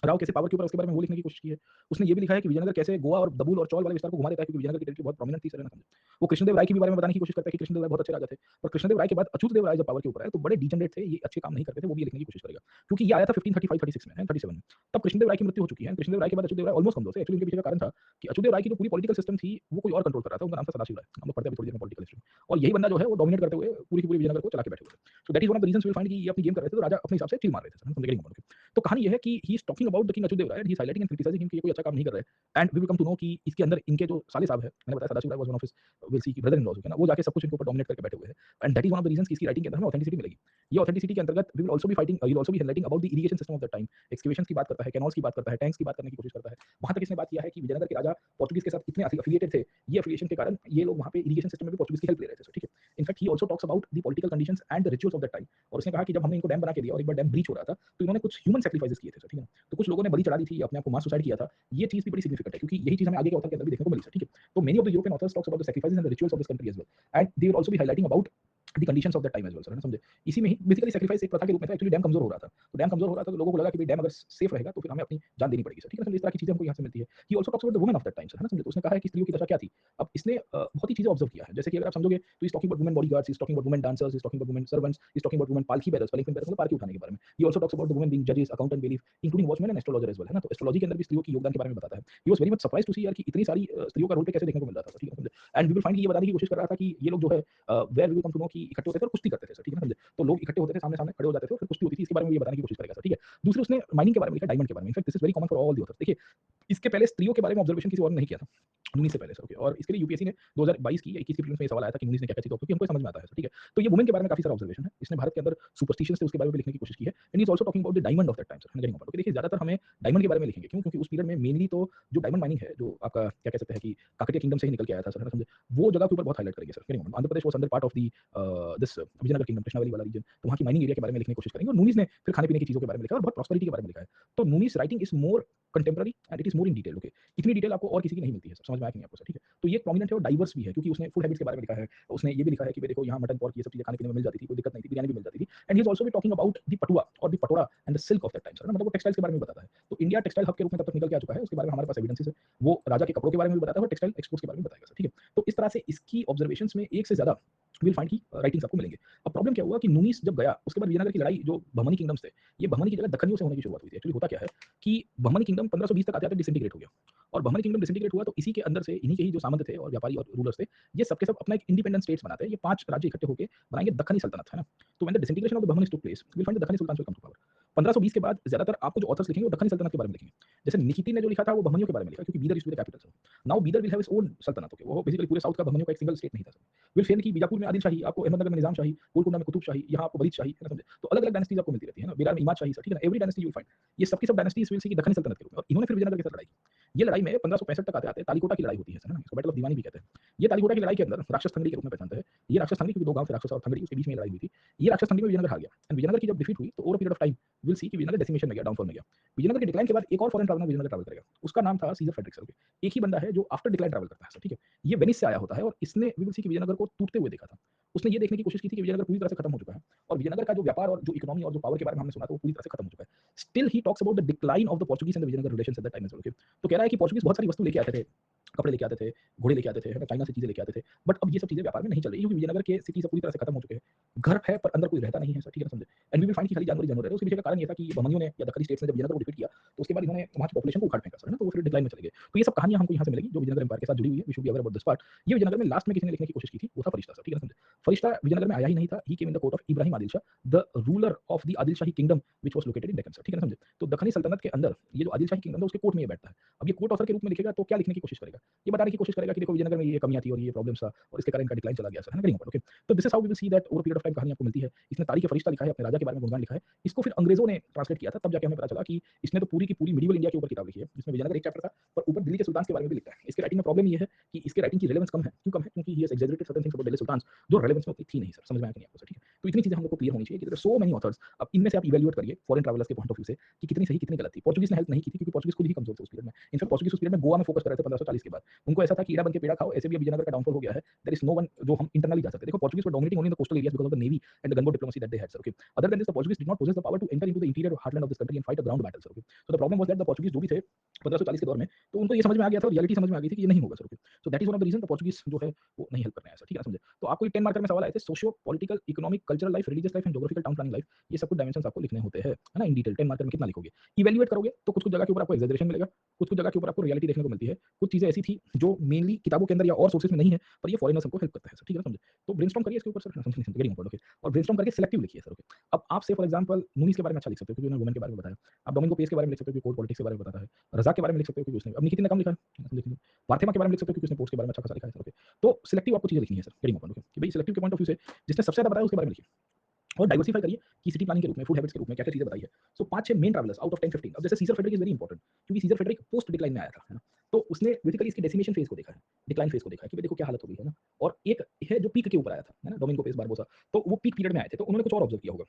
राव कैसे पावर के ऊपर उसके बारे में वो लिखने की कोशिश की है। उसने ये भी लिखा है कि विजयनगर कैसे गोवा और दबूल और चौल वाले विस्तार को घुमा देता है, क्योंकि विजयनगर की टेरिटरी बहुत प्रोमिनेंट थी सर, है ना। वो कृष्णदेव राय के भी बारे में बताने की कोशिश करता है कि कृष्णदेव राय बहुत अच्छे राजा थे, और कृष्णदेव राय के बाद अच्युत देव राय जब पावर के ऊपर आए तो बड़े डिजेनरेट थे, ये अच्छे काम नहीं करते थे, वो भी लिखने की कोशिश करेगा, क्योंकि ये आया था 1535-36 में, 37 में, तब कृष्णदेव राय की मृत्यु हो चुकी है। कृष्णदेव राय के बाद अच्युत देव राय ऑलमोस्ट कमजोर थे, एक्चुअली इनके पीछे का कारण था कि अच्युत देव राय की जो पूरी पॉलिटिकल सिस्टम थी वो कोई और कंट्रोल कर रहा था, उनका नाम था सदाशिव राय, हम लोग पढ़ते हैं थोड़ी देर में पॉलिटिकल हिस्ट्री, और यही बंदा जो है वो डोमिनेट करते हुए पूरी की पूरी विजयनगर को चला के बैठे हुए थे। तो that is one of the reasons we find कि ये अपनी गेम कर रहे थे, तो राजा अपने हिसाब से चिल मार रहे थे, हम समझेंगे नहीं। तो कहानी ये है कि he is talking about the king Achyuta Deva Raya and he is highlighting and criticising him कि ये कोई अच्छा काम नहीं कर रहे हैं, and we will come to know कि इसके अंदर इनके जो साले साहब है, मैंने बताया Sadashiva Raya was one of his विल सी की ब्रदर इन लॉ, है ना, वो जाके सब कुछ इनके ऊपर डोमिनेट करके बैठे हुए हैं, and that is one of the reasons कि इसकी राइटिंग के अंदर हमें ऑथेंटिसिटी मिलेगी। ये ऑथेंटिसिटी के अंतर्गत we will also be fighting, he will also be highlighting about the irrigation system of that time, excavations की बात करता है, कैनल्स की बात करता है, टैंक्स की बात करने की कोशिश करता है। वहां तक इसने बात किया है कि विजयनगर के राजा पोर्तुगीज के साथ इतने एफिलिएटेड थे, ये एफिलिएशन के कारण ये लोग वहां पे इरिगेशन सिस्टम में भी पोर्तुगीज की हेल्प ले रहे थे, ठीक है। In fact he also talks about the political conditions and the rituals of that time, और उसने कहा कि जब हमने इनको डैम बना के दिया और एक बार डैम ब्रीच हो रहा था तो इन्होंने कुछ ह्यूमन सैक्रिफाइसेस किए थे, ठीक है। तो कुछ लोगों ने बलि चढ़ा दी थी, अपने आप को मास सुसाइड किया था, ये चीज भी बड़ी सिग्निफिकेंट है, क्योंकि यही चीज हमें आगे के ऑथर के अंदर भी देखने को मिली है, ठीक है। तो many of the European authors talks about the sacrifices and the rituals of this country as well, and they will also be highlighting about the conditions of that time as well, sir, समझे। इसी में ही basically sacrifice एक प्रथा के रूप में था, actually dam कमजोर हो रहा था, तो डैम कमजोर हो रहा था तो लोगों को लगा कि भाई डैम अगर सेफ रहेगा तो फिर हमें अपनी जान देनी पड़ेगी, सर, ठीक है ना। इस तरह की चीजें हमको यहाँ से मिलती है। ही also talks about the women of that time, sir, है ना, समझे। तो उसने कहा है कि स्त्रियों की दशा क्या थी। अब इसने बहुत ही चीजें ऑब्जर्व किया है, जैसे कि अगर आप समझोगे तो is talking about women bodyguards, is talking about women dancers, is talking about women servants, is talking about women पालकी बेरर्स, पालकी बेरर्स मतलब पालकी उठाने के बारे में। He also talks about the women being जजेस, accountant, bailiff, including watchman and astrologer as well, है ना। तो एस्ट्रोलॉजी के अंदर भी स्त्रियों की योगदान के बारे में बताता है। He was very much surprised to see यार कि इतनी सारी स्त्रियों का रोल पे कैसे देखने को मिल रहा था, ठीक है। एंड वी विल फाइंड कि ये बताने की कोशिश कर रहा था कि ये लोग जो है where we will come to know कि इकट्ठे होते थे और कुश्ती करते थे, सर, ठीक है ना, समझे। तो लोग इकट्ठे होते थे, सामने सामने खड़े हो जाते थे और फिर कुश्ती होती थी, इसके बारे में ये बताने की कोशिश करेगा, सर, ठीक है। दूसरे उसने माइनिंग के बारे में लिखा, डायमंड के बारे में। In fact this is very common for all the author's. देखिए इसके पहले स्त्रियों के बारे में ऑब्जर्वेशन किसी और ने नहीं किया था, नूनीस से पहले सर, ओके। और इसके लिए यूपीएससी ने 2022 की या 21 की प्रीलिम्स में ये सवाल आया था कि नूनीस ने क्या-क्या चीज़ें, क्योंकि हमको समझ में आता है सर, ठीक है। तो ये वुमेन के बारे में काफ़ी सारा ऑब्जर्वेशन है। इसने भारत के अंदर सुपरस्टिशंस थे उसके बारे में भी लिखने की कोशिश की है, and he is also talking about the diamond of that time sir, getting. देखिए ज़्यादातर हमें डायमंड के बारे में लिखेंगे, क्यों? क्योंकि उस पीरियड में मेनली तो जो डायमंड माइनिंग है, जो आपका क्या कह सकते हैं कि काकतीय किंगडम से ही निकल के आया था सर, है ना, समझे? वो जगह के ऊपर बहुत हाइलाइट करेंगे sir, getting. Andhra Pradesh was under part of the this Vijayanagar kingdom, Krishna valley वाला रीजन, तो वहाँ की माइनिंग एरिया के बारे में लिखने की कोशिश करेंगे। और नूनीस ने फिर खाने-पीने की चीज़ों के बारे में लिखा है और बहुत प्रॉस्पेरिटी के बारे में लिखा है। तो Nunes writing is more contemporary and it is more in detail, okay. इतनी डिटेल आपको और किसी की नहीं मिलती है सर, समझ में आया कि नहीं आपको सर, ठीक है। तो ये प्रोमिनेंट है और डाइवर्स भी है, क्योंकि उसने फूड हैबिट्स के बारे में लिखा है। उसने ये भी लिखा है कि भई देखो यहाँ मटन, पोर्क ये सब चीज़ें खाने-पीने में मिल जाती थी, कोई दिक्कत नहीं थी, बिरयानी भी मिल जाती थी। And he is also be talking about the पटुआ और द पटोड़ा and the silk of that time sir, मतलब वो टेक्सटाइल्स के बारे में भी बताता है। तो इंडिया टेक्सटाइल हब के रूप में तब तक निकल के आ चुका है, उसके बारे में हमारे पास एविडेंसेस है। वो राजा के कपड़ों के बारे में भी बताता है और टेक्सटाइल एक्सपोर्ट्स के बारे में बताएगा सर, ठीक है। तो इस तरह से इसकी ऑब्जर्वेशंस में एक से ज़्यादा विल फाइंड की राइटिंग्स आपको मिलेंगे। अब प्रॉब्लम क्या हुआ कि नूनीस जब गया, उसके बाद विजयनगर की लड़ाई, जो बहमनी किंगडम्स थे, ये बहमनी की जगह दक्कनियों से होने की शुरुआत हुई थी। एक्चुअली होता क्या है कि बहमनी किंगडम 1520 तक आते-आते डिसइंटीग्रेट हो गया, और बहमनी किंगडम डिसइंटीग्रेट हुआ तो इसी के अंदर से इन्हीं के ही जो सामंत थे और व्यापारी और रूलर्स थे, ये सब के सब अपना एक इंडिपेंडेंट स्टेट्स बनाते हैं। ये 5 राज्य इकट्ठे होके बनाएंगे दक्कनी सल्तनत, है ना? तो when the disintegration of the Bahmanis took place, we will find the Deccani sultans will come to power. 1520 के बाद ज्यादातर आपको जो ऑथर्स लिखेंगे वो दक्कनी सल्तनत के बारे में लिखेंगे। जैसे निकिती ने जो लिखा था वो बहमनियों के बारे में लिखा, क्योंकि Bidar used to be the capital. Now Bidar will have its own सल्तनत, ओके। वो बेसिकली पूरे साउथ का बहमनियों का एक सिंगल स्टेट नहीं था सर। विल फेल की बीजापुर में आदिल शाही, आपको अहमदनगर में निजाम शाही, गोलकुंडा में कुतुब शाही, यहाँ आपको वलीद शाही, है ना, समझे? तो अलग-अलग डायनेस्टीज आपको मिलती रहती है ना, बिहार में इमाद शाही सर, ठीक है ना? Every dynasty you will find, ये सब की सब डायनेस्टीज विल सी की दक्कनी सल्तनत के रूप में, और इन्होंने फिर विजयनगर के साथ लड़ाई की। ये लड़ाई में 1565 तक आते-आते तालीकोटा की लड़ाई होती है सर, है ना? इसको बैटल ऑफ दीवानी भी कहते हैं। ये तालीकोटा की लड़ाई के अंदर राक्षस थंगड़ी के रूप में पहचानते हैं। ये राक्षस थंगड़ी, क्योंकि दो गाँव थे राक्षस और थंगड़ी, उसके बीच में ये लड़ाई हुई थी। ये राक्षस थंगड़ी में विजयनगर हार गया, एंड विजयनगर की जब डिफीट हुई तो over a period of time will see कि विजयनगर डेसिमेशन में गया, डाउनफॉल में गया। विजयनगर के डिक्लाइन के बाद एक और फॉरेन ट्रैवलर विजयनगर ट्रैवल करेगा। उसका नाम था सीजर फ्रेडरिक सर, ओके। एक ही बंदा है जो आफ्टर डिक्लाइन ट्रैवल करता है सर, ठीक है। ये वेनिस से आया होता है और इसने वी विल सी कि विजयनगर को टूटते हुए देखा था। उसने ये देखने की कोशिश की थी कि विजयनगर पूरी तरह से खत्म हो चुका है, और विजयनगर का जो व्यापार और जो इकोनॉमी और जो पावर के बारे में हमने सुना था वो पूरी तरह से खत्म हो चुका है। Still he talks about the decline of the Portuguese and the Vijayanagar relations at that time as well, okay. तो कह रहा है कि पोर्चुगीज बहुत सारी वस्तु लेके आते थे, कपड़े लेके आते थे, घोड़े लेके आते थे, है ना, चाइना से चीज़ें लेके आते थे। बट अब ये सब चीज़ें व्यापार में नहीं चल रही, क्योंकि विजयनगर के सिटी सब पूरी तरह से खत्म हो चुके हैं। घर है पर अंदर कोई रहता नहीं है सर, ठीक है ना, समझे? एंड वी विल फाइंड कि खाली जानवर ही जानवर रह रहे हैं। उसके पीछे का कारण ये था कि बहमनियों ने या दक्कनी स्टेट्स ने जब विजयनगर को डिफीट किया, तो उसके बाद इन्होंने वहाँ की पॉपुलेशन को उखाड़ फेंका सर, है ना, तो वो फिर डिक्लाइन में चले गए। तो ये सब कहानियाँ हमको यहाँ से मिलेगी जो विजयनगर एम्पायर के साथ जुड़ी हुई है। We should be aware about this part. ये विजयनगर में लास्ट में किसी ने लिखने की कोशिश की थी, वो था फरिश्ता सर, ठीक है ना, समझे? फरिश्ता विजयनगर में आया ही नहीं था। He came in the court of Ibrahim Adil Shah, the ruler of the Adil Shahi kingdom which was located in Deccan sir, ठीक है ना, समझे? तो दक्कनी सल्तनत के अंदर ये जो आदिल शाही किंगडम था उसके कोर्ट में ये बैठता है। अब ये कोर्ट ऑथर के रूप में लिखेगा तो क्या लिखने की कोशिश करेगा? ये बताने की कोशिश करेगा कि देखो विजयनगर में ये कमियाँ थी और ये प्रॉब्लम्स था और इसके कारण इनका डिक्लाइन चला गया सर, है ना, कहीं पर, ओके। तो this is how we will see that over period of time कहानी आपको मिलती है। इसने तारीख ए फरिश्ता लिखा है, अपने राजा के बारे में गुणगान लिखा है। इसको फिर अंग्रेजों ने ट्रांसलेट किया था, तब जाके हमें पता चला कि इसने तो पूरी की पूरी मिडीवल इंडिया के ऊपर किताब लिखी है। इसमें विजयनगर एक चैप्टर था, पर ऊपर दिल्ली के सुल्तान के बारे में भी लिखता है। इसके राइटिंग में प्रॉब्लम ये है कि इसके राइटिंग की रिलेवेंस कम है। क्यों कम है? क्योंकि he has exaggerated certain things about Delhi sultans जो रेलेवेंस में उतनी थी नहीं सर, समझ में आया कि नहीं आपको सर, ठीक है। तो इतनी चीजें हम लोग को क्लियर होनी चाहिए कि there are so many authors. अब इनमें से आप इवैल्यूएट करिए फॉरेन ट्रैवलर्स के पॉइंट ऑफ व्यू से कि कितनी सही कितनी गलत थी। पोर्चुगीज ने हेल्प नहीं की थी, क्योंकि पोर्चुगीज खुद ही कमजोर थे उस पीरियड में। इनफैक्ट पोर्चुगीज उस पीरियड में गोवा में फोकस कर रहे थे 1540 के बाद। उनको ऐसा था कि ईड़ा बन के पेड़ा खाओ, ऐसे भी अब विजयनगर का डाउनफॉल हो गया है। देयर इज नो वन जो हम इंटरनली जा सकते। देखो Portuguese were dominating only in the coastal areas because of the navy and the gunboat diplomacy that they had sir, okay. Other than this the Portuguese did not possess the power to enter into the interior heartland of this country and fight a ground battle sir, okay. So the problem was that the Portuguese जो भी थे 1540 के दौर में, तो उनको ये समझ में आ गया था और रियलिटी समझ में आ गई थी कि ये नहीं होगा sir, okay. So that is one of the reason the Portuguese जो है वो नहीं हेल्प करने आया सर, ठीक है ना, समझे? तो आपको ये 10 मार्कर में सवाल आए थे, socio political, economic, cultural life, religious life and geographical town planning life, ये सब कुछ डायमेंशंस आपको लिखने होते हैं, है ना, इन डिटेल 10 मार्कर में कितना लिखोगे। इवैल्यूएट करोगे तो कुछ-कुछ जगह के ऊपर आपको एक्सैजरेशन मिलेगा, कुछ-कुछ जगह के ऊपर आपको रियलिटी देखने को मिलती है। कुछ चीजें ऐसी थी जो मेनली किताबों के अंदर या और सोर्सेज में नहीं है, पर ये फॉरेनर्स हमको हेल्प करते हैं सर, ठीक है ना, समझे? तो ब्रेनस्टॉर्म करिए इसके ऊपर sir, something very important, okay. और ब्रेनस्टॉर्म करके सिलेक्टिव लिखिए सर, ओके। अब आपसे फॉर एग्जांपल नूनीस के बारे में अच्छा लिख सकते हो क्योंकि उन्होंने वुमेन के बारे में बताया। आप डोमिंगो पेस के बारे में लिख सकते हो क्योंकि कोर्ट पॉलिटिक्स के बारे में बताता है। रज़ाक के बारे में लिख सकते हो क्योंकि उसने अब निकिती ने कम लिखा है, लिख लीजिए। फातिमा के बारे में लिख सकते हो क्योंकि उसने पोस्ट के बारे में अच्छा खासा लिखा है सर, ओके। तो सिलेक्टिव आपको चीजें लिखनी है सर, वेरी इंपॉर्टेंट, ओके, कि भाई सिलेक्टिव के पॉइंट ऑफ व्यू से जिसने सबसे ज्यादा बताया उसके बारे में लिखिए। और डाइवर्सिफाई करिए कि सिटी प्लानिंग के रूप में, फूड हैबिट्स के रूप में क्या-क्या चीजें बताई है। So 5-6 main travellers out of 10-15। अब जैसे Caesar Frederick is very important, क्योंकि सीजर फ्रेडरिक पोस्ट डिक्लाइन में आया था, है ना? तो उसने बेसिकली इसकी डेसिमेशन फेज को देखा है, डिक्लाइन फेज को देखा है कि भाई देखो क्या हालत हो गई है ना। और एक है जो पीक के ऊपर आया था, है ना, डोमिंगो पेस बारबोसा। तो वो पीक पीरियड में आए थे, तो उन्होंने कुछ और ऑब्जर्व किया होगा।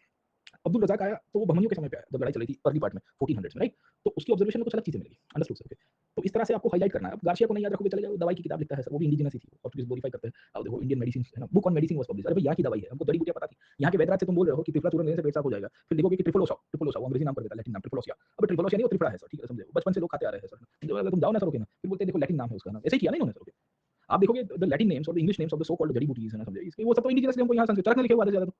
अब्दुल रज़ाक आया तो वो बहमनियों के समय पे आया, जब लड़ाई चल रही थी अर्ली पार्ट में 1400s में, राइट? तो उसकी ऑब्जर्वेशन में कुछ अलग चीजें मिलेगी, अंडरस्टूड सर, ओके। तो इस तरह से आपको हाइलाइट करना है। अब गार्शिया को नहीं याद रखोगे चलेगा, वो दवाई की किताब लिखता है सर, वो भी इंडिजिनस ही थी, पोर्चुगीज ग्लोरीफाई करते हैं। अब देखो इंडियन मेडिसिन, है ना, book on medicine was published. अरे भाई यहाँ की दवाई है, हमको जड़ी बूटियां पता थी। यहाँ के वैद्यराज से तुम बोल रहे हो कि त्रिफला चूर्ण लेने से पेट साफ हो जाएगा, फिर देखोगे कि ट्रिफलोसा, ट्रिफलोसा वो अंग्रेजी नाम कर देता है, लैटिन नाम ट्रिफलोसिया। अब ट्रिफलोसिया नहीं, वो त्रिफला है सर, ठीक है, समझे? बचपन से लोग खाते आ रहे हैं सर, जब अगर तुम जाओ ना सर, ओके ना, फिर बोलते हैं देखो लैटिन नाम है उसका, ना ऐसे ही किया ना इन्होंने सर, ओके। आप देखोगे द लैटिन नेम्स और the English names of the so called जड़ी बूटीज, है ना, समझे? इसके वो सब तो इंडिजिनस हमको यहाँ संस्कृत चरक में लिखे हुए आधे से ज्यादा तो।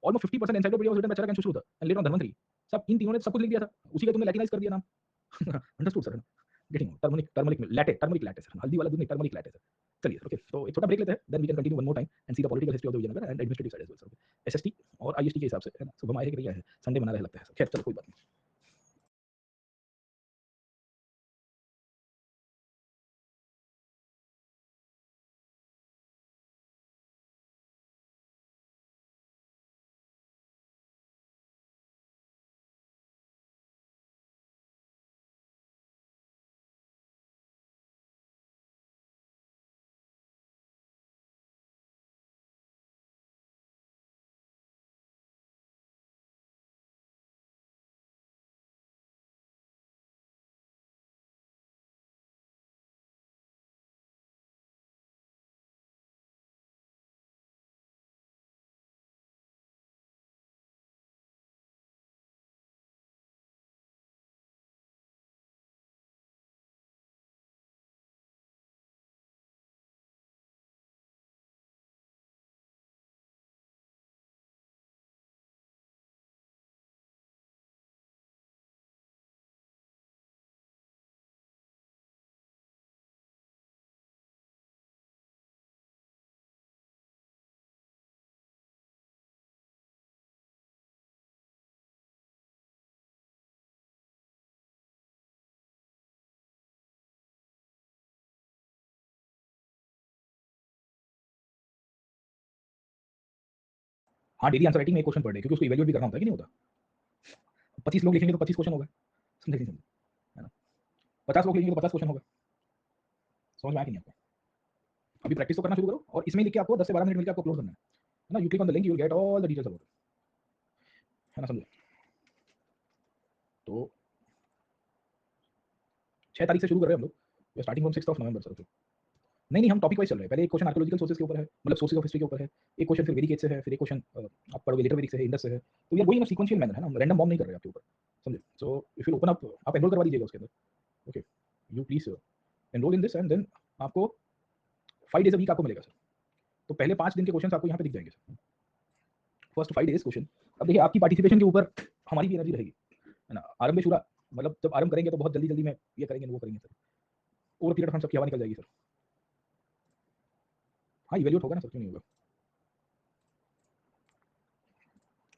Almost 50% encyclopedia was written by Charaka and Sushruta and later on Dhanvantari. सब इन तीनों ने सब कुछ लिख दिया था, उसी का तुमने लैटिनाइज कर दिया नाम। Understood sir, getting turmeric turmeric latte turmeric latte sir, हल्दी वाला दूध नहीं, टर्मरिक लैटे सर। चलिए ओके, तो एक छोटा ब्रेक लेते हैं, then we can continue one more time and see the political history of the Vijayanagar and administrative side as well sir, okay. SST और आईएसटी के हिसाब से, है ना, सुबह हम आए हैं कि नहीं आए हैं, संडे मना रहे लगता है सर। खैर चलो कोई बात नहीं। हाँ डेली आंसर राइटिंग में एक क्वेश्चन पर डे, क्योंकि उसको इवैल्यूएट भी करना होता है कि नहीं होता। 25 लोग लिखेंगे तो 25 क्वेश्चन होगा, समझे नहीं समझे, है ना। 50 लोग लिखेंगे तो 50 क्वेश्चन होगा, समझ में आया कि नहीं आपको। अभी प्रैक्टिस तो करना शुरू करो, और इसमें लिख के आपको 10 से 12 मिनट मिलकर आपको अपलोड करना है ना। You click on the link, you will get all the details about it, है ना, समझे। तो 6 तारीख से शुरू कर रहे हैं हम लोग, स्टार्टिंग फ्रॉम 6 नवंबर सर। नहीं नहीं, हम टॉपिक वाइज चल रहे हैं। पहले एक क्वेश्चन आर्कियोलॉजिकल सोर्सेज के ऊपर है, मतलब सोर्सेज ऑफ हिस्ट्री के ऊपर है, एक क्वेश्चन फिर वेदिक एज से है, फिर एक क्वेश्चन आप पढ़ोगे लेटर वेदिक से है, इंडस से है। तो ये वही ना सीक्वेंशियल मैनर है ना, हम रैंडम बॉम्ब नहीं कर रहे हैं आपके ऊपर, समझे। So if you open up, आप एनरोल करवा दीजिएगा उसके अंदर, okay. You please enrol in this, and then आपको 5 डेज अ वीक आपको मिलेगा सर। तो पहले 5 दिन के क्वेश्चन आपको यहाँ पे दिख जाएंगे सर, फर्स्ट 5 डेज क्वेश्चन। अब देखिए आपकी पार्टिसिपेशन के ऊपर हमारी भी एनर्जी रहेगी, है ना। आरंभ शुरा, मतलब जब आरंभ करेंगे तो बहुत जल्दी जल्दी में ये करेंगे वो करेंगे सर, ओवर पीरियड हम सबकी हवा निकल जाएगी सर। हाँ इवैल्यूएट होगा ना सर, क्यों नहीं होगा।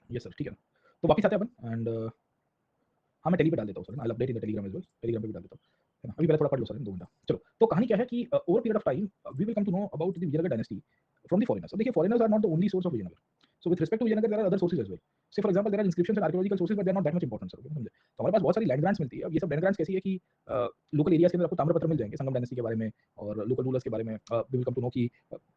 यस सर, ठीक है ना। तो वापस आते हैं अपन, एंड हाँ मैं टेली पे डाल देता हूँ sir, I update in the Telegram as well, Telegram पे भी डाल देता हूँ, है ना। अभी पहले थोड़ा पढ़ लो सर 2 घंटा। चलो, तो कहानी क्या है कि over period of time we will come to know about the Vijayanagar dynasty from the foreigners. अब देखिए foreigners are not the only source of Vijayanagar, so with respect to Vijayanagar there are other sources as well. Say for example there are inscriptions and archaeological sources, but they are not that much important sir, समझे। तो हमारे पास बहुत सारी land grants मिलती है। अब ये सब लैंड ग्रांट्स कैसी है कि लोकल एरियाज के अंदर आपको ताम्रपत्र मिल जाएंगे संगम डायनेस्टी के बारे में, और लोकल रूलर्स के बारे में we will come to know कि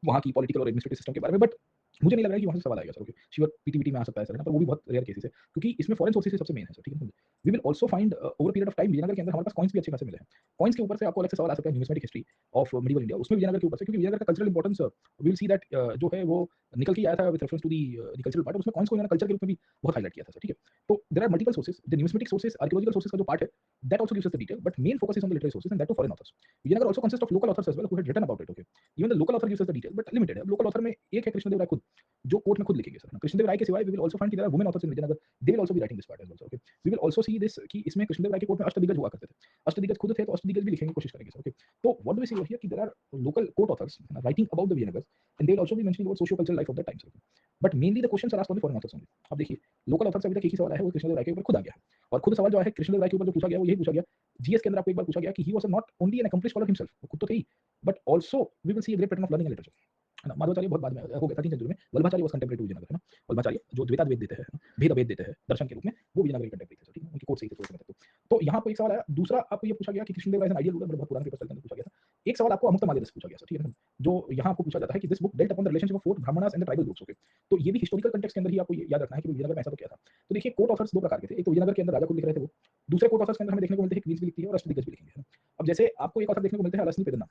वहाँ की पॉलिटिकल और एडमिनिस्ट्रेटिव सिस्टम के बारे में। बट मुझे नहीं लग रहा है कि वहाँ से सवाल आएगा सर, ओके। श्योर पीटीबीटी में आ सकता है सर, पर वो भी बहुत रेयर केसेस है, क्योंकि इसमें फॉरेन सोर्सेज सबसे मेन है सर, ठीक है। We will also find over period of time Vijayanagar के अंदर हमारे पास कॉइन्स भी अच्छे खासे मिले हैं। कॉइन्स के ऊपर से आपको अलग से सवाल आ सकता है, numismatic history of medieval India, उसमें विजयनगर के ऊपर से, क्योंकि विजयनगर का cultural importance we will see that जो है वो निकल के आया था with reference to the cultural part, उसमें कॉइन्स को इन्होंने कल्चर के रूप में भी बहुत हाईलाइट किया था सर, ठीक है। तो there are multiple sources, the numismatic sources, archaeological sources का जो पार्ट है, that also gives us the detail, but main focus is on the literary sources and that too foreign authors. Vijayanagar also consist of local authors as well who had written about it, okay. Even the local author gives us the detail, but limited है। Local author में एक है कृष्णदेव राय खुद, जो court में खुद लिखेंगे sir. Krishnadeva Raya के सिवाय वी विल आल्सो फाइंड कि there are women authors in Vijayanagar, they will also be writing this part as well, okay. We will also see this कि इसमें कृष्णदेव राय के कोर्ट में अष्टदिग्गज हुआ करते थे, अष्टदिग्गज खुद थे, तो अष्टदिग्गज भी लिखने की कोशिश करेंगे सर, ओके। तो what do we see here कि there are local court authors writing about the Vijayanagar, and they will also be mentioning about socio cultural life of that time, but mainly the questions are asked on the foreign authors only. अब देखिए local author से अभी तक एक ही सवाल है, वो कृष्णदेव राय के ऊपर खुद आ गया है, और खुद सवाल जो है कृष्णदेव राय के ऊपर जो पूछा गया वो यही पूछा गया। जीएस के अंदर आपको एक बार पूछा गया कि he was not only an accomplished scholar himself, वो खुद तो थे ही, but also we will see a great pattern of learning and literature, है ना। माधवाचार्य बहुत बाद में हो गया 13th सेंचुरी में, Vallabhacharya was contemporary to Vijayanagar, है ना। वल्लभाचार्य जो द्वैताद्वैत देते हैं, भेद अभेद देते हैं दर्शन के रूप में, वो विजयनगर के कंटेम्परेरी थे, ठीक है। उनकी कोर्ट से ही थे थोड़े समय तक। तो यहाँ पे एक सवाल आया। दूसरा आपको ये पूछा गया कि Krishnadeva Raya as an ideal ruler, बहुत पुराने पेपर के अंदर पूछा गया था। एक सवाल आपको अमुक्तमाल्यदा से पूछा गया, ठीक है। जो यहाँ आपको पूछा जाता है कि this book dealt upon the relationship of fourth Brahmanas and the tribal groups, okay. तो ये भी हिस्टोरिकल कंटेक्स्ट के अंदर ही आपको याद रखना है कि विजयनगर में ऐसा तो क्या था। तो देखिए कोर्ट ऑथर्स 2 प्रकार के थे, एक तो विजयनगर के अंदर राजा खुद लिख रहे थे वो, दूसरे कोर्ट ऑथर्स के अंदर हमें देखने को मिलते हैं क्वींस भी लिखती है और अष्टदिग्गज भी लिखेंगे, है ना। अब जैसे आपको एक ऑथर देखने को मिलते हैं Allasani Peddana,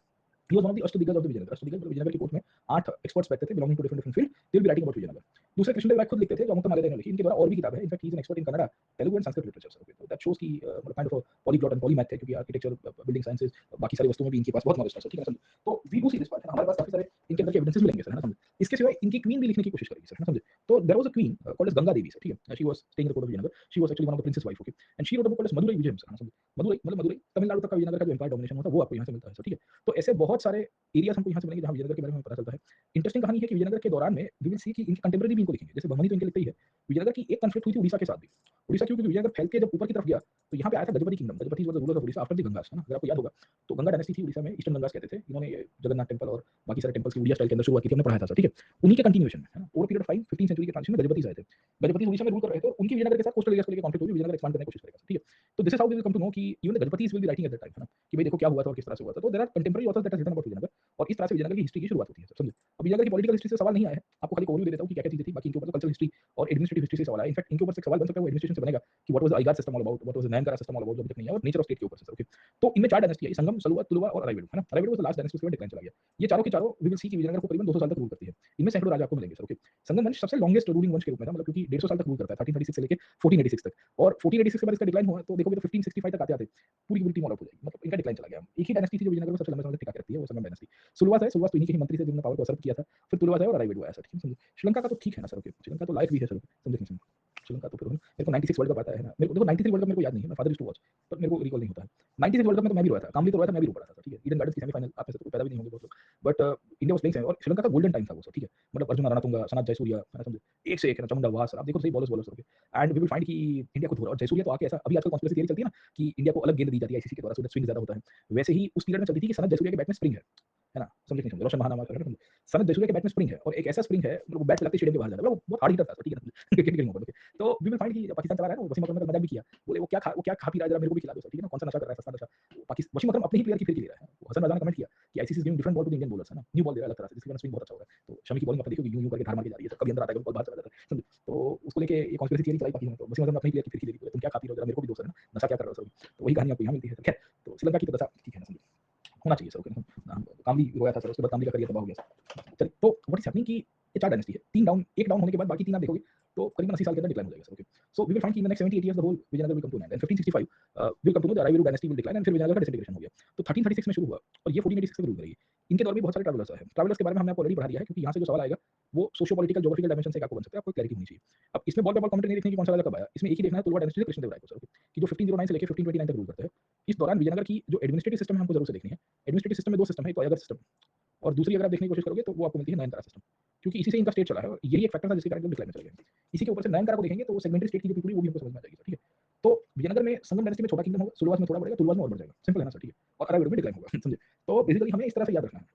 he was one of the Ashtadiggaja of the Vijayanagar. Ashtadiggaja मतलब विजयनगर की कोर्ट में 8 एक्सपर्ट्स बैठते थे belonging to different different field, they will be writing about Vijayanagar. दूसरे कृष्णदेव राय खुद लिखते थे, जो अमुक्तमाल्यदा ने लिखी। इनके द्वारा और भी किताब है, in fact he is an expert in Kannada, Telugu and Sanskrit literature, okay. तो दैट शोस कि kind of a polyglot and polymath है, क्योंकि आर्किटेक्चर, बिल्डिंग साइंसेस, बाकी सारी वस्तुओं में भी इनके पास बहुत नॉलेज था, ठीक है ना। तो we do see this part, हमारे पास काफी सारे इनके अंदर के एविडेंसेस मिलेंगे सर, है ना, समझे। इसके सिवाय इनकी क्वीन भी लिखने की कोशिश करेगी सर, है ना, समझे। तो there was a queen called as Ganga Devi sir, ठीक है। She was staying in the court of Vijayanagar, she was actually one of the prince's wife, okay. And she wrote a book called as Madurai Vijayam sir, है ना, समझे। मदुरई मतलब मदुरई तमिलनाडु तक का विजयनगर का जो एम्पायर डोमिनेशन हुआ था वो आपको यहाँ से मिलता है सर, ठीक है। तो ऐसे बहुत सारे एरियाज हमको यहाँ से मिलेंगे जहाँ विजयनगर के बारे में पता चलता है। इंटरेस्टिंग कहानी है कि विजयनगर के दौरान में वी विल सी कि इनके कंटेम्परेरी भी इनको लिखेंगे, जैसे बहमनी तो इनके लिखते ही है। विजयनगर की एक कॉन्फ्लिक्ट हुई थी उड़ीसा के साथ भी। उड़ीसा क्यों? क्योंकि विजयनगर फैल के जब ऊपर की तरफ गया तो यहाँ पे आया था Gajapati kingdom, Gajapati was the ruler of Orissa after the Gangas, है ना, अगर आपको याद होगा। तो गंगा डायनेस्टी थी उड़ीसा में, ईस्टर्न गंगास कहते थे। इन्होंने ये जगन्नाथ टेंपल और बाकी सारे टेंपल्स की उड़िया स्टाइल के अंदर शुरुआत की थी, हमने पढ़ाया था सर, ठीक है। उन्हीं के कंटिन्यूएशन में, है ना, ओवर पीरियड 5 15 सेंचुरी के ट्रांजिशन में गजपति आए थे। गजपति उड़ीसा में रूल कर रहे थे, उनकी विजयनगर के साथ कोस्टल एरियाज को लेकर कॉन्फ्लिक्ट हुई, विजयनगर एक्सपांड करने की कोशिश करेगा, ठीक है। तो this is how we will come to know कि even the Gajapatis will be writing at that time, है ना, कि भाई देखो क्या हुआ था और किस तरह से हुआ था। तो there are contemporary authors that has written about Vijayanagar, और इस तरह से विजयनगर की हिस्ट्री की शुरुआत होती है सर, समझे। अब विजयनगर की पॉलिटिकल हिस्ट्री से सवाल नहीं आया है, आपको खाली ओवरव्यू दे देता हूं कि क्या-क्या चीजें थी, बाकी इनके ऊपर तो कल्चरल हिस्ट्री और एडमिनिस्ट्रेटिव हिस्ट्री से सवाल आया। इनफैक्ट इनके ऊपर से सवाल बन सकता है, वो एडमिनिस्ट्रेशन से बनेगा कि what was the ayagar system all about, what was the nayankara system all about, जो अभी तक नहीं है, और नेचर ऑफ स्टेट के ऊपर से सर, ओके। तो इनमें 4 डायनेस्टी है, संगम, सलुवा, तुलुवा और अरावली, है ना। Aravali was the last dynasty, उसके बाद डिक्लाइन चला गया। ये चारों के चारों वी विल सी कि विजयनगर को करीबन 200 साल तक रूल करती है। इनमें सैकड़ों राजा आपको मिलेंगे सर, ओके। संगम वंश सबसे लॉन्गेस्ट रूलिंग वंश के रूप में था, मतलब क्योंकि 150 साल तक रूल करता है, 1336 से लेके 1486 तक। और 1486 के बाद इसका डिक्लाइन हुआ, तो देखोगे तो 1565 तक आते-आते पूरी की पूरी टीम ऑल आउट हो जाएगी, मतलब इनका डिक्लाइन चला गया। एक ही डायनेस्टी थी जो विजयनगर को सबसे लंबे समय तक टिका के रखती है, वो संगम डायनेस्टी। सुलवा है, सुलवा तो इन्हीं के ही मंत्री थे जिन्होंने पावर को असर्व किया था। फिर तुलवा है और अरावली आया सर, ठीक है, समझे। श्रीलंका का तो ठीक है ना सर, ओके। श्रीलंका तो लायक भी है सर, समझे नहीं समझे। श्रीलंका तो फिर मेरे को 96 वर्ल्ड कप आता है ना, मेरे को देखो 93 वर्ल्ड कप मेरे को याद नहीं है, मैं फादर यूज्ड टू वॉच, पर मेरे को रिकॉल नहीं होता है। 96 वर्ल्ड कप में तो मैं भी रोया था, कामली तो रोया था, मैं भी रो पड़ा था, ठीक है। ईडन गार्डन्स की सेमीफाइनल, आप में से तो कोई पैदा भी नहीं होंगे बहुत लोग, बट इंडिया वाज प्लेइंग और श्रीलंका का गोल्डन टाइम था वो सर, ठीक है। मतलब अर्जुन रणतुंगा, सनत जयसूर्या, है ना, समझे। एक से एक, है ना, चामुंडा वाह सर, आप देखो सही bowlers bowlers, okay. And we will find कि इंडिया खुद हो रहा है, और जयसूर्या तो आके ऐसा, अभी आजकल कॉन्स्पिरेसी थियरी चलती है ना कि इंडिया को अलग गेंद दी जाती है आईसीसी के द्वारा, सो दैट स्विंग ज्यादा होता है। वैसे ही उस पीरियड में चलती थी कि सनत जयसूर्या के बैट में स्प्रिंग है, है ना, समझे नहीं समझे, रोशन महानामा कर रहे हैं। सनत जयसूर्या के बैट में स्प्रिंग है और एक ऐसा स्प्रिंग है मतलब वो बैट लगते स्टेडियम के बाहर जाता है, वो बहुत हार्ड हिटर था, ठीक है ना, क्रिकेट के मोबाइल। तो वी विल फाइंड कि पाकिस्तान चला रहा है ना, वसीम अकरम ने मजाक भी किया, बोले वो क्या खा पी रहा है, जरा मेरे को भी खिला दो सर, ठीक है ना, कौन सा नशा कर रहा है, सस्ता नशा। वसीम अकरम अपने ही प्लेयर की फिर ले रहा है। हसन रजा ने कमेंट किया कि ICC is giving different ball to the Indian bowlers, है ना, न्यू बॉल दे रहा है अलग तरह से, जिसके कारण स्विंग बहुत अच्छा हो रहा है। तो शमी की बॉलिंग अपने देखो यूं यूं करके धार मार के जा रही है, कभी अंदर आता है, कभी बॉल बाहर चला जाता है, समझे। तो उसको लेके ये कॉन्स्पिरेसी थियरी चलाई पाकी ने, तो वसीम अकरम अपने ही प्लेयर की फिर ले ली, तुम क्या खा पी रहे हो, जरा मेरे को भी दो सर, है ना, नशा क्या कर रहे हो सर। तो वही कहानी आपको यहाँ मिलती है। खैर, तो श्रीलंका की तो दशा ठीक है ना, समझे, होना चाहिए सर, कामली रोया था सर, उसके बाद कामली का करियर तबाह हो गया। चलिए, तो व्हाट इज हैपनिंग कि ये चार डायनेस्टी है, तीन डाउन, एक डाउन होने के बाद बाकी तीन आप देखोगे तो करीबन 80 साल के अंदर डिक्लाइन हो जाएगा सर। Okay, so we will find कि in the next 78 years the whole Vijayanagar will come to an end 1565 will come to know the Aravidu dynasty will decline and फिर विजयनगर का डिसइंटीग्रेशन हो गया। तो 1336 में शुरू हुआ और ये 1486 तक रूल करेगी। इनके दौर में बहुत सारे ट्रैवलर्स आए हैं, ट्रैवलर्स के बारे में हमने आपको ऑलरेडी पढ़ा दिया है, क्योंकि यहाँ से जो सवाल आएगा वो सोशियो पॉलिटिकल ज्योग्राफिकल डायमेंशन से आपको बन सकता है, आपको क्लैरिटी होनी चाहिए। अब इसमें बॉल पे बॉल कमेंट नहीं देखने की कौन सा राजा कब आया, इसमें एक ही देखना है, तुलवा डायनेस्टी से कृष्णदेवराय को सर, कि जो 1509 से लेकर 1529 तक रूल करते हैं। इस दौरान विजयनगर की जो एडमिनिस्ट्रेटिव सिस्टम है हमको जरूर से देखनी है। एडमिनिस्ट्रेटिव सिस्टम में दो सिस्टम है, एक तो अयगर सिस्टम और दूसरी अगर आप देखने की कोशिश करोगे तो वो आपको मिलती है नयनतारा सिस्टम, क्योंकि इसी से इनका स्टेट चला है और यही एक फैक्टर था जिसके कारण डिक्लाइन में चले गए। इसी के ऊपर से नयनतारा को देखेंगे तो वो सेगमेंटरी स्टेट की जो पीपुल वो भी हमको समझ में आ जाएगी, ठीक है। तो विजयनगर में संगम डायनेस्टी में छोटा किंगडम होगा, सुलवास में थोड़ा बढ़ेगा, तुलवास में और बढ़ जाएगा, सिंपल है ना सर, ठीक है। और अरावली में डिक्लाइन होगा, समझे। तो बेसिकली हमें इस तरह से याद रखना है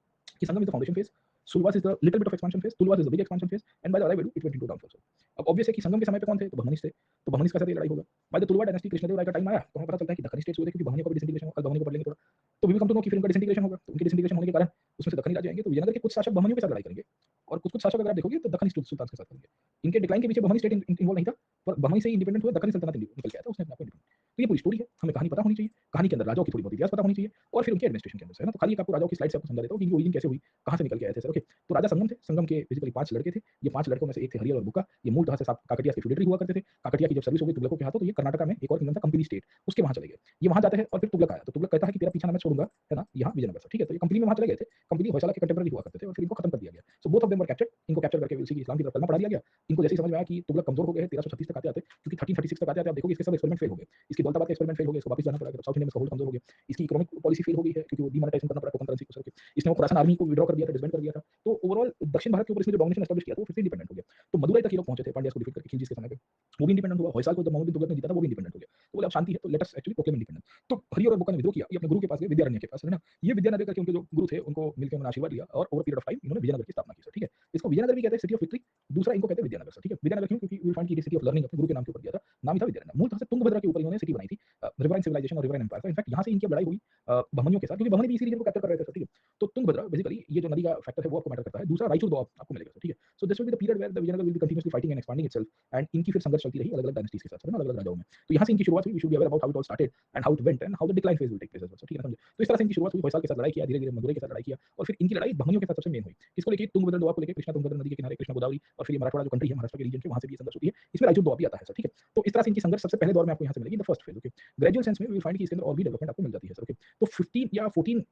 कि Sangama is the foundation phase, Saluvas is the little bit of expansion phase, Tuluvas is the big expansion phase and by the Aravidu it went into downfall. अब ऑब्वियस है कि संगम के समय पे कौन थे, तो बहमनीस थे, तो बहमनीस का साथ ये लड़ाई होगा। बाय द तुलवा डायनेस्टी कृष्णदेवराय का टाइम आया तो हमें पता चलता है कि दक्कनी स्टेट्स हुए थे, क्योंकि बहमनी का भी डिसइंटीग्रेशन होगा, कल बहमनी को पढ़ लेंगे थोड़ा। तो we will come to know कि फिर उनका डिसइंटीग्रेशन होगा, तो उनके डिसइंटीग्रेशन होने के कारण उसमें से दक्कनी राज्य आएंगे, तो विजयनगर के कुछ शासक बहमनियों के साथ लड़ाई करेंगे और कुछ शासक अगर आप देखोगे तो दक्कनी सुल्तान के साथ करेंगे। इनके डिक्लाइन के पीछे बहमनी स्टेट इन्वॉल्व नहीं था, पर बहमनी से ही इंडिपेंडेंट हुआ, दक्कनी सल्तनत निकल के आया था, उसने अपने आप को इंडिपेंडेंट। तो ये पूरी स्टोरी है, हमें कहानी पता होनी चाहिए, कहानी के अंदर राजाओं की थोड़ी बहुत इतिहास पता होनी चाहिए और फिर उनके एडमिनिस्ट्रेशन के अंदर से, है ना। तो खाली एक आपको राजाओं की स्लाइड से आपको समझा देता हूँ कि इनकी ओरिजिन कैसे हुई, कहाँ से निकल के आए थे सर। ओके, तो राजा संगम थे, संगम के बेसिकली 5 लड़के थे। ये 5 लड़कों में से एक थे हरियर और बुक्का, ये मूलतः से काकटिया के फ्यूडेटरी हुआ करते थे। काकटिया की जब सर्विस हो गई तुगलकों के हाथों, तो ये कर्नाटक में एक और किंगडम था कंपनी स्टेट, उसके वहां चले गए। ये वहां जाते हैं और फिर तुगलक आया, तो तुगलक कहता है कि तेरा पीछा ना मैं छोड़ूंगा, है ना, यहाँ विजयनगर से, ठीक है। तो ये कंपनी में वहां चले गए थे, कंपनी होयसाला के कंटेम्पररी हुआ करते थे और फिर इनको खत्म कर दिया गया। So both of them were captured, इनको कैप्चर करके उसी की इस्लाम की तरफ कलमा पढ़ा दिया गया। इनको जैसे ही समझ में आया कि तुगलक कमजोर हो गए हैं, 1336 तक आते आते, क्योंकि 1336 तक आते आते आप देखोगे इसके सब एक्सपेरिमेंट फेल हो गए। इसकी दौलताबाद का एक्सपेरिमेंट फेल हो गया, इसको वापस जाना पड़ा, साउथ इंडिया में इसका होल्ड कमजोर हो गया। इसकी इकोनॉमिक पॉलिसी फेल हो गई है, क्योंकि वो डीमोनेटाइजेशन करना पड़ा टोकन करेंसी को सर के। इसने वो खुरासान आर्मी को विड्रॉ कर दिया था, डिसबैंड कर दिया था। तो ओवरऑल दक्षिण भारत के ऊपर इसने जो डोमिनेशन एस्टैब्लिश किया था वो फिर से इंडिपेंडेंट हो गया। तो मदुरई तक ये लोग पहुंचे थे पांड्यास को डिफीट करके, खिलजी के समय पे वो भी इंडिपेंडेंट हुआ। होयसाल को जब मोहम्मद बिन तुगलक ने जीता था वो भी इंडिपेंडेंट हो गया। तो बोले अब शांति है, तो let us actually proclaim independence. तो हरियर और बुक्का ने विद्रोह किया, ये अपने गुरु के पास गए, विद्यारण्य के पास, है ना। ये विद्यानगर करके उनके जो गुरु थे उनको मिलकर उन्होंने आशीर्वाद लिया और ओवर पीरियड ऑफ टाइम इन्होंने विजयनगर की स्थापना की सर, ठीक है। इसको विजयनगर भी कहते हैं, सिटी ऑफ विक्ट्री। दूसरा इनको कहते हैं विद्यानगर सर, ठीक है। विद्यानगर क्यों, क्योंकि वी फाइंड की सिटी ऑफ लर्निंग अपने गुरु के नाम के ऊपर दिया था, नाम ही था विद्यानगर। मूलतः से तुंगभद्रा के ऊपर इन्होंने सिटी बनाई थी, रिवराइन सिविलाइजेशन और रिवराइन एम्पायर का। इनफैक्ट यहाँ से इनकी लड़ाई हुई बहमनियों के साथ, क्योंकि बहमनी भी इसी रीजन को कैप्चर कर रहे थे सर, ठीक है। तो तुंगभद्रा बेसिकली ये जो नदी का फैक्टर है वो आपको मैटर करता है। दूसरा रायचूर दोआब आपको मिलेगा सर, ठीक है। So this will be the period where the Vijayanagar will be continuously fighting and expanding itself and इनकी फिर संघर्ष चलती रही अलग-अलग डायनेस्टीज के साथ, है ना, अलग-अलग राजाओं में। तो यहाँ से इनकी शुरुआत हुई। We should be aware about how it all started and how it went and how the decline phase will take place as well, ठीक है ना, समझे। तो इस तरह से इनकी शुरुआत हुई, होयसाल के साथ लड़ाई किया, धीरे-धीरे मदुरई के साथ लड़ाई किया और फिर इनकी लड़ाई बहमनियों के साथ सबसे मेन हुई। किसको लेके, तुंगभद्रा दोआब को लेके, कृष्णा तुंगभद्रा नदी के किनारे कृष्णा गोदावरी और फिर ये मराठवाड़ा जो कंट्री है महाराष्ट्र के रीजन के, वहां से भी ये संघर्ष होती है। इसमें रायचूर दोआब भी आता है सर, ठीक है। तो इस तरह से इनकी संघर्ष सबसे पहले दौर में आपको यहाँ से मिलेगी, the first phase, okay. Gradual sense में वी विल फाइंड कि इसके अंदर और भी डेवलपमेंट आपको मिल जाती है सर, ओके। तो 15 या 14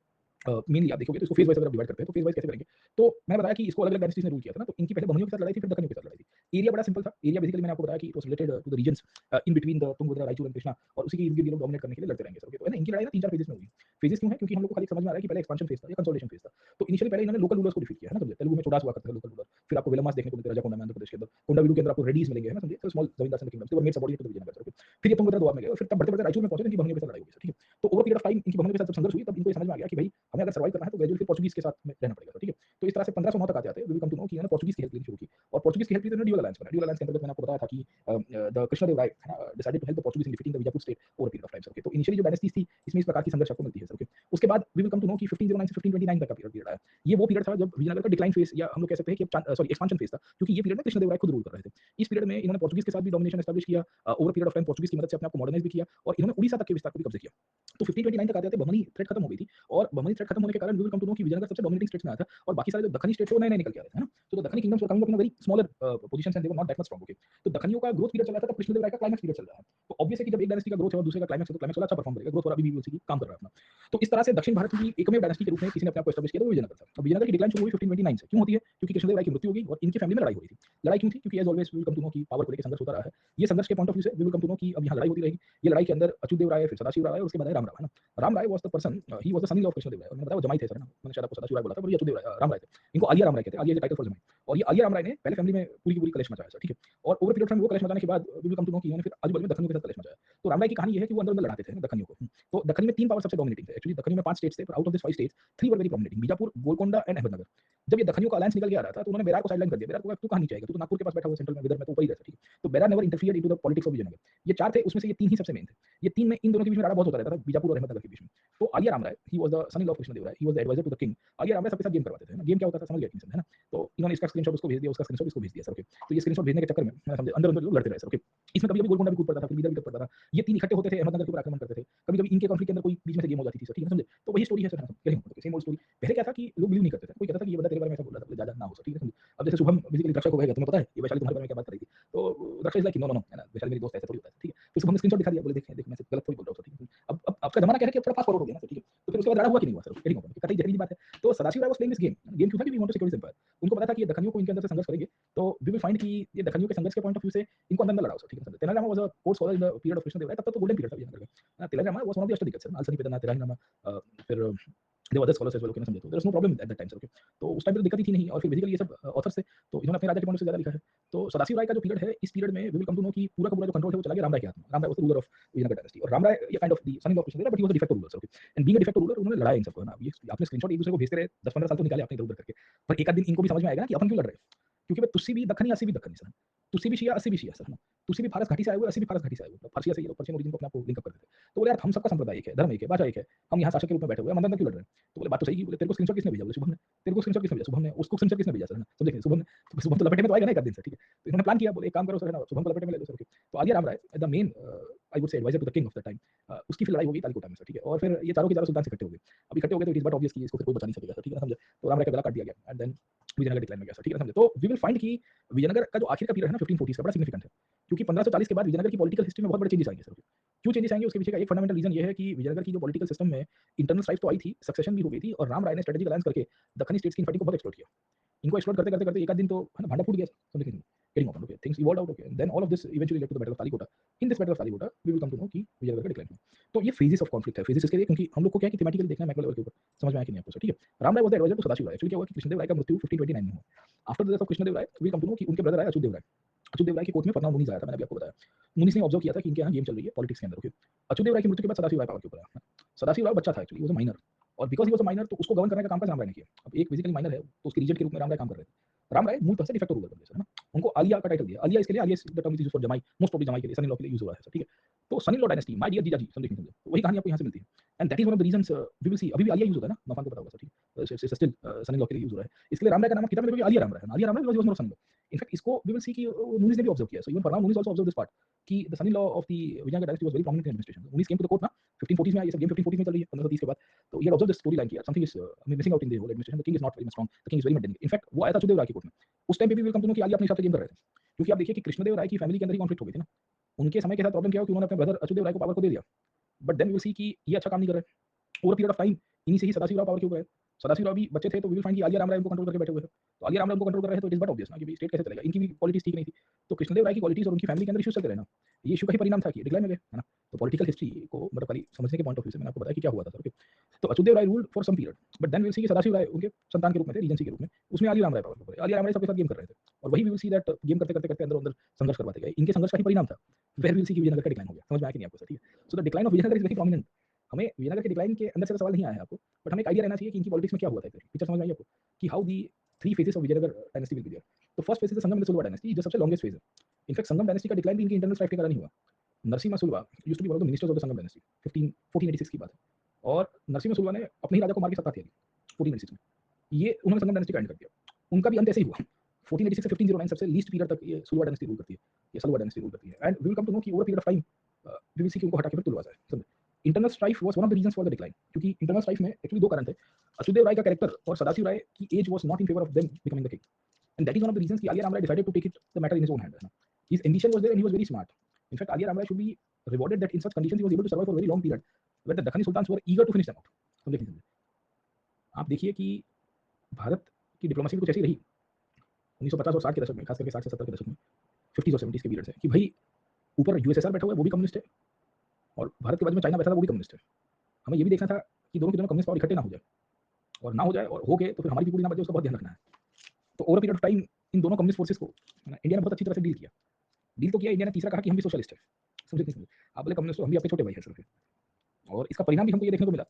मेनली आप देखोगे तो इसको फेज वाइज अगर डिवाइड करते हैं तो फेज वाइज कैसे करेंगे। तो मैंने बताया कि इसको अलग-अलग डायनेस्टीज ने रूल किया था ना, तो इनकी पहले बहमनियों के साथ लड़ाई थी, फिर दक्कनियों के साथ लड़ाई थी। एरिया बड़ा सिंपल था, एरिया बेसिकली मैंने आपको बताया कि it was related to the reasons in between the Tungabhadra, Raichur and Krishna और उसी के इर्द-गिर्द ये लोग डोमिनेट करने के लिए लड़ते रहेंगे सर, ओके। तो है ना, इनकी लड़ाई ना 3-4 फेजेस में हुई। फेजेस क्यों है, क्योंकि हम लोग को खाली समझ में आ रहा है कि पहले एक्सपेंशन फेज था या कंसोलिडेशन फेज था। तो इनिशियली पहले इन्होंने लोकल रूलर्स को डिफीट किया, है ना, समझे। तेलुगु में चोडास हुआ करते थे लोकल रूलर, फिर आपको विलमास देखने को मिलते हैं राजाकोंडा में आंध्र प्रदेश के अंदर। कोंडाविलु के अंदर आपको रेड्डीज मिलेंगे, है ना, समझे। तो स्मॉल जमींदार से kingdoms, they were made subordinate to the Vijayanagar, okay. फिर ये तुंगभद्रा दोआब में गए और फिर तब बढ़ते-बढ़ते रायचूर में पहुंचे, तो इनकी बहमनियों के साथ लड़ाई होगी सर, ठीक है। तो ओवर पीरियड ऑफ टाइम इनकी बहमनियों के साथ जब संघर्ष हुई तब इनको ये समझ में आ गया कि भाई हमें अगर सर्वाइव करना है तो ग्रेजुअली पोर्चुगीज के साथ में रहना पड़ेगा सर, ठीक है। तो इस तरह से 1509 तक आते-आते we will come to know कि इन्होंने पोर्चुगीज की हेल्प लेनी शुरू की और पोर्चुगीज की हेल्प ली तो इन्होंने ड्यूअल अलायंस बनाया। ड्यूअल अलायंस के अंतर्गत मैंने आपको बताया था कि द कृष्णदेवराय है ना decided to help the Portuguese in defeating the Bijapur state over period of time sir, okay. तो इनिशियली जो डायनेस्टीज थी इसमें इस प्रकार की संघर्ष आपको मिलती है सर, ओके। उसके बाद we will come to know कि 1509 से 1529 तक का पीरियड आया। ये वो पीरियड था जब विजयनगर का डिक्लाइन फेज या हम लोग कह सकते हैं कि सॉरी एक्सपांशन फेज था, क्योंकि ये पीरियड में कृष्णदेवराय खुद रूल कर रहे थे। इस पीरियड में इन्होंने पोर्चुगीज के साथ भी डोमिनेशन एस्टैब्लिश किया, over period of time Portuguese की मदद से अपने आप को मॉडर्नाइज भी किया और इन्होंने उड़ीसा तक के विस्तार को भी कब्जे किया। तो 1529 तक आते-आते बहमनी थ्रेट खत्म हो गई थी और बहमनी थ्रेट खत्म होने के कारण we will come to know कि विजयनगर सबसे डोमिनेटिंग स्टेट्स में आया था और बाकी सारे जो दक्कनी स्टेट्स थे वो नए-नए निकल के आ रहे थे, है ना। तो the Deccani kingdoms were coming up in a very smaller positions and they were not that much strong, okay. तो दक्कनियों का ग्रोथ पीरियड चल रहा था, तब कृष्णदेवराय का क्लाइमेक्स पीरियड चल रहा है। तो ऑब्वियस है कि जब एक डायनेस्टी का ग्रोथ है और दूसरे का क्लाइमेक्स है तो क्लाइमेक्स वाला अच्छा परफॉर्म करेगा, ग्रोथ वाला अभी भी उसी की काम कर रहा है अपना। तो इस तरह से दक्षिण भारत की एकमेव डायनेस्टी के रूप में किसी ने अपने आप को एस्टैब्लिश किया तो वो विजयनगर था। अब विजयनगर की डिक्लाइन शुरू हुई 1529 से। क्यों होती है? क्योंकि कृष्णदेवराय की मृत्यु हो गई और इनकी फैमिली में लड़ाई हो रही थी। लड़ाई क्यों थी? क्योंकि as always we will come to know कि पावर को लेकर संघर्ष होता रहा है। ये संघर्ष के पॉइंट ऑफ व्यू से we will come to know कि अब यहाँ लड़ाई होती रहेगी। ये लड़ाई के अंदर अच्युतदेव राय, फिर सदाशिव राय और उसके बाद राम राय, है ना। Rama Raya was the person, he was the son in law of Krishnadeva Raya और मैंने बताया वो जमाई थे सर, है ना। मैंने शायद आपको सदाशिव राय बोला था पर ये अच्युतदेव राय राम राय थे। इनको आलिया राम राय कहते हैं। Alia is the title for जमाई और ये आलिया राम राय ने पहले फैमिली में पूरी की पूरी कलेश मचाया सर, ठीक है। और ओवर पीरियड टाइम वो कलेश मचाने के बाद we will come to know कि इन्होंने फिर आजू-बाजू में दक्कनियों के साथ कलेश मचाया। तो रामराय की कहानी ये है कि वो अंदर अंदर लड़ाते थे दक्कनियों को। तो दक्कनी में 3 पावर सबसे डोमिनेटिंग थे। एक्चुअली दक्कनी में 5 स्टेट्स थे, पर out of this 5 states 3 were very prominent, Bijapur, Golconda and Ahmednagar. जब ये दक्कनियों का अलायंस निकल के आ रहा था, तो उन्होंने बेरार को साइडलाइन कर दिया। बेरार को तू कहां नहीं जाएगा, तू तो नागपुर के पास बैठा हुआ सेंट्रल में, विदर्भ में, तो ऊपर ही रहता, ठीक है। तो Berar never interfered into the politics of Vijayanagar. ये 4 थे, उसमें से ये 3 ही सबसे मेन थे। ये 3 में इन दोनों के बीच में लड़ा बहुत होता रहता था, बीजापुर और अहमदनगर के बीच में। तो Aliya Ramaraya, he was the son in law of Krishnadeva Raya, he was the advisor to the king. Aliya Ramaraya सबके साथ गेम करवाते थे ना। गेम क्या होता था समझ गए किंग, है ना। तो इन्होंने इसका स्क्रीनशॉट उसको भेज दिया, उसका स्क्रीनशॉट इसको भेज दिया सर, ओके। तो ये स्क्रीनशॉट भेजने के चक्कर में समझे अंदर अंदर लोग लड़ते रहे सर, ओके। इसमें कभी कभी गोलकोंडा भी कूद पड़ता था, कभी इधर भी कूद पड़ता था। ये 3 इकट्ठे होते थे, अहमदनगर के ऊपर आक्रमण करते थे। कभी कभी इनके कॉन्फ्लिक्ट के अंदर कोई बीच में से गेम हो जाती थी सर, ठीक है समझे। तो वही स्टोरी है सर, सेम ओल्ड स्टोरी। पहले क्या था कि लोग बिलीव नहीं करते थे, कोई कहता था कि ये बंदा तेरे बारे में ऐसा बोल रहा था, ज्यादा ना हो सर, ठीक है समझे। अब जैसे शुभम बेसिकली रक्षक हो गया, तुम्हें पता है ये वैशाली तुम्हारे बारे में क्या बात कर रही थी। तो रक्षक is like no no no, है ना, वैशाली मेरी दोस्त है, ऐसा थोड़ी होता है, ठीक है। तो शुभम ने स्क्रीनशॉट दिखा दिया, बोले देख देख मैं गलत थोड़ी बोल रहा हूं, ठीक है। अब आपका जमाना क्या है कि अब थोड़ा फास्ट फॉरवर्ड हो गया ना, ठीक है। तो फिर उसके बाद लड़ा हुआ कि नहीं हुआ सर, कहीं कतई जहरीली बात है। तो Sadashiva Raya was playing this game. Game क्यों था कि we want to secure this empire. उनको पता था कि ये दक्कनियों को इनके अंदर से संघर्ष करेंगे, तो वी विल फाइंड कि ये दक्कनियों के संघर्ष के पॉइंट ऑफ व्यू से इनको अंदर अंदर लड़ाओ सर, ठीक है। Tenali Rama was a court scholar in the period of Krishnadeva राय, तब तक तो गोल्डन पीरियड था विजयनगर में। Tenali Rama was one of the Ashtadiggaja sir, अलसनी पेदनाथ, Tenali Rama, फिर there were other scholars as well, okay ना समझे। तो there was no problem at that time sir, okay. तो उस टाइम पे तो दिक्कत ही थी नहीं, और फिर बेसिकली ये सब ऑथर्स थे, तो इन्होंने अपने राजा के पॉइंट से ज्यादा लिखा है। तो सदाशिव राय का जो पीरियड है, इस पीरियड में we will come to know कि पूरा का पूरा जो कंट्रोल है वो चला गया रामराय के हाथ में। Ramaraya was the ruler of Vijayanagar dynasty, और रामराय ये kind of the son in law of Krishnadeva Raya, but he was a defective ruler sir, okay. And being a defective ruler, उन्होंने लड़ाया इन सबको, है ना। ये आपने स्क्रीनशॉट एक दूसरे को भेजते रहे, 10-15 साल तो निकाले आपने इधर उधर करके, पर एक आध दिन इनको भी समझ में आएगा ना कि अपन क्यों लड़ रहे हैं। क्योंकि भाई तुस्सी भी दक्कनी, अस्सी भी दक्कनी सर, तुस्सी भी शिया, अस्सी भी शिया सर, है ना। तुस्सी भी फारस घाटी से आए हुए, अस्सी भी फारस घाटी से आए हुए, फारसिया से ये लोग पर्शियन ओरिजिन को अपने आप को लिंक अप करते थे। तो बोले यार हम सबका संप्रदाय एक है, धर्म एक है, भाषा एक है, हम यहाँ शासक के रूप में बैठे हुए हैं, हम अंदर क्यों लड़ रहे हैं। तो बोले बात तो सही की। बोले तेरे को स्क्रीनशॉट किसने भेजा, बोले शुभम ने। तेरे को स्क्रीनशॉट किसने भेजा, शुभम ने। उसको स्क्रीनशॉट किसने भेजा सर, है ना। समझे शुभम ने। तो शुभम तो लपेटे में तो आएगा ना एक आध दिन से, ठीक है। तो इन्होंने प्लान किया, बोले एक काम करो सर, है ना, शुभम को लपेटे में ले लो सर, ओके। तो Aliya Ramaraya the main I would say advisor to the king of the time, उसकी फिर लड़ाई हो गई तालिकोटा में सर, ठीक है। और फिर ये चारों के चारों सुल्तान से इकट्ठे हो गए। अब इकट्ठे हो गए तो इट इज बट ऑब्वियस कि इसको फिर कोई बचा नहीं सकेगा सर, ठीक है समझे। तो रामराय का गला काट दिया गया, एंड देन विजयनगर डिक्लाइन में गया सर, ठीक है समझे। तो वी विल फाइंड कि विजयनगर का जो आखिर का पीरियड है ना 1540 का, बड़ा सिग्निफिकेंट है, क्योंकि 1540 के बाद विजयनगर की पॉलिटिकल हिस्ट्री में बहुत बड़े चेंजेस आएंगे सर। क्यों चेंजेस आएंगे उसके पीछे का एक फंडामेंटल रीजन ये है कि विजयनगर की जो पॉलिटिकल सिस्टम में इंटरनल स्ट्राइफ तो आई थी, सक्सेशन भी हो गई थी, और राम राय ने स्ट्रेटेजिक अलायंस करके दक्कनी स्टेट्स की इनफाइटिंग को बहुत एक्सप्लोर किया। इनको एक्सप्लोर करते करते करते एक आध दिन तो है ना भांडा फूट गया something, getting open, okay, things evolved out, okay. Then all of this eventually led to the battle of Talikota. In this battle of Talikota we will come to know कि विजयनगर का डिक्लाइन हुआ। तो ये फेजेस ऑफ कॉन्फ्लिक्ट है, phases इसके लिए क्योंकि हम लोग को क्या है कि थीमेटिकली देखना है मैक्रो लेवल के ऊपर, समझ में आया कि नहीं आपको सर, ठीक है। Rama Raya was the advisor to Sadashiva Raya. Actually क्या हुआ कि कृष्णदेव राय का मृत्यु 1529 में हुआ। After the death of Krishnadeva Raya we come to know कि उनके ब्रदर आए अच्युत देव राय। अच्युत देव राय की कोर्ट में पद्मा मुनीज आया था, मैंने अभी आपको बताया। मुनीस ने ऑब्जर्व किया था कि इनके यहाँ गेम चल रही है पॉलिटिक्स के अंदर, ओके। अच्युत देव राय की मृत्यु के बाद सदाशिव राय पावर के ऊपर आया। सदाशिव राय बच्चा था एक्चुअली, वो माइनर, और because he was a minor तो उसको गवर्न करने का काम राम राय ने किया। अब एक फिजिकली माइनर है तो उसके रीजेंट के रूप में राम राय काम कर रहे थे। राम राय मूल तरह से डिफेक्टिव रूलर बन गए, है ना। उनको आलिया का टाइटल दिया। आलिया इसके लिए, Alia the term is used for जमाई, मोस्ट ऑफ द जमाई के लिए, सन इन लॉ के लिए यूज हुआ है, ठीक है। तो son in law dynasty, my dear जीजा जी, समझे नहीं समझे, तो वही कहानी आपको यहाँ से मिलती है। And that is one of the reasons we will see, अभी भी आलिया यूज होता है ना, नफान को पता होगा सर, ठीक है। स्टिल सन इन लॉ के लिए यूज हो रहा है। इसके लिए राम राय का नाम किताब में देखोगे आलिया राम राय है, Aliya Rama Raya was more son in law. In fact इसको वी विल सी कि मुनीस ने भी ऑब्जर्व किया, so even Fernao Nunes also observe this part कि the son in law of the Vijayanagar dynasty was very prominent in administration. Nunes came to the court ना 1540 में, ये सब गेम 1540 में चल रही है, 1530 के बाद। तो ये ऑब्जर्व दिस स्टोरी लाइन कि something is missing out in the whole administration, the king is not very strong, the king is very maintaining. In fact वो आया था अच्युत देव राय की कोर्ट में। उस टाइम पे भी वेलकम टू नो कि आलिया अपने हिसाब से गेम कर रहे थे, क्योंकि आप देखिए कि कृष्णदेव राय की फैमिली के अंदर ही कॉन्फ्लिक्ट हो गई थी ना। उनके समय के साथ प्रॉब्लम क्या हो कि उन्होंने अपने ब्रदर अच्युत देव राय को पावर को दे दिया, but then we will see कि ये अच्छा काम नहीं कर रहे। ओवर पीरियड ऑफ टाइम इन्हीं से ही सदाशिव राव पावर के ऊपर है। सदाशिव राव भी बच्चे थे, तो वी विल फाइंड कि आलिया राम राय उनको कंट्रोल करके बैठे हुए हैं। तो आलिया राम राय उनको कंट्रोल कर रहे हैं, तो इट इज बट ऑब्वियस ना कि स्टेट कैसे चलेगा। इनकी भी पॉलिटिक्स ठीक नहीं थी, तो कृष्णदेव राय की पॉलिटिक्स और उनकी फैमिली के अंदर इश्यूज चलते रहे ना। ये इशू का ही परिणाम था कि डिक्लाइन में गए, है ना। तो पॉलिटिकल हिस्ट्री को मतलब खाली समझने के पॉइंट ऑफ व्यू से मैंने आपको बताया कि क्या हुआ था सर, ओके। तो Achyuta Deva Raya ruled for some period, but then we will see कि सदाशिव राय उनके संतान के रूप में थे, रीजेंसी के रूप में, उसमें आलिया राम राय पावर के ऊपर। आलिया राम राय सबके साथ गेम कर रहे थे, और वही we will see that game करते करते करते अंदर अंदर संघर्ष करवाते गए। इनके संघर्ष का ही परिणाम था, वेयर विल सी कि विजयनगर का डिक्लाइन हो गया। समझ में आया कि नहीं आपको सर, ठीक है। So the decline of Vijayanagar is very prominent. हमें विजयनगर के डिक्लाइन के अंदर से सवाल नहीं आया है आपको, बट हमें एक आइडिया रहना चाहिए कि इनकी पॉलिटिक्स में क्या हुआ था। पिक्चर समझ में आई आपको कि how the 3 phases of Vijayanagar dynasty will be there. तो first phase is the Sangama Saluva dynasty, जो सबसे लॉन्गेस्ट फेज है। इनफैक्ट संगम डायनेस्टी का डिक्लाइन भी इनकी इंटरनल स्ट्राइक के कारण ही हुआ। Narasimha Saluva used to be one of the ministers of the Sangama dynasty, 1486 की बात है। और नरसिम्हा सुलवा ने अपने ही राजा को मार के सत्ता थी 1486 में। ये उन्होंने संगम डायनेस्टी का एंड कर दिया। उनका भी अंत ऐसे ही हुआ। 1486 से 1509 सबसे लीस्ट पीरियड तक ये सुलवा डायनेस्टी रूल करती है, ये सलवा डायनेस्टी रूल करती है। And we will come to know कि over period of time we will see कि उनको हटा के फिर तुलवा जाए। Internal strife was one of the reasons for the decline, क्योंकि इंटरनल स्ट्राइफ में एक्चुअली दो कारण थे। अच्युत देव राय का कैरेक्टर और सदाशिव राय की age was not in favour of them becoming the king, and that is one of the reasons कि Aliya Rama Raya decided to take it the matter in his own hand. His ambition was there and he was very smart. In fact, Alia Ram Rai should be rewarded that in such conditions he was able to survive for a very long period, where the Dakhani sultans were eager to finish them out. समझे नहीं समझे? आप देखिए कि भारत की diplomacy कुछ ऐसी रही 1950 और 60 के दशक में, खास करके 60 से 70 के दशक में, 50s और 70s के पीरियड से, कि भाई ऊपर यूएसएसआर बैठा हुआ है वो भी कम्युनिस्ट है, और भारत के बाजू में चाइना बैठा था वो भी कम्युनिस्ट है। हमें ये भी देखना था कि दोनों के दोनों कम्युनिस्ट पावर इकट्ठे ना हो जाए, और ना हो जाए और हो गए तो फिर हमारी भी पूरी ना बचे, उसका बहुत ध्यान रखना है। तो over period of time in दोनों कम्युनिस्ट फोर्सेस को इंडिया ने बहुत अच्छी तरह से डील किया। डील तो किया इंडिया ने, तीसरा कहा कि हम भी सोशलिस्ट है, समझे नहीं समझे। आप बोले कम्युनिस्ट, हम भी आपके छोटे भाई हैं सर। और इसका परिणाम भी हमको ये देखने को मिला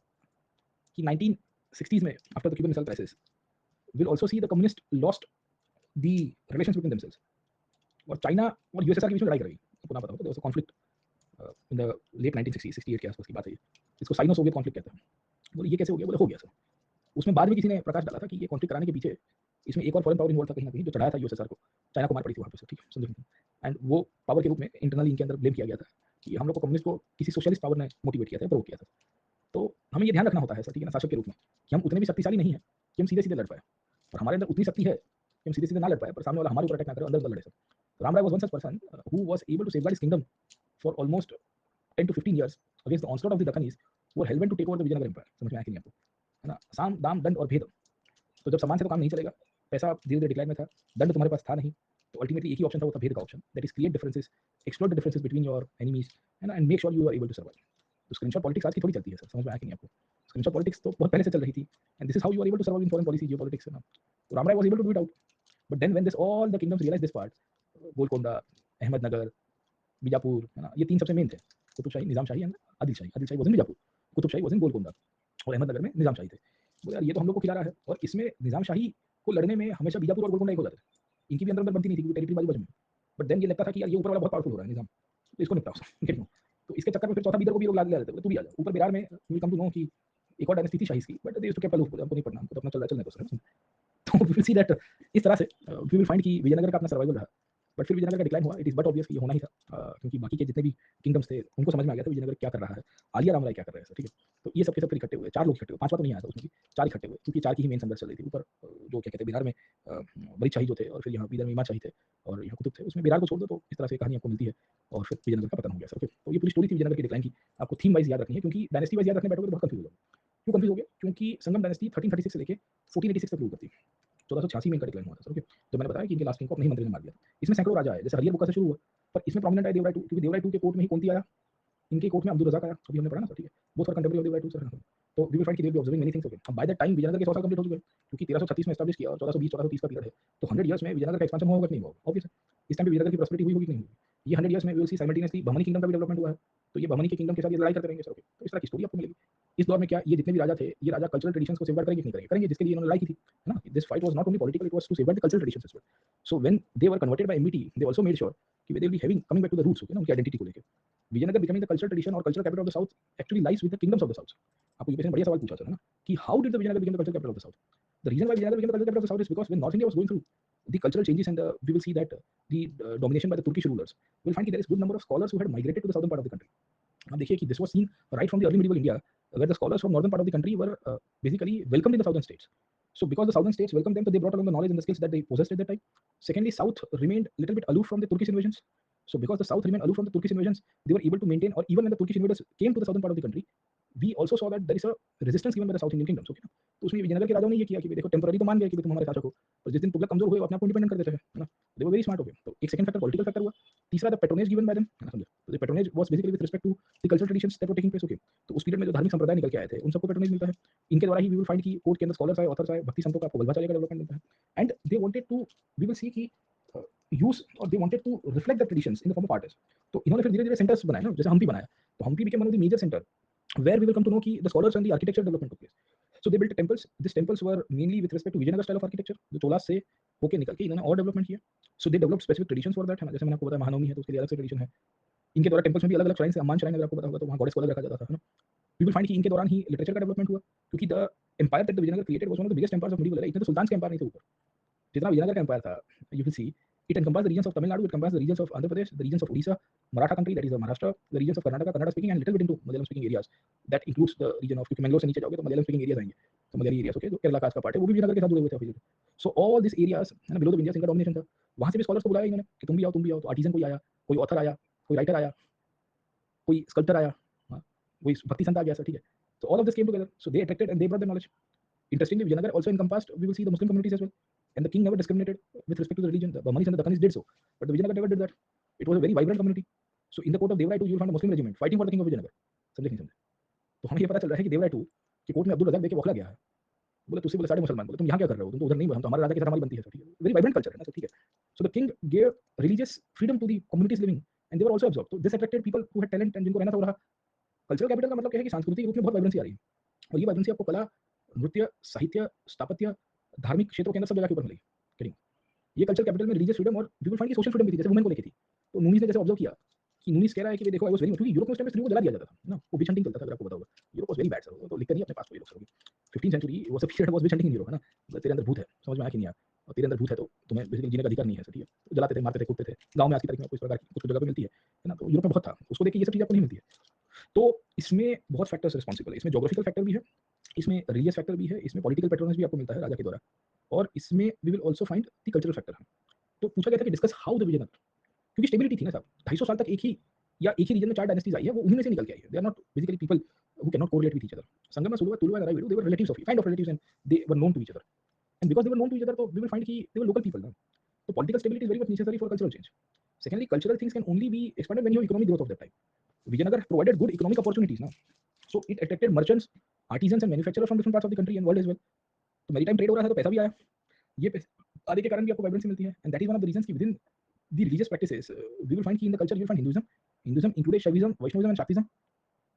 कि 1960s में after the Cuban missile crisis will also see the communist lost the relations between themselves, और चाइना और यूएसएसआर के बीच में लड़ाई कर गई। आपको ना पता हो तो there was a conflict in the late 1960 68 के आसपास की बात है। इसको साइनो सोवियत कॉन्फ्लिक्ट कहते हैं। बोले ये कैसे हो गया? बोले हो गया सर। उसमें बाद में किसी ने प्रकाश डाला था कि ये कॉन्फ्लिक्ट कराने के पीछे इसमें एक और फॉरेन पावर इन्वॉल्व था कहीं ना कहीं, जो चढ़ाया था यूएसएसआर को। चाइना को मार पड़ी थी वहाँ पे, ठीक है, समझो। एंड वो पावर के रूप में इंटरनली इनके अंदर ब्लेम किया गया था कि हम लोग को कम्युनिस्ट को किसी सोशलिस्ट पावर ने मोटिवेट किया था, प्रोवोक किया था। तो हमें ये ध्यान रखना होता है सर, ठीक है ना, शासक के रूप में, कि हम उतने भी शक्तिशाली नहीं है कि हम सीधे सीधे लड़ पाए, और हमारे अंदर उतनी शक्ति है कि हम सीधे सीधे ना लड़ पाए, पर सामने वाला हमारे ऊपर अटैक ना करे, अंदर लड़े sir. Ram Raya was one such person who was able to safeguard his kingdom for almost 10 to 15 years against the onslaught of the Dakhanis who were hell-bent to take over the Vijayanagara Empire। समझ में आया कि नहीं आपको? है ना, साम दाम दंड और भेद। तो जब सामान से तो काम नहीं चलेगा, पैसा धीरे धीरे डिक्लाइन में था, दंड तुम्हारे पास था नहीं, तो अल्टीमेटली एक ही ऑप्शन था, वो था भेद का option, that is create differences, explore the differences between your enemies, है ना, and make sure you are able to survive. तो स्क्रीनशॉट पॉलिटिक्स आज की थोड़ी चलती है सर, समझ में आया कि नहीं आपको? स्क्रीनशॉट पॉलिटिक्स तो बहुत पहले से चल रही थी, and this is how you are able to survive in foreign policy, geopolitics, है ना। तो Rama Raya was able to do it out, but then when this all the kingdoms realise this part, Golconda, Ahmednagar, Bijapur, है ना, ये तीन सबसे मेन थे, Qutb Shahi, Nizam Shahi and Adil Shahi. Adil Shahi was in Bijapur, Qutb Shahi was in Golconda, और अहमदनगर में निजाम शाही थे। बोले यार ये तो हम लोग को खिला रहा है, और इसमें निजाम शाही को लड़ने में हमेशा बीजापुर और गोलकोंडा एक हो जाते थे, इनकी भी अंदर अंदर बनती नहीं थी क्योंकि टेरिटरी बाजू बाजू में। बट देन ये लगता था कि यार ये ऊपर वाला बहुत पावरफुल हो रहा है निजाम, तो इसको निपटाओ ठीक है। तो इसके चक्कर में फिर चौथा बीदर को भी लोग ला देते थे, तू भी आ जा ऊपर बिरार में, विल कम टू नो कि एक और डायनेस्टी थी शाही की, but they used to keep aloof, हमको नहीं पढ़ना, हमको तो अपना चल रहा है, चलने दो सर। तो वी विल सी दैट इस तरह से वी विल फाइंड कि विजयनगर का अपना सर्वाइवल रहा, बट फिर विजयनगर का डिक्लाइन हुआ। इट इज बट ऑब्वियस कि ये होना ही था, क्योंकि बाकी के जितने भी किंगडम्स थे उनको समझ में आ गया था विजयनगर क्या कर रहा है, आलिया रामराय क्या कर रहे हैं सर, ठीक है। तो ये सब के सब फिर इकट्ठे हुए, चार लोग इकट्ठे हुए, पांचवा तो नहीं आया था उसमें भी, चार इकट्ठे हुए, क्योंकि चार की ही मेन संघर्ष चल रही थी। ऊपर जो क्या कहते हैं बिहार में बरीद शाही जो थे, और फिर यहाँ बिदर में इमाम शाही थे, और यहाँ कुतुब थे, उसमें बिहार को छोड़ दो तो इस तरह से कहानी आपको मिलती है, और फिर विजयनगर का पतन हो गया सर। तो ये पूरी स्टोरी थी विजयनगर की डिक्लाइन की, आपको थीम वाइज याद रखनी है, क्योंकि डायनेस्टी वाइज याद रखने बैठोगे तो बहुत कंफ्यूज हो जाओगे। क्यों कंफ्यूज हो गया? क्योंकि संगम डायनेस्टी 1336 से लेके 1486 तक रूल करती है। 1486 में इनका डिक्लाइन हुआ था सर, ओके। तो मैंने बताया कि इनके लास्ट किंग को अपने ही मंत्री ने मार दिया। इसमें सैकड़ों राजा है, जैसे हरियर बुका से शुरू हुआ, पर इसमें प्रोमिनेंट है देवराय टू, क्योंकि देवराय टू के कोर्ट में ही कौन आया, इनके कोर्ट में अब्दुल रज़ाक आया, अभी हमने पढ़ा ना सर, ठीक है। Both for contemporary of Devaraya too sir. तो वी विल फाइंड कि they will be observing many things, okay. अब बाय द टाइम विजयनगर के 100 साल कंप्लीट हो चुके हैं, क्योंकि 1336 में एस्टैब्लिश किया और 1420 1430 का पीरियड है, तो 100 इयर्स में विजयनगर का एक्सपेंशन होगा कि नहीं होगा? ऑब्वियस है। इस टाइम पे विजयनगर की प्रॉस्पेरिटी हुई होगी कि नहीं हुई? ये 100 इयर्स में we will see simultaneously Bahmani kingdom का भी डेवलपमेंट हुआ है, तो ये बहमनी के किंगडम के साथ ये लड़ाई करते रहेंगे सर, ओके। तो इस तरह की स्टोरी आपको मिलेगी। इस दौर में क्या ये जितने भी राजा थे, ये राजा कल्चरल ट्रेडिशंस को सेफगार्ड करेंगे कि नहीं करेंगे? करेंगे, जिसके लिए इन्होंने लड़ाई की थी, है ना। This fight was not only political, it was to safeguard the cultural traditions as well. So when they were converted by MBT, they also made sure कि they will be having coming back to the roots, okay ना, उनकी identity को लेके। Vijayanagara becoming the cultural tradition और cultural capital of the south actually lies with the kingdoms of the south. आपको UPSC ने बढ़िया सवाल पूछा था ना, कि how did the Vijayanagar become the cultural capital of the south? The reason why Vijayanagar became the cultural capital of the south is because when North India was going through the cultural changes, and we will see that the domination by the Turkish rulers, we will find that there is good number of scholars who had migrated to the southern part of the country. अब देखिए कि this was seen right from the early medieval India, where the scholars from northern part of the country were basically welcomed in the southern states. So because the southern states welcomed them, so they brought along the knowledge and the skills that they possessed at that time. Secondly, south remained a little bit aloof from the Turkish invasions. So because the south remained aloof from the Turkish invasions, they were able to maintain, or even when the Turkish invaders came to the southern part of the country, we also saw that there is a resistance given by the South Indian kingdoms, okay ना। तो उसमें विजयनगर के राजाओं ने ये किया कि देखो टेम्पररी तो मान गए कि तुम हमारे शासक हो, और जिस दिन तुगलक कमजोर हुए, वो अपने आप को इंडिपेंडेंट कर देते हैं, है ना। They were very smart, okay. तो एक सेकंड फैक्टर पॉलिटिकल फैक्टर हुआ। तीसरा the patronage given by them, है ना, समझे। तो the patronage was basically with respect to the cultural traditions that were taking place, okay. तो उस पीरियड में जो धार्मिक संप्रदाय निकल के आए थे, उन सबको पैट्रोनेज मिलता है। इनके द्वारा ही वी विल फाइंड कि कोर्ट के अंदर स्कॉलर्स आए, ऑथर्स आए, भक्ति संतों का आपको वल्लभाचार्य का डेवलपमेंट मिलता है। And they wanted to, we will see कि यूज, और they wanted to reflect the traditions in the form of artist. तो इन्होंने फिर धीरे-धीरे सेंटर्स बनाए ना, जैसे हम्पी बनाया, तो Hampi became one of the major centre where we will come to know कि the scholars and the architecture development took place. So they built temples. These temples were mainly with respect to Vijayanagar style of architecture, जो चोलास से होके निकल के इन्होंने और development किया। So they developed specific traditions for that, है ना। जैसे मैंने आपको बताया महानवमी है तो उसके लिए अलग से ट्रेडिशन है। इनके द्वारा टेम्पल्स में भी अलग-अलग श्राइन है, अम्मान श्राइन अगर आपको पता होगा तो वहाँ गॉडेस को अलग रखा जाता था, है ना। We will find कि इनके दौरान ही लिटरेचर का डेवलपमेंट हुआ, क्योंकि the empire that the Vijayanagar created was one of the biggest empires of medieval era. इतने तो सुल्तान के एम्पायर नहीं थे ऊपर, जितना विजयनगर का एम्पायर था। You will see it encompasses the regions of Tamil Nadu, it encompasses the regions of Andhra Pradesh, the regions of Odisha, Maratha country, that is Maharashtra, the regions of Karnataka, Kannada speaking, and little bit into Malayalam speaking areas. That includes the region of, क्योंकि मैंगलोर से नीचे जाओगे तो Malayalam speaking areas आएंगे, तो Malayali areas, okay, जो केरला का आज का पार्ट है, वो भी विजयनगर के साथ जुड़े हुए थे obviously. So all this areas, है ना, बिलो द विंध्यास इनका डोमिनेशन था। वहां से भी स्कॉलर्स को बुलाया इन्होंने कि तुम भी आओ, तुम भी आओ। तो आर्टिजन कोई आया, कोई ऑथर आया, कोई राइटर आया, कोई स्कल्प्टर आया, हाँ, कोई भक्ति संत आ गया सर, ठीक है। So all of this came together, so they attracted and they brought the knowledge. Interestingly, Vijayanagar also encompassed, we will see, the Muslim communities as well, and the king never discriminated with respect to the religion. The Bahmanis and the Dakhanis did so, but the Vijayanagar never did that. It was a very vibrant community. So in the court of Devrai II, you will find a Muslim regiment fighting for the king of Vijayanagar. समझे नहीं समझे? तो हमें ये पता चल रहा है कि देवराय II की कोर्ट में अब्दुल रज़ाक देके बौखला गया है। बोले तुझसे बोले सारे मुसलमान, बोले तुम यहाँ क्या कर रहे हो, तुम तो उधर नहीं, हम तो हमारे राजा के साथ हमारी बनती है, ठीक है। वेरी वाइब्रेंट कल्चर है ना, ठीक है। So the king gave religious freedom to the communities living and they were also absorb. तो this attracted people who had talent and जिनको रहना था वो रहा. कल्चरल कैपिटल का मतलब क्या है कि सांस्कृतिक रूप में बहुत वाइब्रेंसी आ रही है, और ये वाइब्रेंसी आपको कला, नृत्य, साहित्य, स्थापत्य, धार्मिक क्षेत्रों के अंदर सब जगह के ऊपर मिलेगी. करेंगे ये कल्चर कैपिटल में रिलीजियस फ्रीडम और वी विल फाइंड की सोशल फ्रीडम भी थी, जैसे वुमेन को लेके थी. तो नूनीस ने जैसे ऑब्जर्व किया कि नूनीस कह रहा है कि देखो आई वाज वेरी, क्योंकि यूरोप में उस टाइम में स्त्रियों को जला दिया जाता था ना, वो विच हंटिंग चलता था, अगर आपको पता होगा. Europe was very bad sir, तो लिखकर नहीं अपने पास कोई लोग sir. 15th century was a period was witch hunting in Europe, है ना. मतलब तेरे अंदर भूत है, समझ में आया कि नहीं आया, और तेरे अंदर भूत है तो तुम्हें बेसिकली जीने का अधिकार नहीं है सर. ठीक है, तो जलाते थे, मारते थे, कूटते थे. गांव में आज की तारीख में कुछ प्रकार की कुछ जगह पे मिलती है ना. तो यूरोप में बहुत था, उसको देख के ये सब चीजें आपको नहीं मिलती है. तो इसमें बहुत फैक्टर्स रिस्पॉन्सिबल है. इसमें जोग्राफिकल फैक्टर भी है, इसमें रिलीजियस फैक्टर भी है, इसमें पॉलिटिकल पैटर्न्स भी आपको मिलता है राजा के द्वारा, और इसमें we will also find the cultural factor. तो पूछा गया था कि डिस्कस हाउ द विजयनगर, क्योंकि स्टेबिलिटी थी ना साहब, 250 साल तक एक ही या एक ही रीजन में 4 डायनेस्टीज आई है, वो उन्हीं में से निकल के आई है. They are not basically people who can not correlate with each other. Sangama, Saluva, Tuluva, Narayana, they were relatives of, kind of relatives, and they were known to each other. And because they were known to each other, तो we will find कि they were local people ना. तो political stability is very much necessary for cultural change. Secondly, cultural things can only be expanded when you have economic growth of that time. Vijayanagar provided good economic opportunities ना, so it attracted merchants, artisans and manufacturers from different parts of the country and world as well. तो maritime trade हो रहा है तो पैसा भी आया. ये पैसे आने के कारण भी आपको वाइब्रेंसी मिलती है, and that is one of the reasons कि within the religious practices we will find कि in the culture you will find Hinduism included Shaivism, Vaishnavism and Shaktism.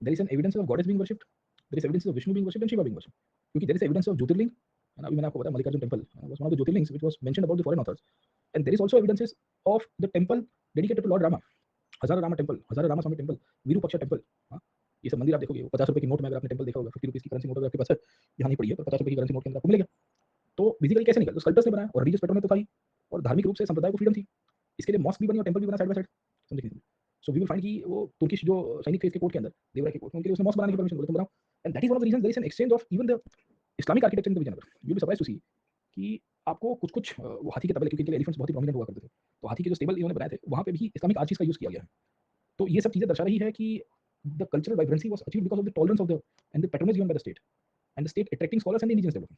There is an evidence of goddess being worshipped, there is evidence of Vishnu being worshipped and Shiva being worshipped. क्योंकि there is evidence of Jyotirlinga, and अभी मैंने आपको बताया Mallikarjuna temple was one of the jyotirlingas which was mentioned about the foreign authors. And there is also evidences of the temple dedicated to lord Rama, Hazara Rama temple, Hazara Rama Swami temple, Virupaksha temple. हाँ, ये सब मंदिर आप देखोगे, 50 रुपए की नोट में अगर आपने टेंपल देखा होगा, 50 रुपीज की करेंसी नोट अगर आपके पास है, यहाँ नहीं पड़ी है, पर 50 रुपए की करेंसी नोट के अंदर आपको मिलेगा. तो बेसिकली कैसे निकल, तो स्कल्पटर्स ने बनाया, और रिलीजियस पैटर्न में तो था ही, और धार्मिक रूप से संप्रदाय को फ्रीडम थी. इसके लिए मॉस्क भी बनी और टेंपल भी बना साइड बाय साइड. समझे. सो वी विल फाइंड कि वो तुर्किश जो सैनिक थे इसके कोर्ट के अंदर, देवराय के कोर्ट, उनके लिए उसने मॉस्क बनाने की परमिशन बोले, तुम बनाओ. And that is one of the reasons there is an exchange of even the Islamic architecture in the Vijayanagara. You will be surprised to see कि आपको कुछ वो हाथी के तबले, क्योंकि एलिफेंट्स बहुत ही प्रोमिनेंट हुआ करते थे, तो हाथी के जो स्टेबल इन्होंने बनाए थे वहां पे भी इस्लामिक आर्चिस का यूज किया गया है. तो ये सब चीजें दर्शा रही है कि the cultural vibrancy was achieved because of the tolerance of the and the patronage given by the state and the state attracting scholars and the indigenous development.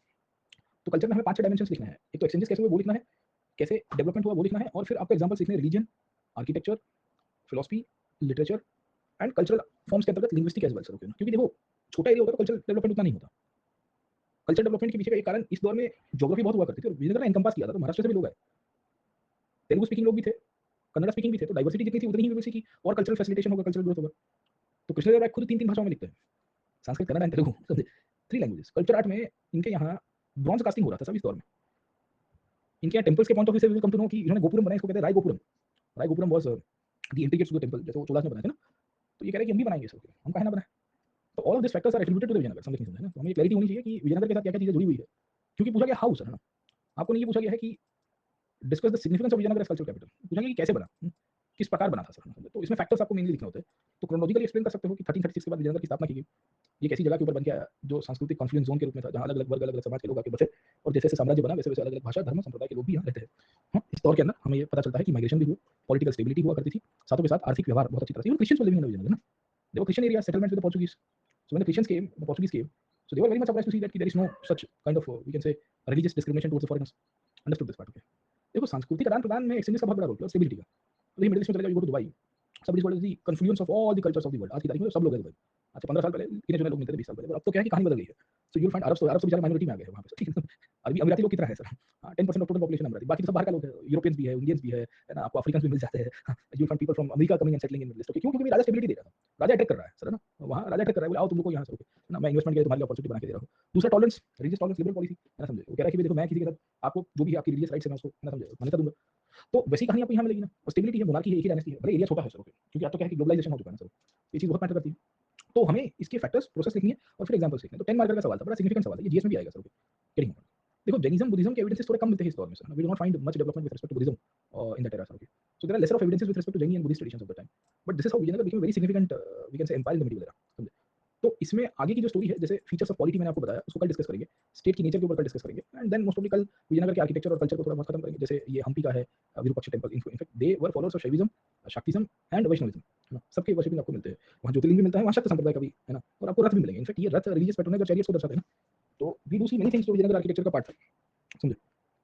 तो कल्चर में हमें 5-6 डायमेंशंस लिखना है. एक तो एक्सचेंजेस कैसे हुए वो लिखना है, कैसे डेवलपमेंट हुआ वो लिखना है, और फिर आपको एग्जांपल्स लिखने हैं religion, architecture, philosophy, literature and cultural forms के अंतर्गत लिंग्विस्टिक एज वेल सर. क्योंकि देखो छोटा एरिया होता है तो कल्चरल डेवलपमेंट उतना नहीं होता. कल्चर डेवलपमेंट के पीछे का एक कारण इस दौर में ज्योग्राफी बहुत हुआ करती थी, और विजयनगर ने एनकम्पास किया था, तो महाराष्ट्र से भी लोग आए, तेलुगु स्पीकिंग लोग भी थे, कन्नड़ स्पीकिंग भी थे. तो डाइवर्सिटी जितनी थी उतनी ही यूनिवर्सिटी की, और कल्चरल फैसिलिटेशन होगा, कल्चरल ग्रोथ होगा. तो कृष्णदेव राय खुद 3-3 भाषाओं में लिखते हैं, संस्कृत, कन्नड़ एंड तेलुगु, समझे. 3 लैंग्वेजेस. कल्चर आर्ट में इनके यहाँ ब्रॉन्ज कास्टिंग हो रहा था सब इस दौर में. इनके यहाँ टेंपल्स के पॉइंट ऑफ व्यू से भी कम टू नो कि इन्होंने गोपुरम बनाया, इसको कहते हैं Raya gopuram. Raya gopuram was the entry gate to the temple, जैसे वो चोलास ने बनाया था ना. तो ये कह रहे हैं कि हम भी बनाएंगे इसको, हम काहे ना बनाए. तो all of this factors are attributed to the Vijayanagar. समझ नहीं, है ना. तो हमें क्लैरिटी होनी चाहिए कि विजयनगर के साथ क्या क्या चीजें जुड़ी हुई है, क्योंकि पूछा गया हाउ सर, है ना. आपको नहीं ये पूछा गया है कि discuss the significance of Vijayanagar as cultural capital. पूछा गया कि कैसे बना, किस प्रकार बना था सर. तो इसमें फैक्टर्स आपको मेनली लिखने होते हैं. तो क्रोनोलॉजिकली एक्सप्लेन कर सकते हो कि 1336 के बाद विजयनगर की स्थापना की गई. ये कैसी जगह के ऊपर बन गया जो सांस्कृतिक कॉन्फ्लुएंस जोन के रूप में था, जहाँ अलग अलग वर्ग, अलग अलग समाज के लोग आके बसे, और जैसे जैसे साम्राज्य बना वैसे वैसे अलग अलग भाषा, धर्म, संप्रदाय के लोग भी यहाँ रहते हैं. हाँ, इस दौर के अंदर हमें ये पता चलता है कि माइग्रेशन भी हुआ, पॉलिटिकल स्टेबिलिटी हुआ करती थी, साथों के साथ आर्थिक व्यवहार बहुत अच्छी तरह से. Even Christians living in Vijayanagar ना, they were Christian area settlements with the Portuguese. So when the Christians came, the Portuguese came. So they were very much surprised to see that there is no such kind of we can say religious discrimination towards the foreigners. Understood this part, okay? देखो सांस्कृतिक आदान प्रदान में exchanges का बहुत बड़ा role है, और स्टेबिलिटी का. तो ये मिडिल ईस्ट में चले जाओ, you go to Dubai, somebody is called the confluence of all the cultures of the world. आज की तारीख में सब लोग हैं दुबई. आज से 15 साल पहले गिने चुने लोग मिलते थे, 20 साल पहले. अब तो क्या है कि कहानी बदल गई है. सो यू विल फाइंड अरब तो बेचारे माइनॉरिटी में आ गए हैं वहाँ पे, ठीक है. अरबी अमीराती लोग कितना है सर, 10% ऑफ टोटल पॉपुलेशन अमीराती, बाकी तो सब बाहर का लोग है. यूरोपियंस भी है, इंडियंस भी है ना. आपको अफ्रीकन भी मिल जाते हैं. You will find people from America coming and settling in middle east. क्यों? क्योंकि राजा स्टेबिलिटी दे रहा था, राजा अटैक कर रहा है सर, है ना. वहाँ राजा अटैक कर रहा है, बोले आओ तुम लोग को यहाँ से, ना मैं इन्वेस्टमेंट के लिए तुम्हारे लिए अपॉर्चुनिटी बना के दे रहा हूँ. दूसरा tolerance, religious tolerance, liberal policy, है ना. समझे. वो कह रहा है कि देखो मैं किसी के साथ आपको जो भी आपकी रिलीजियस राइट्स है मैं उसको, है ना, समझे, मान्यता दूंगा. तो वैसी कहानी आपको यहाँ मिलेगी ना. और स्टेबिलिटी है, मोनार्की है, एक ही डायनेस्टी है, भले एरिया छोटा है सर, ओके. क्योंकि अब तो क्या है कि ग्लोबलाइजेशन हो चुका है ना सर, ये चीज बहुत मैटर करती है. तो हमें इसके फैक्टर्स प्रोसेस लिखनी है और फिर एग्जांपल्स लिखने हैं. तो 10 मार्कर का सवाल था, बड़ा सिग्निफिकेंट सवाल है, ये जीएस में भी आएगा सर, ओके. करेंगे. देखो जैनिज्म बुद्धिज्म के एविडेंसेस थोड़े कम मिलते हैं इस दौर में sir. We do not find much development with respect to Buddhism in that era sir, okay. So there are lesser of evidences with respect to Jaina and Buddhist traditions of the time. But this is how Vijayanagara became a very significant we can say empire in the middle era. समझे. तो इसमें आगे की जो story है, जैसे features of polity मैंने आपको बताया, उसको कल डिस्कस करेंगे. स्टेट की नेचर के ऊपर कल डिस्कस करेंगे. एंड देन मोस्ट ऑफ कल विजयनगर के आर्किटेक्चर और कल्चर को थोड़ा बहुत खत्म करेंगे. जैसे ये हम्पी का है Virupaksha temple, in fact they were followers of Shaivism, Shaktism and Vaishnavism, है ना. सबके वर्शिपिंग आपको मिलते हैं वहाँ. ज्योतिर्लिंग भी मिलता है वहाँ, शक्त संप्रदाय का भी, है ना. और आपको रथ भी मिलेंगे. इनफैक्ट ये रथ रिलीजियस पैटर्न और चैरियट्स को दर्शाते हैं ना. तो we do see many things जो विजयनगर आर्किटेक्चर का पार्ट है. समझे.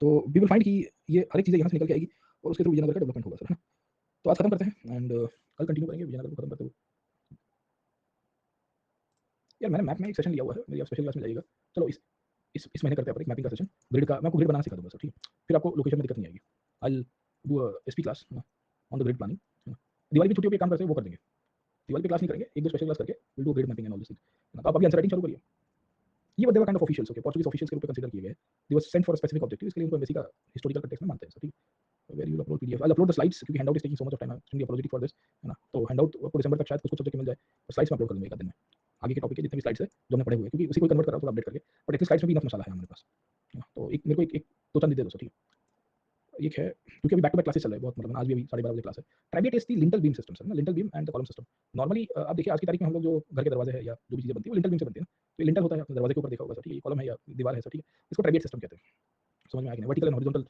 तो वी विल फाइंड कि ये हर एक चीज़ यहाँ से निकल के आएगी और उसके थ्रू विजयनगर का डेवलपमेंट होगा सर, है ना. तो आज खत्म करते हैं एंड कल कंटिन्यू करेंगे विजयनगर को खत्म करते हुए. यार मैंने मैप में एक सेशन लिया हुआ है, मेरी आप स्पेशल क्लास में जाइएगा. चलो इस महीने करते हैं अपन एक मैपिंग का सेशन, ग्रिड का. मैं आपको ग्रिड बनाना सिखा दूंगा सर, ठीक है. फिर आपको लोकेशन में दिक्कत नहीं आएगी. I will do a SP class on the grid planning. Diwali की छुट्टियों पे काम करते हैं वो कर देंगे, दिवाली पे क्लास नहीं करेंगे, एक दो स्पेशल क्लास करके will do grade mapping and all this thing. तो आप अभी आंसर राइटिंग चालू करिए। ये were kind of officials, okay, Portuguese officials के रूप में कंसीडर किए गए, they were sent for a specific objective, इसके लिए उनको एम्बेसी का हिस्टोरिकल कंटेक्स्ट में मानते हैं, ठीक है। Where you upload PDF, I upload the slides क्योंकि handout is taking so much of time, I am apologetic for this, है ना। तो हैंडआउट आपको दिसंबर तक शायद कुछ सब्जेक्ट मिल जाए, तो स्लाइड्स में अपलोड कर दूंगा एक आध दिन में, आगे के टॉपिक के जितने भी स्लाइड्स है जो हमने पढ़े हुए, क्योंकि उसी को कन्वर्ट कर रहा हूं थोड़ा अपडेट करके, बट इतनी स्लाइड्स में भी इनफ मसाला है हमारे पास, है ना। तो एक मेरे को एक दो चंद दे दो, ठीक है। एक है, क्योंकि अभी बैक टू बैक क्लासेस चल रहे हैं बहुत, मतलब आज भी अभी 12:30 बजे क्लास है। Trabeate is the lintel beam system, sir ना, lintel beam and the column system. Normally आप देखिए आज की तारीख में हम लोग जो घर के दरवाजे हैं या जो भी चीजें बनती है वो लिंटल बीम से बनती है ना। तो लिंटल होता है, आपने दरवाजे के ऊपर देखा होगा, सर, ठीक है, कॉलम है या दीवार है, सर, ठीक है। इसको ट्राइबेट सिस्टम कहते हैं, समझ में आ गया? वर्टिकल एंड हॉरिजॉन्टल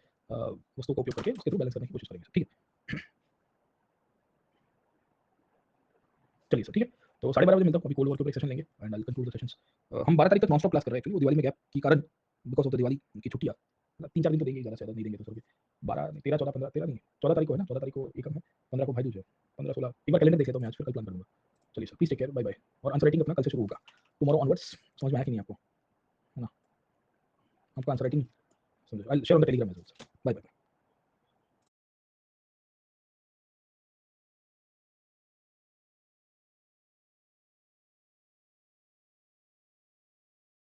वस्तुओं का उपयोग करके उसके थ्रू बैलेंस करने की कोशिश करेंगे, ठीक है। चलिए सर, ठीक है। तो 12:30 बजे मिलता हूँ, अभी कोल्ड वॉर के ऊपर एक सेशन लेंगे and I will conclude the sessions. हम 12 तारीख तक नॉन स्टॉप क्लास कर रहे हैं, एक्चुअली वो दिवाली में गैप के कारण, बिकॉज़ ऑफ द दिवाली की छुट्टियाँ, मतलब 3-4 दिन तो देंगे, ज़्यादा से ज़्यादा नहीं देंगे तो सर 12 नहीं, 13 14 15 13 नहीं, 14 तारीख को है ना, 14 तारीख को एकम है, 15 को भाई दूज है, 15 16 एक बार कैलेंडर देख लेता हूँ मैं आज, फिर कल प्लान करूँगा। चलिए sir, please take care, bye bye. और आंसर राइटिंग अपना कल से शुरू होगा, टुमारो ऑनवर्ड्स। समझ में आया कि नहीं आपको? है ना? आपका आंसर राइटिंग समझ, I will share on the Telegram as well sir. Bye bye.